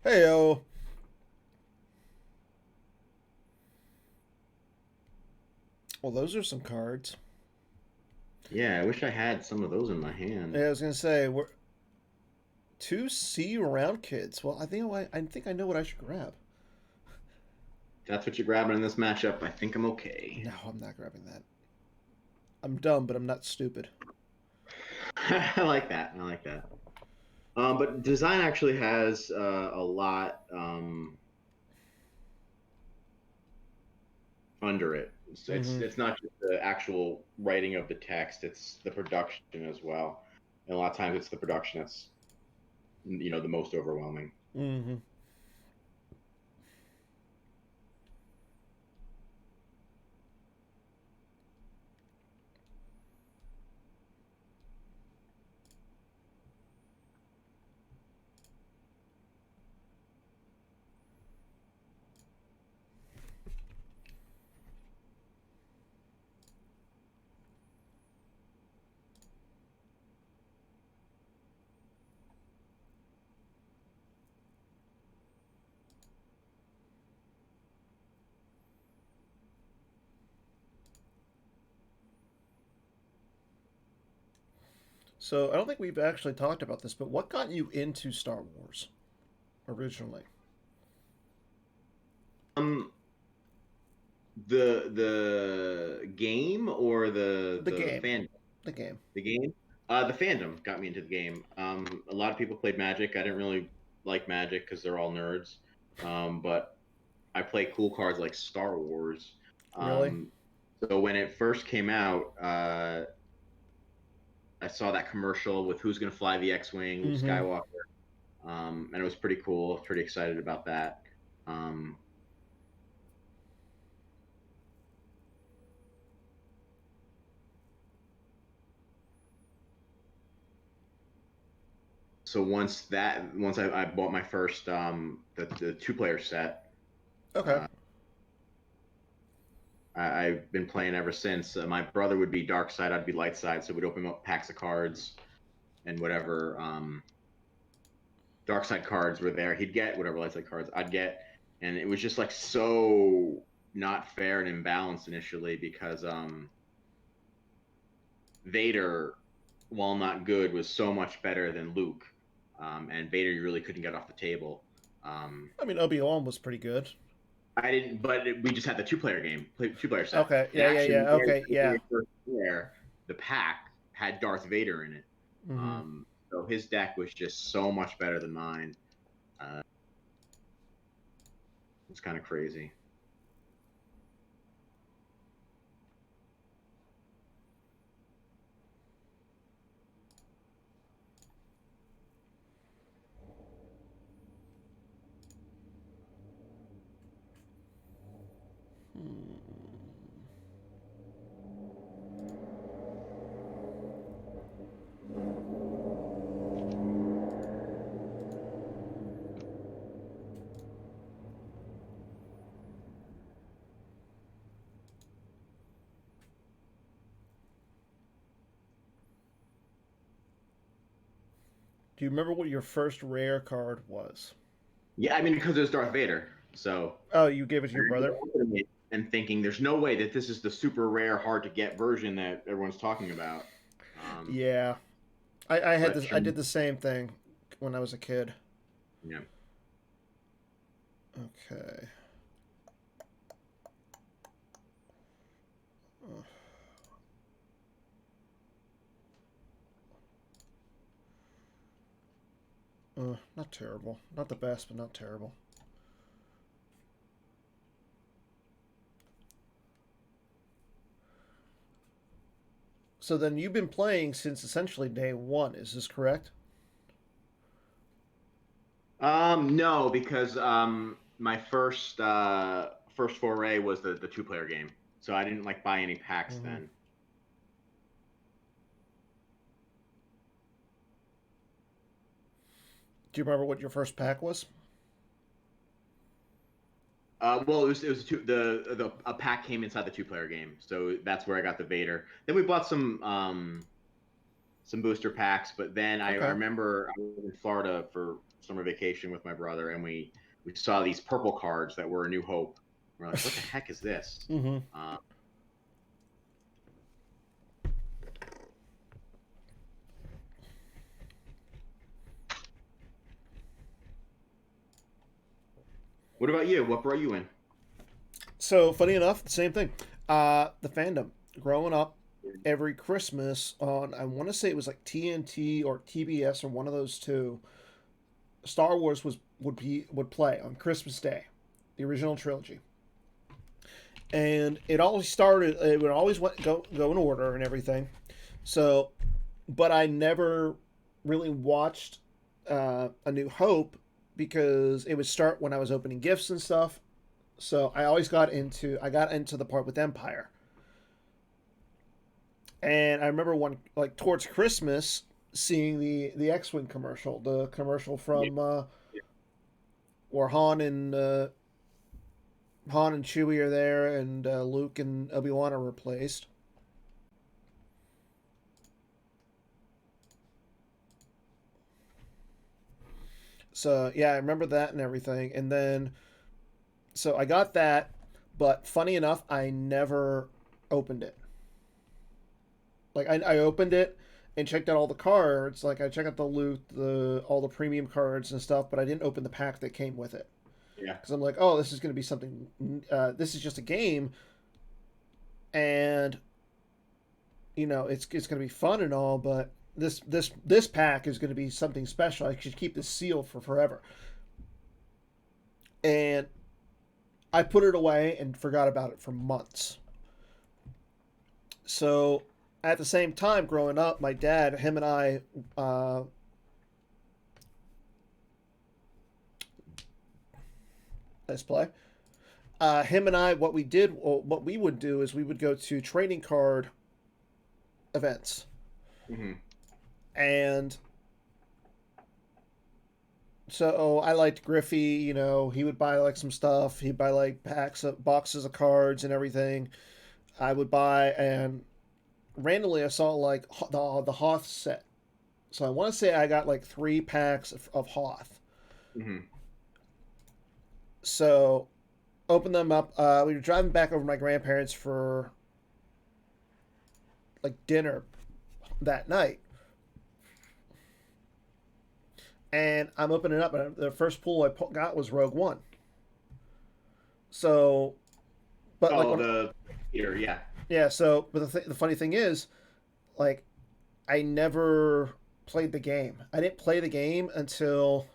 Hey oh. Well, those are some cards.
yeah, I wish I had some of those in my hand.
Yeah, I was gonna say we're two see you around kids. Well, I think I know what I should grab.
If that's what you're grabbing in this matchup, I think I'm okay.
No, I'm not grabbing that. I'm dumb, but I'm not stupid.
I like that. I like that. But design actually has a lot under it.
Mm-hmm.
It's not just the actual writing of the text; it's the production as well. And a lot of times, it's the production that's the most overwhelming.
Mm-hmm. So I don't think we've actually talked about this, but what got you into Star Wars originally?
Um, The game or
The
the
game.
fan
The game.
the game. The fandom got me into the game. A lot of people played Magic. I didn't really like Magic because they're all nerds. But I play cool cards like Star Wars.
Really?
So when it first came out, I saw that commercial with who's going to fly the X-wing, Luke
Mm-hmm.
Skywalker, and it was pretty cool. I was pretty excited about that. Um, so once I bought my first the 2-player set,
Okay.
uh, I've been playing ever since. My brother would be dark side, I'd be light side, so we'd open up packs of cards and whatever dark side cards were there, he'd get whatever light side cards I'd get, and it was just like so not fair and imbalanced initially because Vader, while not good, was so much better than Luke, and Vader you really couldn't get off the table.
I mean, Obi-Wan was pretty good.
I didn't, but we just had the 2-player game, 2-player set,
Okay.
and
Yeah. Yeah.
actually
Yeah. Okay.
the
Yeah.
very first player, the pack had Darth Vader in it.
Mm-hmm.
So his deck was just so much better than mine. It's kind of crazy.
Do you remember what your first rare card was?
Yeah, I mean because it was Darth Vader, so
Oh, you gave it to your brother?
and thinking there's no way that this is the super rare, hard to get version that everyone's talking about.
Yeah. I had
But
this.
sure,
I did the same thing when I was a kid.
yeah.
Okay. Not terrible. Not the best, but not terrible. So then you've been playing since essentially day one. Is this correct?
No, because my first foray was the 2-player game, so I didn't like buy any packs
Mm-hmm.
then.
Do you remember what your first pack was?
Well, it was the a pack came inside the 2-player game, so that's where I got the Vader. Then we bought some booster packs, but then I
Okay.
remember I was in Florida for summer vacation with my brother, and we saw these purple cards that were A New Hope. We're like, what the heck is this?
Mm-hmm.
Uh, what about you? What brought you in?
So funny enough, the same thing. The fandom. Growing up, every Christmas on I want to say it was like TNT or TBS or one of those two. Star Wars would play on Christmas Day, the original trilogy, and it always started. It would always go in order and everything. So, but I never really watched A New Hope because it would start when I was opening gifts and stuff. So I got into the part with Empire. And I remember one like towards Christmas seeing the X-wing commercial, the commercial
Yeah.
from where Han and Chewie are there, and Luke and Obi-Wan are replaced. So yeah, I remember that and everything. And then so I got that, but funny enough, I never opened it. Like I opened it and checked out all the cards. Like I checked out the loot, the all the premium cards and stuff, but I didn't open the pack that came with it.
Yeah.
Because I'm like, oh, this is going to be something. This is just a game, and it's going to be fun and all, but this pack is going to be something special. I should keep this sealed for forever. And I put it away and forgot about it for months. So at the same time, growing up, my dad, him and I, let's play. Him and I, what we would do is we would go to trading card events,
Hmm.
and so I liked Griffey. He would buy like some stuff. He'd buy like boxes of cards and everything. I would buy, and randomly I saw like the Hoth set. So I want to say I got like 3 packs of Hoth.
Hmm.
So opened them up. We were driving back over to my grandparents for like dinner that night, and I'm opening it up, and the first pull I got was Rogue One. So, but like,
Oh, the Peter, yeah.
yeah. So, but the funny thing is, like, I never played the game. I didn't play the game until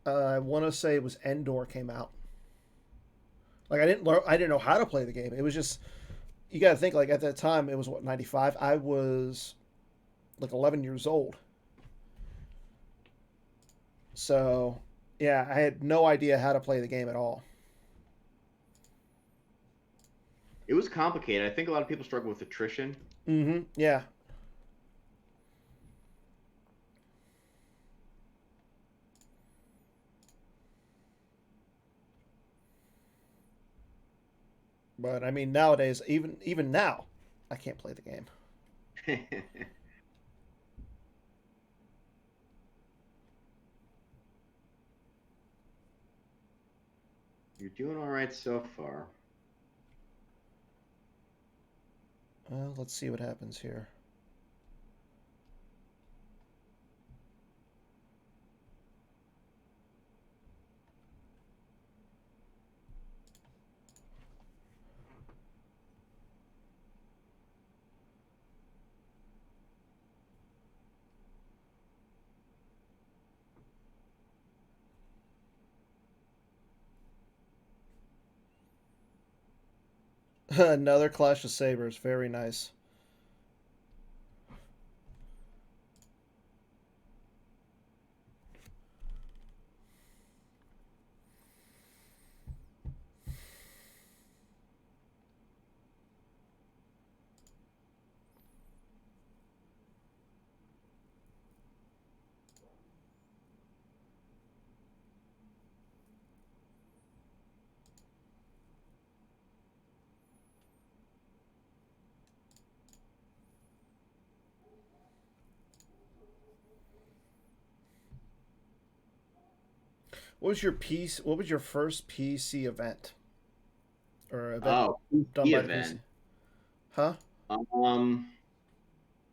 I want to say it was Endor came out. Like, I didn't know how to play the game. It was just, you got to think, like, at that time it was what, 95. I was like 11 years old. So, yeah, I had no idea how to play the game at all.
It was complicated. I think a lot of people struggle with attrition.
Mm-hmm. Yeah. But I mean, nowadays, even now, I can't play the game.
You're doing all right so far.
Well, let's see what happens here. Another Clash of Sabers. Very nice. What was your first PC event or event
Oh,
done
the
by the PC?
event.
Huh?
Um,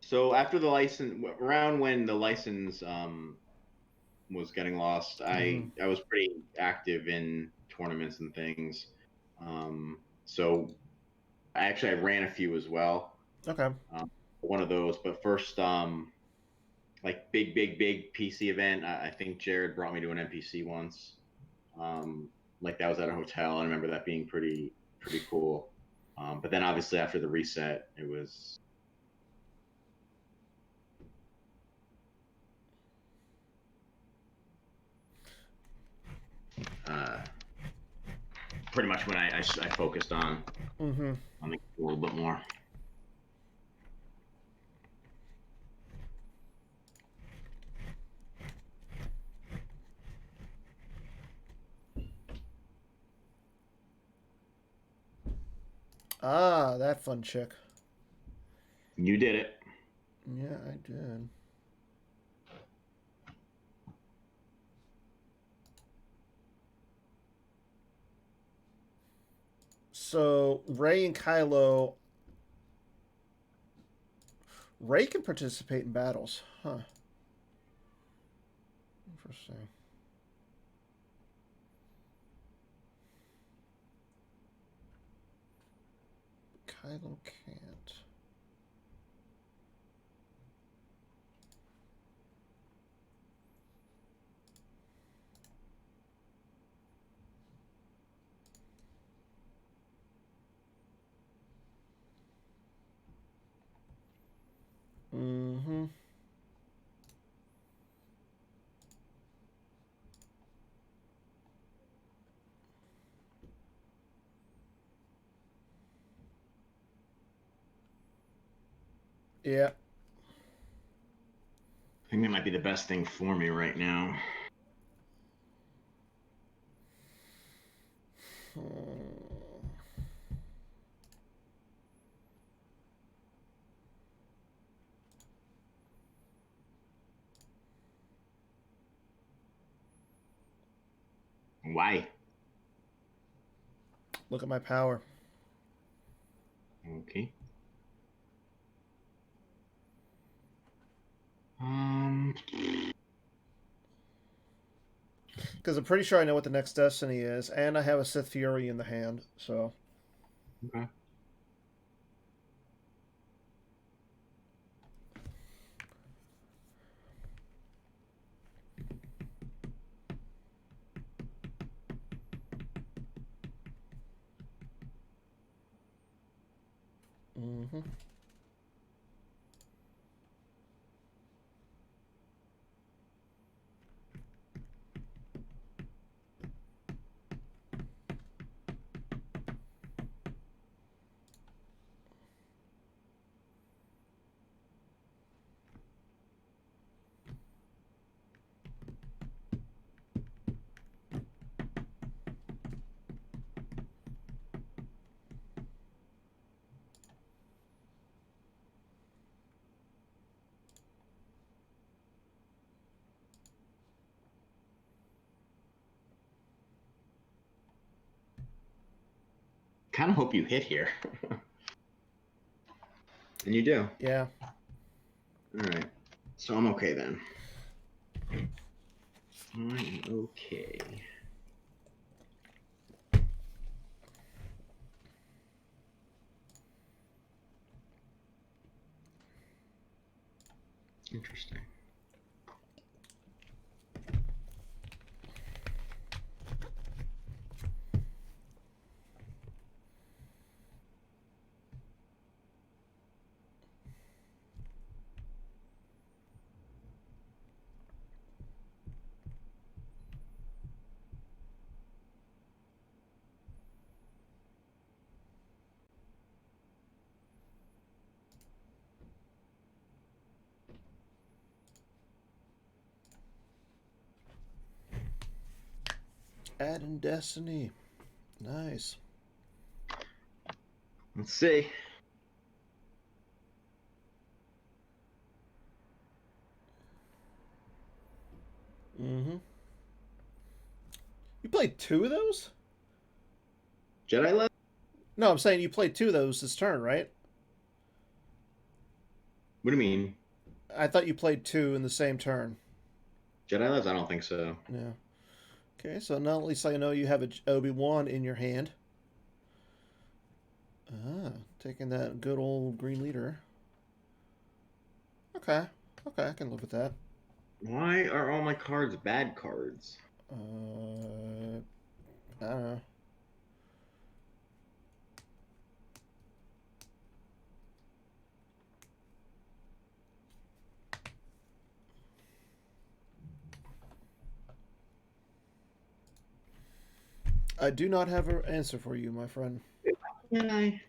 so after the license, around when the license was getting lost,
Mm-hmm.
I was pretty active in tournaments and things. So I ran a few as well.
Okay.
Um, one of those, but first, like big PC event. I think Jared brought me to an NPC once. Like that was at a hotel. I remember that being pretty cool. But then obviously after the reset, it was uh, pretty much when I focused
Mm-hmm.
on the a little bit more.
Ah, that fun chick.
You did it.
Yeah, I did. So Ray and Kylo. Ray can participate in battles. Huh. Interesting. Kylo can't. Mm-hmm. Yeah.
I think that might be the best thing for me right now. Why?
Look at my power.
Okay. Um.
Because I'm pretty sure I know what the next destiny is, and I have a Sith Fury in the hand, so.
Okay.
Mm-hmm.
Kind of hope you hit here. And you do.
Yeah.
All right. So I'm okay then. I'm okay. Interesting.
Add in destiny. Nice.
Let's see.
Mm-hmm. You played 2 of those?
Jedi left?
No, I'm saying you played 2 of those this turn, right?
What do you mean?
I thought you played 2 in the same turn.
Jedi left? I don't think so.
Yeah. Okay, so now at least I know you have a Obi-Wan in your hand. Ah, taking that good old green leader. Okay. Okay, I can live with that.
Why are all my cards bad cards?
I don't know. I do not have an answer for you, my friend.
Jedi.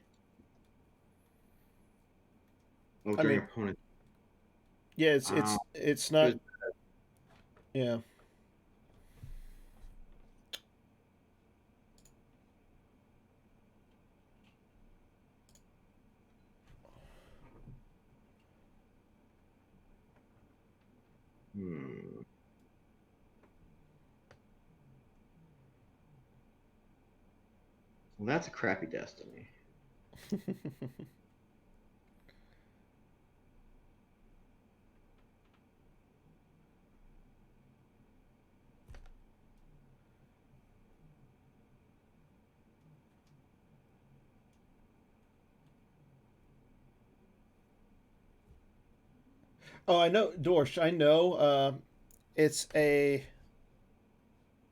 Oh,
I
during
mean,
opponent.
yeah, it's not. Yeah.
Hmm. Well, that's a crappy destiny.
Oh, I know, Dorsch. I know. It's a.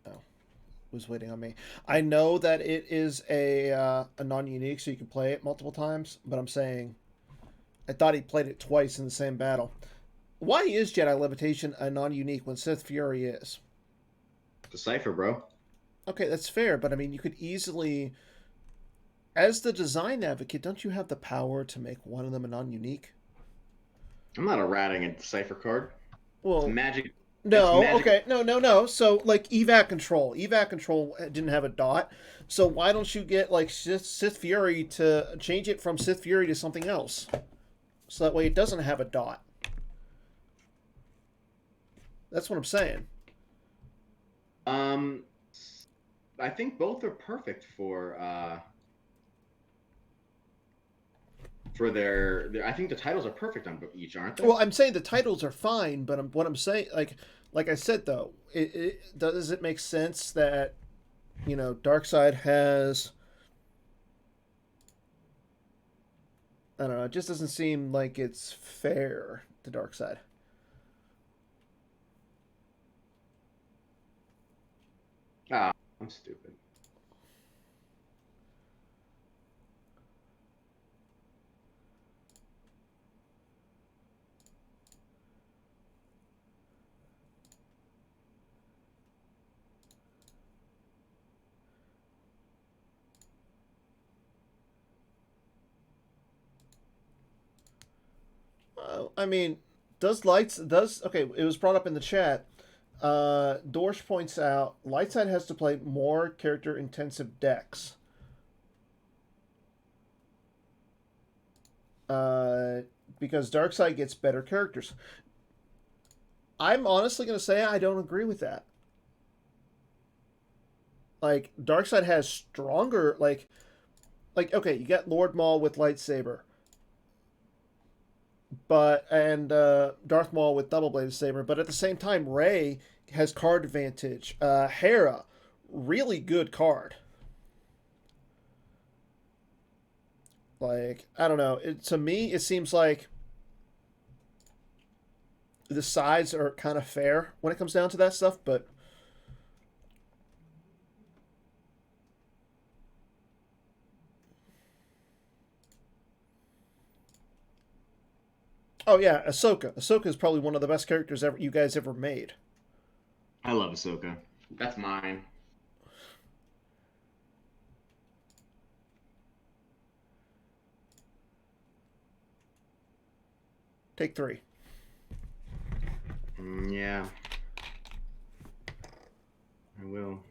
Oh, was waiting on me. I know that it is a non-unique, so you can play it multiple times. But I'm saying, I thought he played it twice in the same battle. Why is Jedi Levitation a non-unique when Sith Fury is?
Decipher, bro.
Okay, that's fair, but I mean, you could easily, as the design advocate, don't you have the power to make one of them a non-unique?
I'm not ratting a Decipher card. It's
Well,
magic. It's
no,
magic.
okay, no. So, like, evac control didn't have a dot. So why don't you get like Sith Fury to change it from Sith Fury to something else? So that way it doesn't have a dot. That's what I'm saying.
Um, I think both are perfect for their. I think the titles are perfect on each, aren't they?
Well, I'm saying the titles are fine, but what I'm saying, like I said though, does it make sense that Darkseid has. I don't know. It just doesn't seem like it's fair to Darkseid.
Ah, I'm stupid.
I mean, does okay? It was brought up in the chat. Dorsch points out Lightside has to play more character intensive decks. Uh, because Darkseid gets better characters. I'm honestly going to say I don't agree with that. Like Darkseid has stronger okay, you got Lord Maul with lightsaber, but and Darth Maul with double bladed saber, but at the same time Rey has card advantage. Hera, really good card. Like I don't know, to me it seems like the sides are kind of fair when it comes down to that stuff, but oh yeah, Ahsoka. Ahsoka is probably one of the best characters ever you guys ever made.
I love Ahsoka. That's mine.
Take three.
Yeah, I will.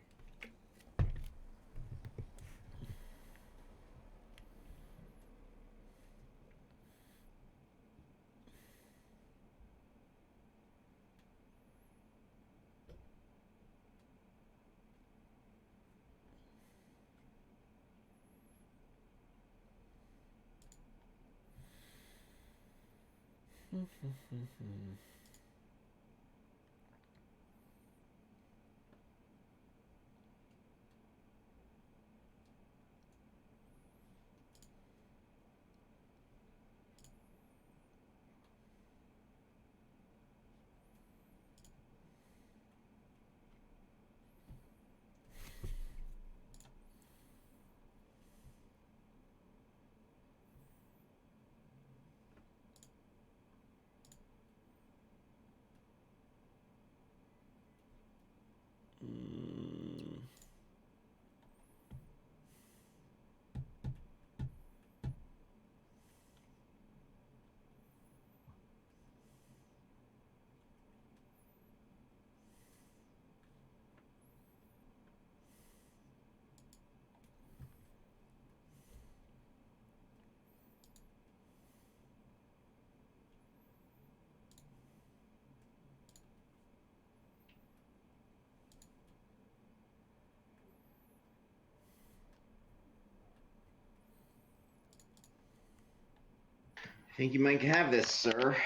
I think you might have this, sir.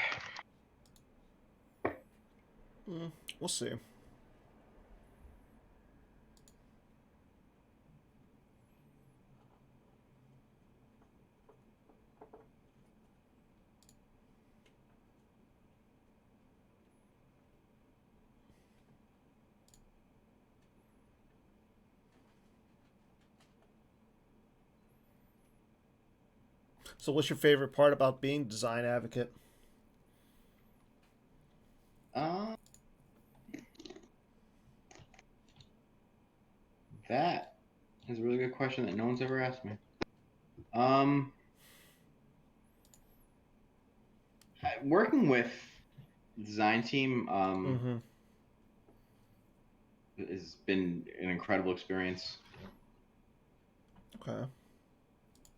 We'll see. So, what's your favorite part about being design advocate?
Uh, that is a really good question that no one's ever asked me. Um, Working with the design team
Mm-hmm.
has been an incredible experience.
Okay.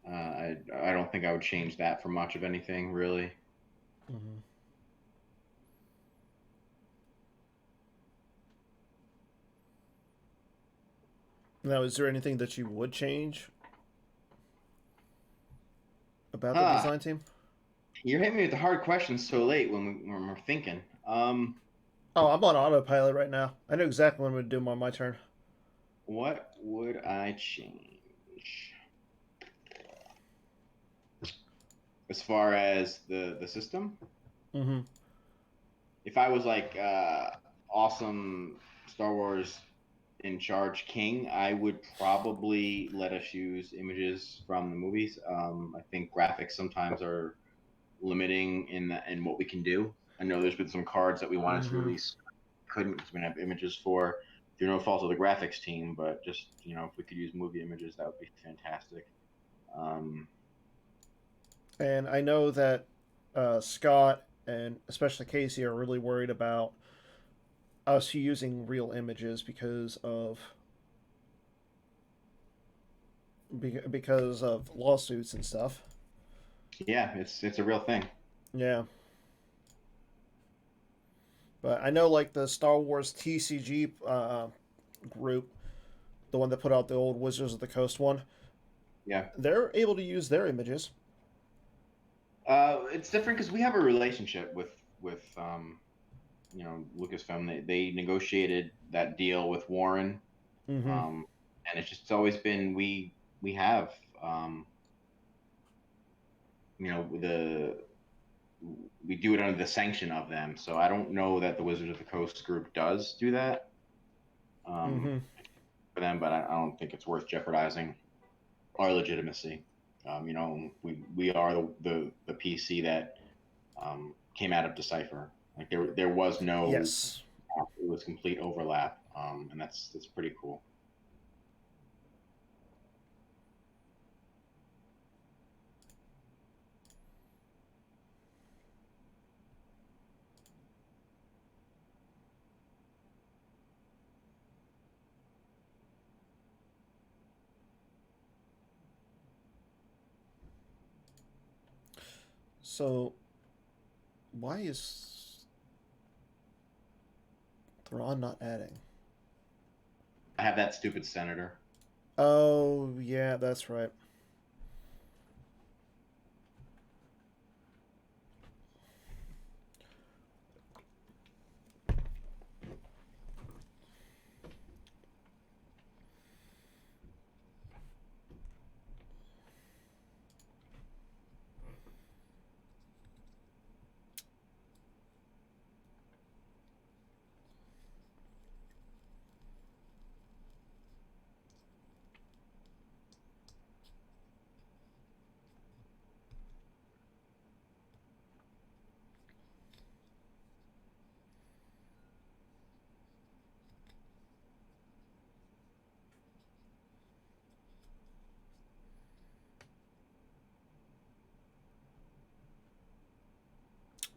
I don't think I would change that for much of anything, really.
Mm-hmm. Now, is there anything that you would change about the
Huh.
design team?
You're hitting me with the hard questions so late when we're thinking.
Oh, I'm on autopilot right now. I know exactly what I'm going to do on my turn.
What would I change? As far as the system,
Mm-hmm.
if I was like awesome Star Wars in charge king, I would probably let us use images from the movies. I think graphics sometimes are limiting in what we can do. I know there's been some cards that we wanted to
Mm-hmm.
release, couldn't because we didn't have images for. Through no fault of the graphics team, but just if we could use movie images, that would be fantastic. Um,
And I know that Scott and especially Casey are really worried about us using real images because of lawsuits and stuff.
yeah, it's a real thing.
Yeah, but I know like the Star Wars TCG group, the one that put out the old Wizards of the Coast one,
Yeah.
they're able to use their images.
It's different because we have a relationship with Lucasfilm. They negotiated that deal with Warren,
Mm-hmm.
and it's always been we have um, the we do it under the sanction of them. So I don't know that the Wizards of the Coast group does do that
Mm-hmm.
for them, but I don't think it's worth jeopardizing our legitimacy. We are the PC that came out of Decipher. Like there was no,
Yes.
it was complete overlap, and that's pretty cool.
So why is Thrawn not adding?
I have that stupid senator.
Oh yeah, that's right.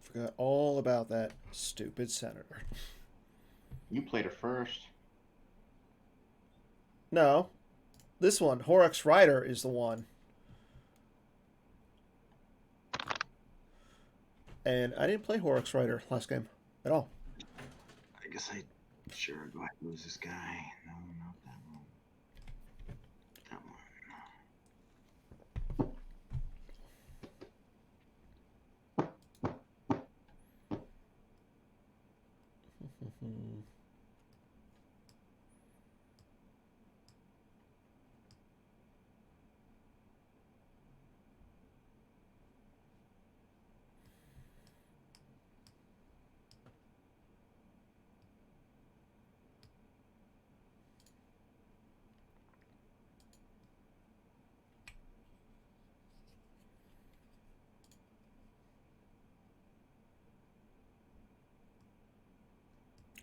Forgot all about that stupid senator.
You played her first.
No, this one, Horrocks Rider, is the one. And I didn't play Horrocks Rider last game at all.
I guess I sure go ahead and lose this guy. No, not that one. That one.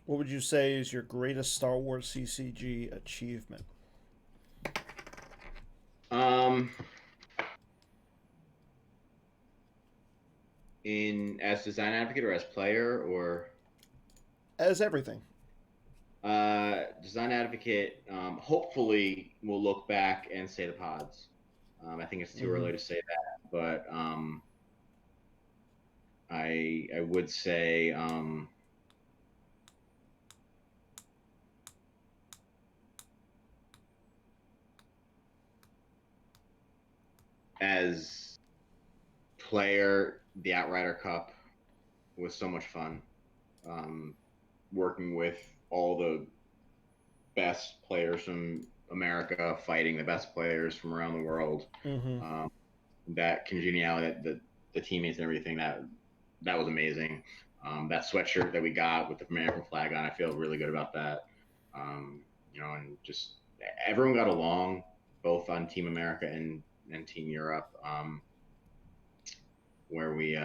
What would you say is your greatest Star Wars CCG achievement?
Um, in as design advocate or as player or
As everything.
design advocate, hopefully we'll look back and say the pods. I think it's too
Mm-hmm.
early to say that, but I would say as player, the Outrider Cup was so much fun. Um, Working with all the best players from America, fighting the best players from around the world.
Mm-hmm.
That congeniality, the teammates and everything, that was amazing. That sweatshirt that we got with the American flag on, I feel really good about that. And just everyone got along, both on Team America and Team Europe, where we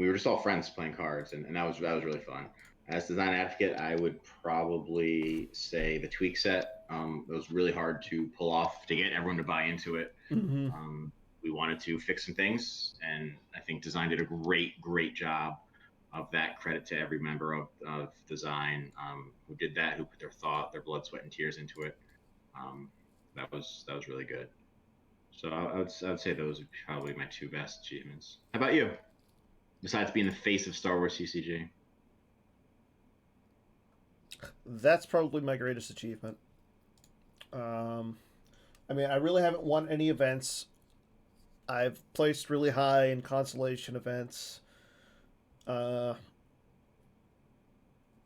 were just all friends playing cards, and that was really fun. As design advocate, I would probably say the tweak set. It was really hard to pull off to get everyone to buy into it.
Mm-hmm.
We wanted to fix some things, and I think design did a great job of that. Credit to every member of design who did that, who put their thought, their blood, sweat, and tears into it. Um, that was really good. So I would say those are probably my two best achievements. How about you? Besides being the face of Star Wars CCG.
That's probably my greatest achievement. Um, I mean, I really haven't won any events. I've placed really high in consolation events. Uh,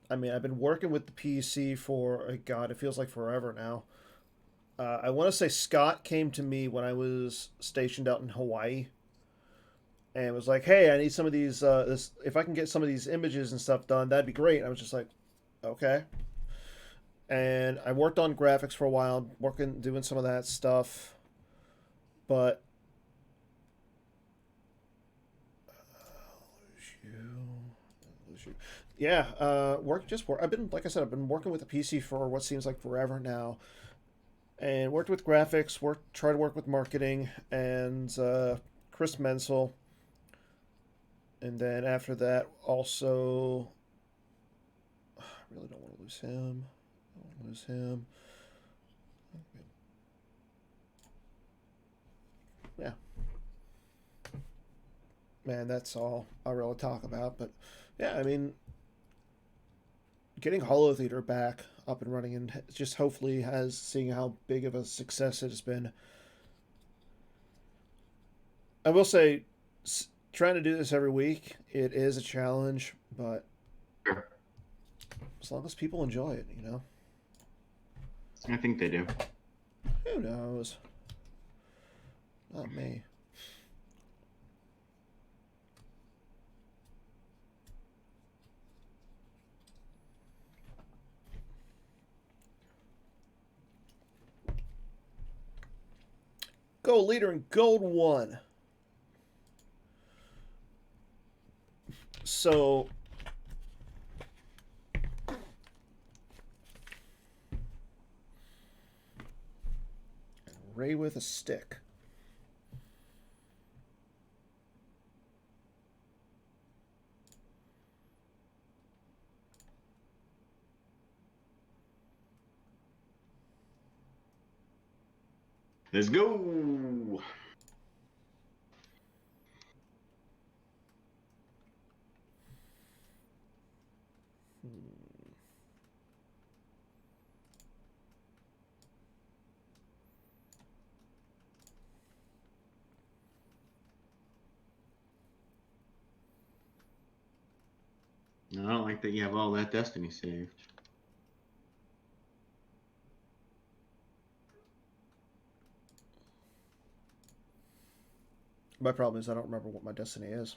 I mean, I've been working with the PC for, God, it feels like forever now. I want to say Scott came to me when I was stationed out in Hawaii and was like, "Hey, I need some of these. If I can get some of these images and stuff done, that'd be great." And I was just like, "Okay." And I worked on graphics for a while, doing some of that stuff, but yeah, work. I've been, like I said, I've been working with the PC for what seems like forever now, and worked with graphics. Tried to work with marketing, and Chris Menzel, and then after that, also, I really don't want to lose him. I don't want to lose him. Yeah, man, that's all I really talk about. But yeah, I mean, getting Holotheatre back up and running and just hopefully has seeing how big of a success it has been. I will say, trying to do this every week, it is a challenge, but
Sure.
as long as people enjoy it, you know,
I think they do.
who knows? Not me. Gold leader in Gold 1. So, Ray with a stick.
Let's go. I don't like that you have all that destiny saved.
My problem is I don't remember what my destiny is.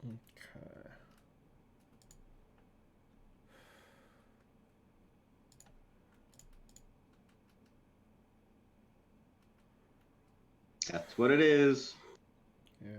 Okay.
That's what it is.
Yeah.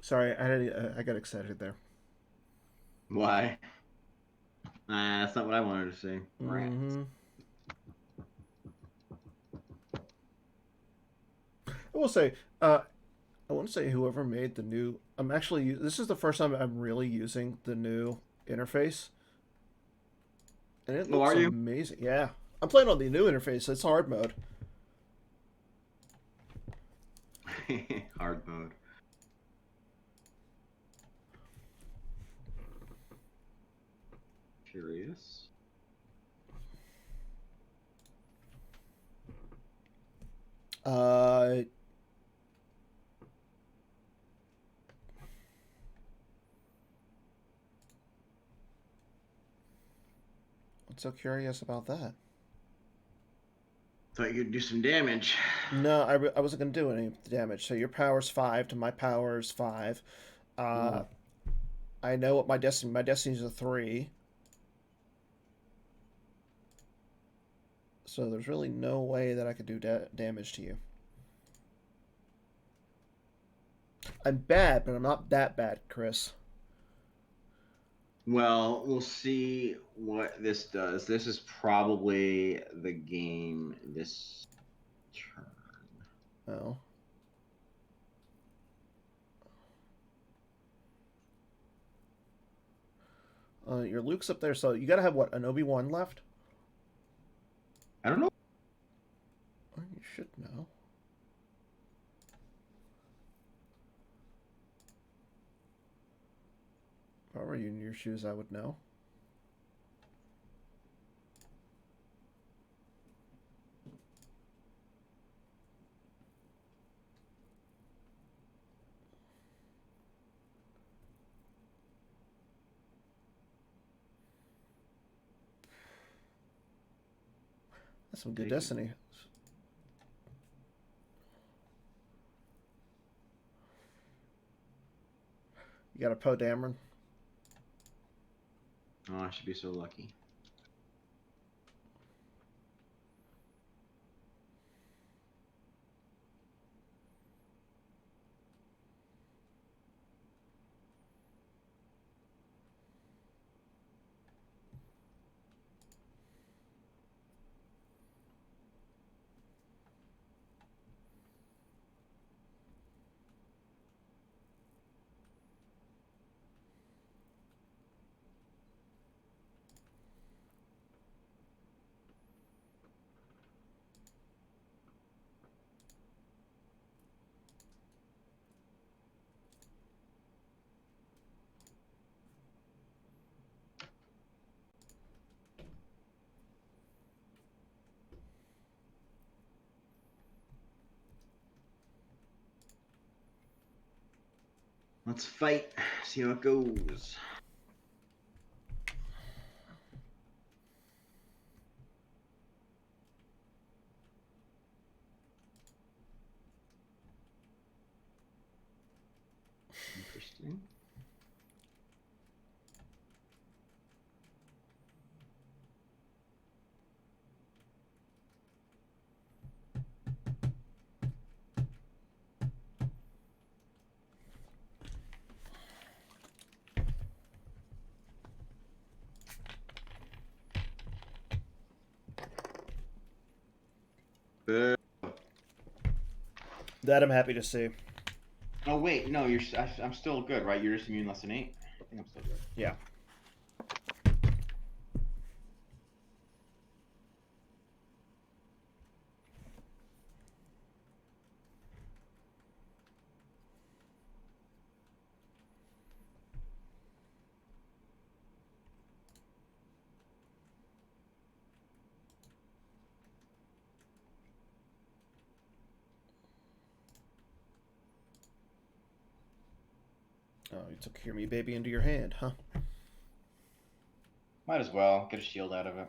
Sorry, I got excited there.
Why? That's not what I wanted to say. Rats.
Mm-hmm. I will say, I want to say whoever made the new. I'm actually. This is the first time I'm really using the new interface, and it
Oh,
looks
are you?
amazing. Yeah, I'm playing on the new interface. It's hard mode.
Hard mode. Curious.
Uh, what's so curious about that?
Thought you'd do some damage.
No, I wasn't gonna do any damage. So your power's 5 to my power's 5. Uh,
Mm.
I know what my destiny. My destiny's a 3. So there's really no way that I could do damage to you. I'm bad, but I'm not that bad, Chris.
Well, we'll see what this does. This is probably the game this turn.
Oh. Your Luke's up there, so you gotta have what, an Obi-Wan left?
I don't know.
Oh, you should know. If I were you in your shoes, I would know. That's some good
Take it.
destiny. You got a Poe Dameron.
Oh, I should be so lucky. Let's fight. See how it goes. Interesting. Boo.
That I'm happy to see.
Oh wait, no, I'm still good, right? You're just immune less than 8. I think I'm still good.
Yeah. Oh, you took Hear Me Baby into your hand, huh?
Might as well get a shield out of it.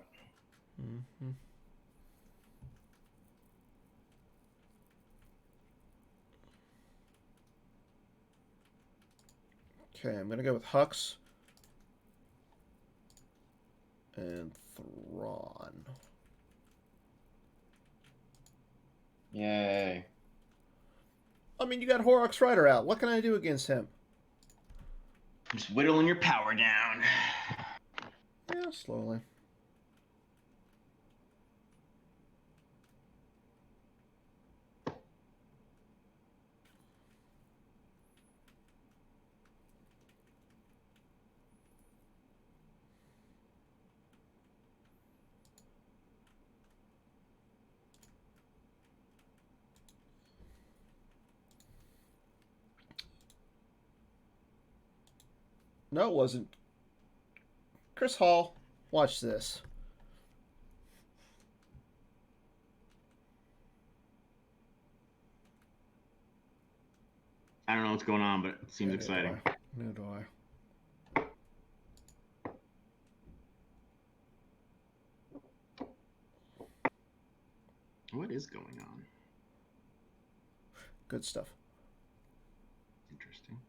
Mm-hmm. Okay, I'm gonna go with Hux and Thrawn.
Yay.
I mean, you got Horrocks Rider out. What can I do against him?
Just whittling your power down.
Yeah, slowly. No, it wasn't. Chris Hall, watch this.
I don't know what's going on, but it seems exciting.
Neither do I.
What is going on?
Good stuff.
Interesting.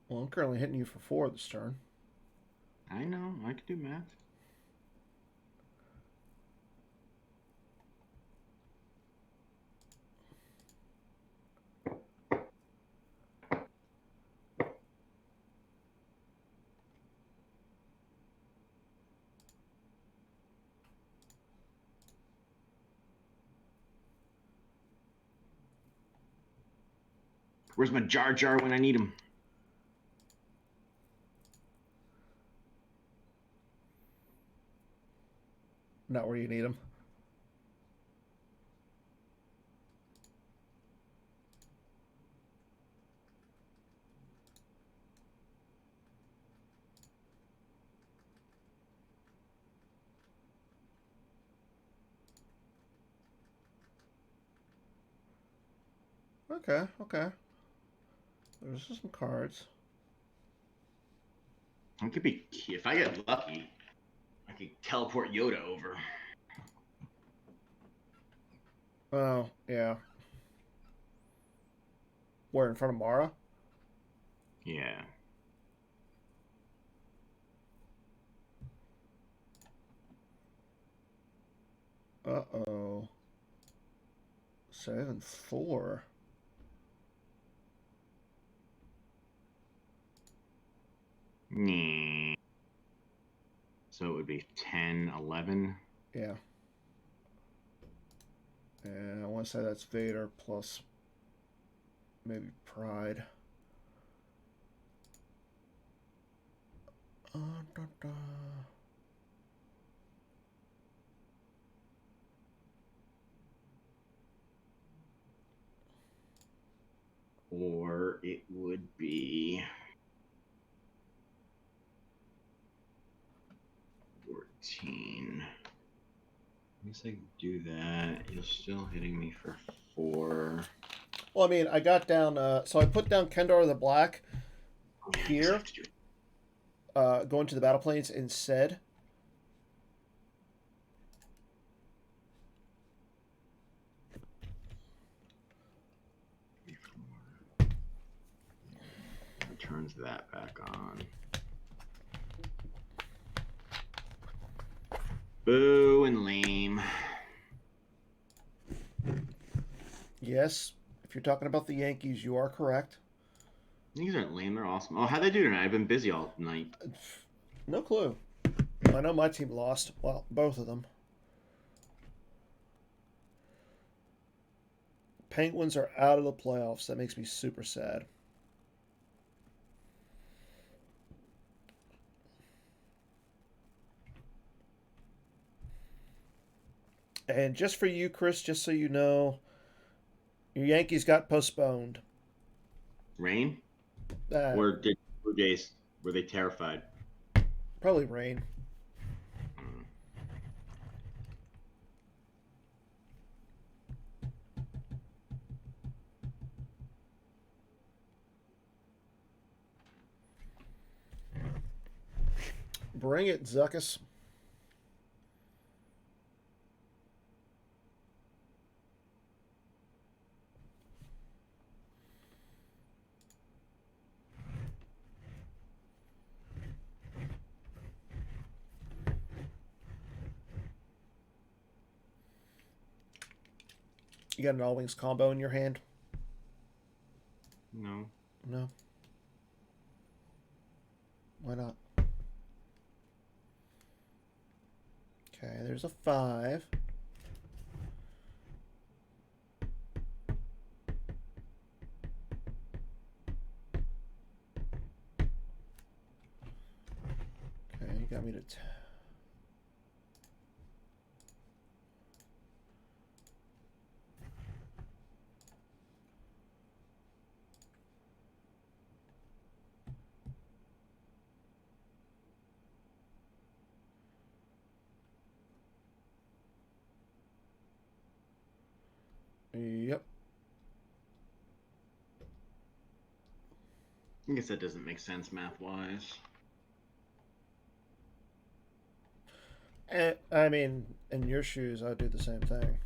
Well, I'm currently hitting you for 4 this turn.
I know. I could do math. Where's my Jar Jar when I need him?
Not where you need him. Okay, okay. There's some cards.
I could be, if I get lucky, I could teleport Yoda over.
Oh, yeah. Where, in front of Mara?
Yeah.
Uh-oh. 7-4.
So it would be 10, 11.
Yeah. And I want to say that's Vader plus maybe Pride. Da, da.
Or it would be 14. I guess I could do that. You're still hitting me for 4.
Well, I mean, I got down, so I put down Kendar the Black here, going to the battle planes instead.
Turns that back on. Boo and lame.
Yes, if you're talking about the Yankees, you are correct.
These aren't lame, they're awesome. Oh, how'd they do tonight? I've been busy all night.
No clue. I know my team lost. Well, both of them. Penguins are out of the playoffs. That makes me super sad. And just for you, Chris, just so you know, your Yankees got postponed.
Rain? Or did Blue Jays, were they terrified?
Probably rain. Bring it, Zuckus. You got an all wings combo in your hand?
No.
No. Why not? Okay, there's a 5. Okay, you got me to... Yep.
I guess that doesn't make sense math-wise.
I mean, in your shoes, I'd do the same thing.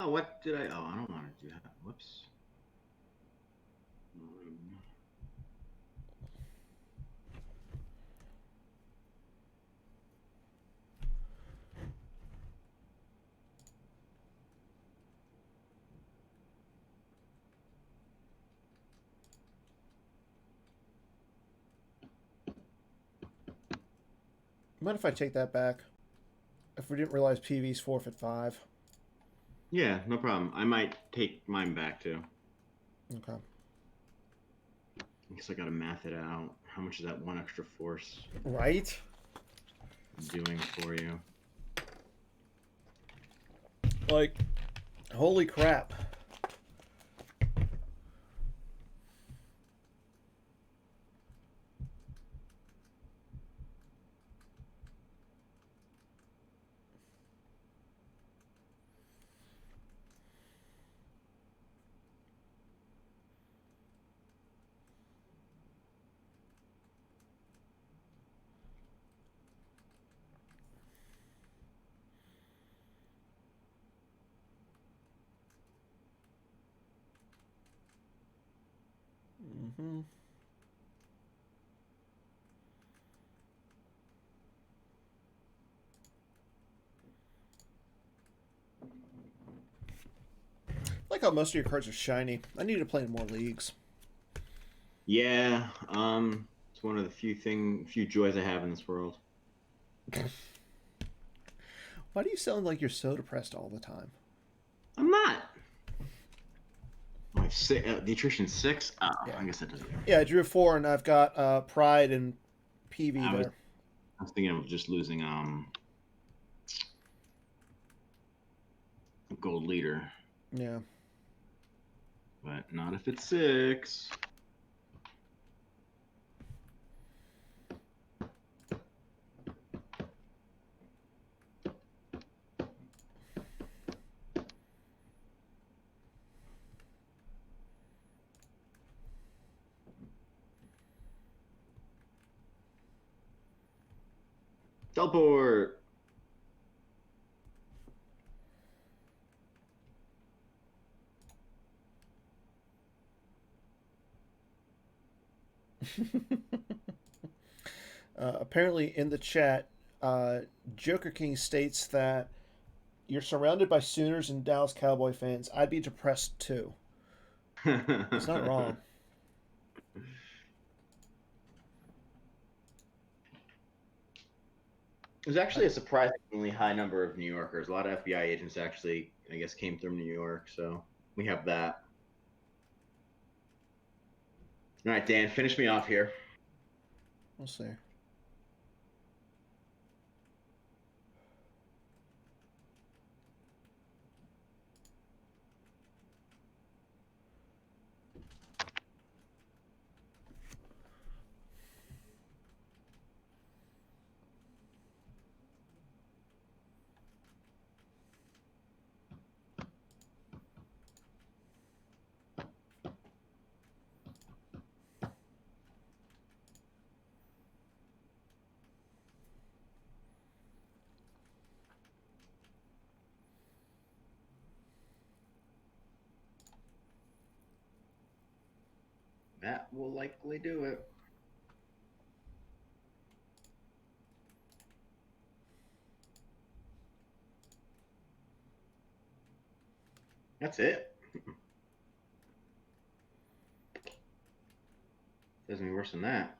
What did I... Oh, I don't want to do that. Whoops.
Mind if I take that back? If we didn't realize PV's forfeit 5.
Yeah, no problem. I might take mine back, too.
Okay.
I guess I gotta math it out. How much is that 1 extra force
Right?
doing for you?
Like, holy crap. Mm-hmm. I like how most of your cards are shiny. I need to play in more leagues.
Yeah, it's one of the few joys I have in this world.
Why do you sound like you're so depressed all the time?
I'm not. My the attrition 6? Oh,
Yeah.
I guess that doesn't.
Yeah, I drew 4, and I've got Pride and PV there.
I was thinking of just losing gold leader.
Yeah.
But not if it's 6. Teleport.
Apparently, in the chat, Joker King states that you're surrounded by Sooners and Dallas Cowboy fans. I'd be depressed too. It's not wrong.
There's actually a surprisingly high number of New Yorkers. A lot of FBI agents actually, I guess, came from New York, so we have that. All right, Dan, finish me off here.
We'll see.
That will likely do it. That's it. Doesn't get worse than that.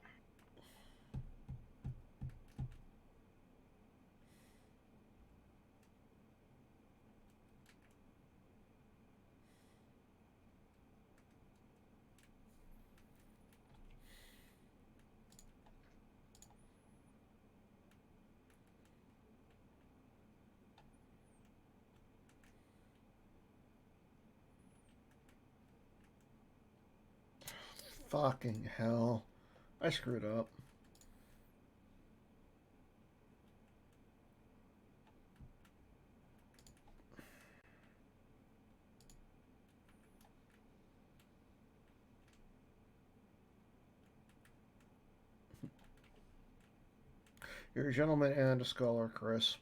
Fucking hell. I screwed up. You're a gentleman and a scholar, Chris.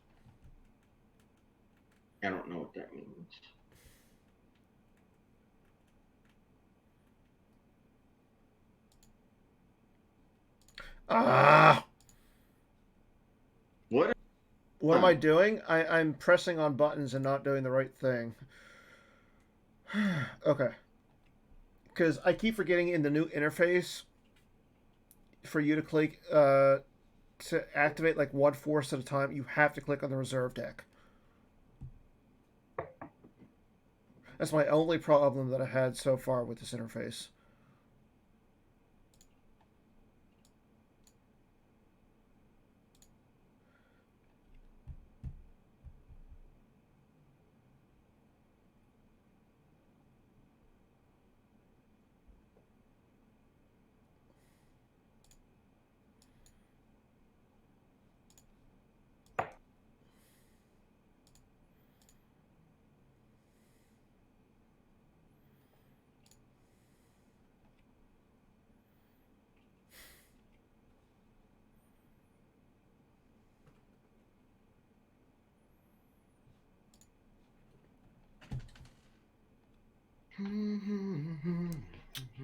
I don't know what that means.
Ah!
What?
What am I doing? I'm pressing on buttons and not doing the right thing. Okay. Because I keep forgetting in the new interface for you to click to activate like one force at a time, you have to click on the reserve deck. That's my only problem that I had so far with this interface.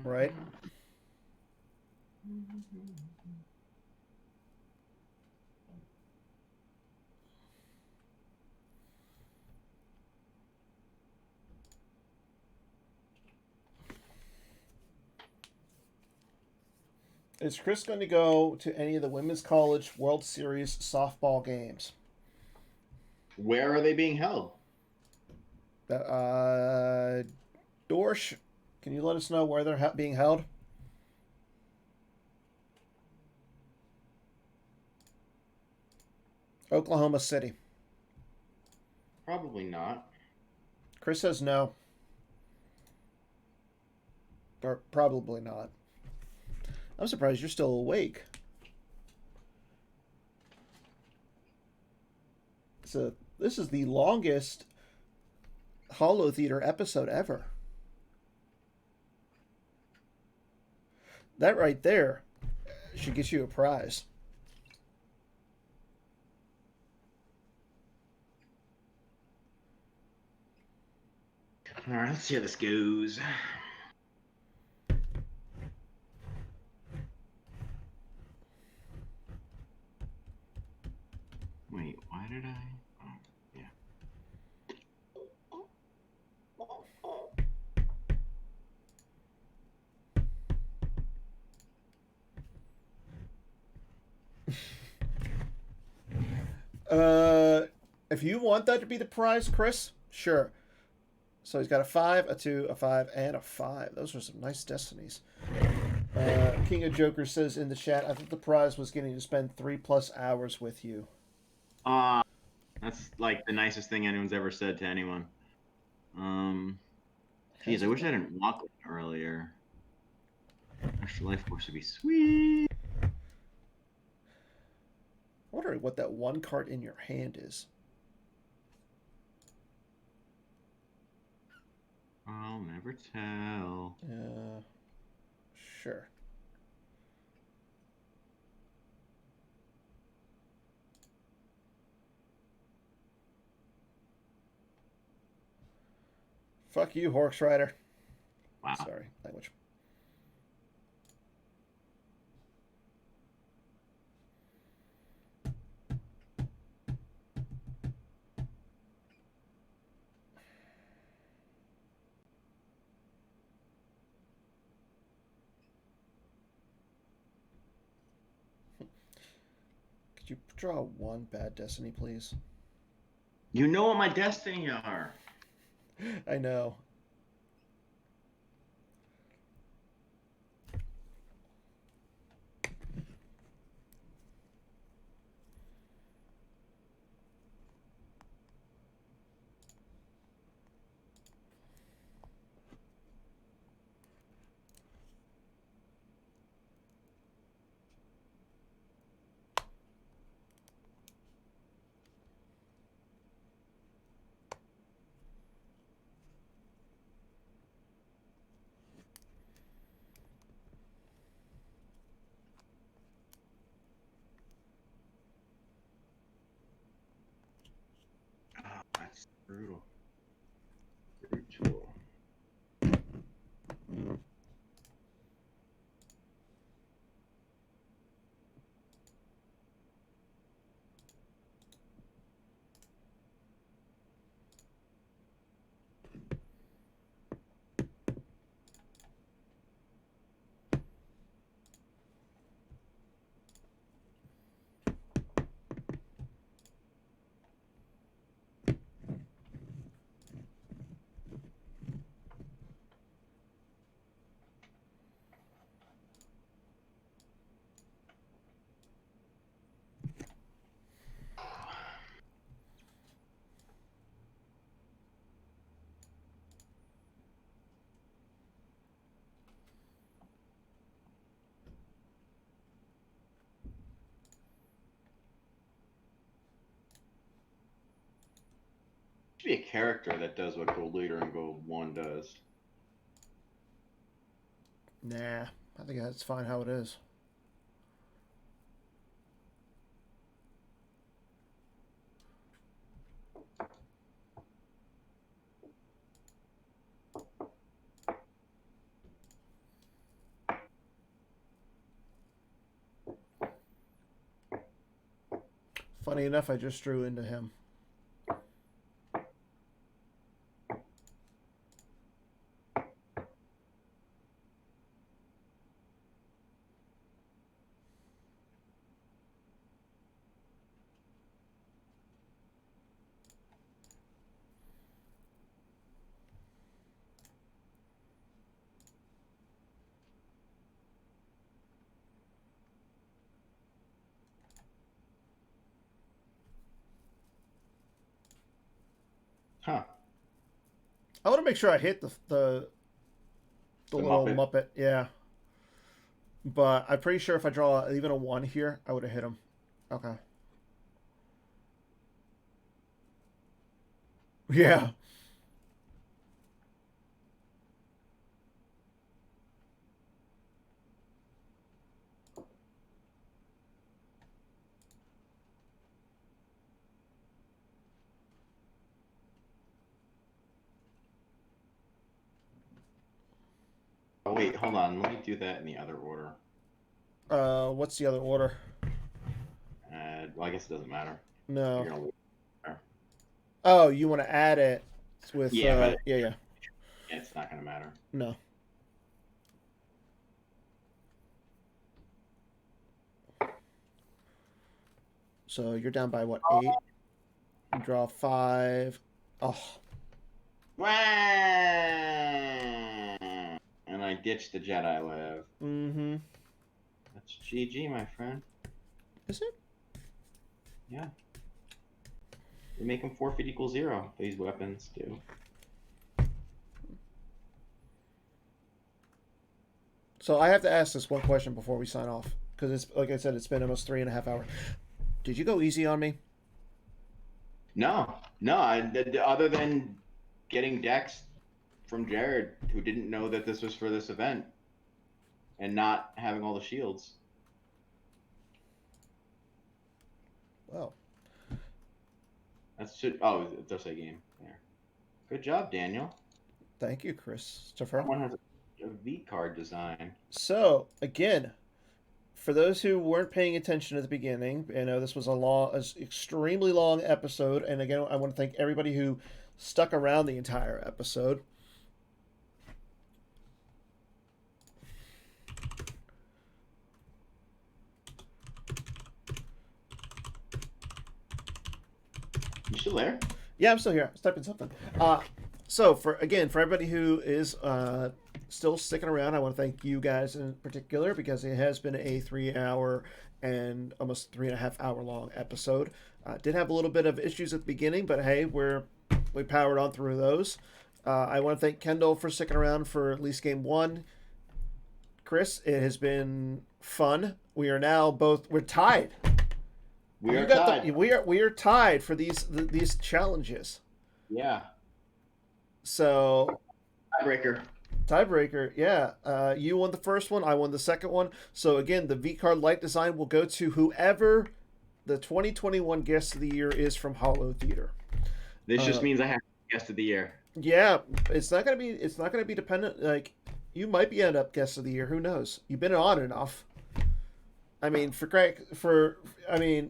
Right? Is Chris going to go to any of the Women's College World Series softball games?
Where are they being held?
Dorsch, can you let us know where they're being held? Oklahoma City.
Probably not.
Chris says no. Or probably not. I'm surprised you're still awake. So this is the longest Holotheatre episode ever. That right there should get you a prize.
All right, let's see how this goes. Wait, why did I? Oh, yeah.
If you want that to be the prize, Chris, sure. So he's got a 5, a 2, a 5, and a 5. Those are some nice destinies. King of Jokers says in the chat, I thought the prize was getting to spend 3+ hours with you.
That's like the nicest thing anyone's ever said to anyone. Geez, I wish I didn't walk earlier. Extra life force would be sweet.
I'm wondering what that one card in your hand is.
I'll never tell.
Sure. Fuck you, Horse Rider.
Wow.
Sorry, language. Draw one bad destiny, please.
You know what my destiny are.
I know.
Oh, that's brutal. Brutal. Should be a character that does what Gold Leader and Gold 1 does.
Nah, I think that's fine how it is. Funny enough, I just drew into him.
Huh.
I want to make sure I hit the little Muppet. Yeah. But I'm pretty sure if I draw even a 1 here, I would have hit him. Okay. Yeah.
Oh, wait, hold on. Let me do that in the other order.
What's the other order?
Well, I guess it doesn't matter.
No.
You're gonna lose there.
Oh, you want to add it with...
Yeah, but
yeah.
it's not going to matter.
No. So you're down by, what, 8? You draw 5. Oh.
Wah! And I ditched the Jedi Live.
Mm-hmm.
That's GG, my friend.
Is it?
Yeah. They make them forfeit equals 0. These weapons do.
So I have to ask this one question before we sign off. Because it's, like I said, it's been almost 3.5 hours. Did you go easy on me?
No. Other than getting decks from Jared, who didn't know that this was for this event, and not having all the shields.
Wow.
That's just, oh, it does say game there. Good job, Daniel.
Thank you, Christopher.
Someone has a V card design.
So, again, for those who weren't paying attention at the beginning, I know this was an extremely long episode, and again, I want to thank everybody who stuck around the entire episode.
still there?
Yeah, I'm still here. I was typing something. So for everybody who is still sticking around, I want to thank you guys in particular because it has been a 3 hour and almost 3.5 hour long episode. Did have a little bit of issues at the beginning, but hey, we powered on through those. I want to thank Kendall for sticking around for at least game one. Chris, it has been fun. We are now we're tied.
We are tied.
We are tied for these challenges.
Yeah.
So
Tiebreaker.
Yeah. You won the first one. I won the second one. So again, the V card light design will go to whoever the 2021 guest of the year is from Holotheatre.
This just means I have guest of the year.
Yeah, it's not gonna be dependent. Like, you might be end up guest of the year. Who knows? You've been on enough. I mean,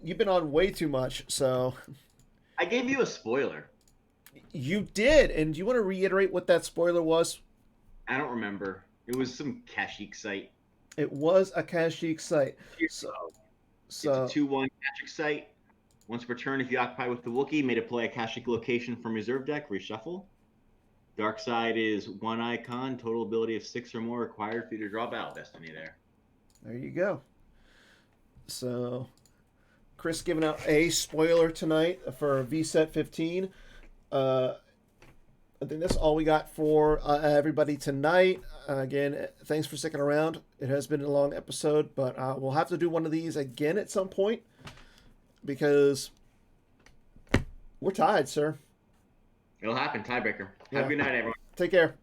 you've been on way too much. So
I gave you a spoiler.
You did, and do you want to reiterate what that spoiler was?
I don't remember. It was some Kashyyyk site.
It was a Kashyyyk site. So
it's a 2/1 Kashyyyk site. Once per turn, if you occupy with the Wookiee, made it play a Kashyyyk location from reserve deck, reshuffle. Dark side is 1 icon, total ability of 6 or more required for you to draw Battle Destiny there.
There you go. So, Chris giving out a spoiler tonight for VSET 15. I think that's all we got for everybody tonight. Again, thanks for sticking around. It has been a long episode, but we'll have to do one of these again at some point because we're tied, sir.
It'll happen. Tiebreaker.
Yeah.
Have a good night, everyone.
Take care.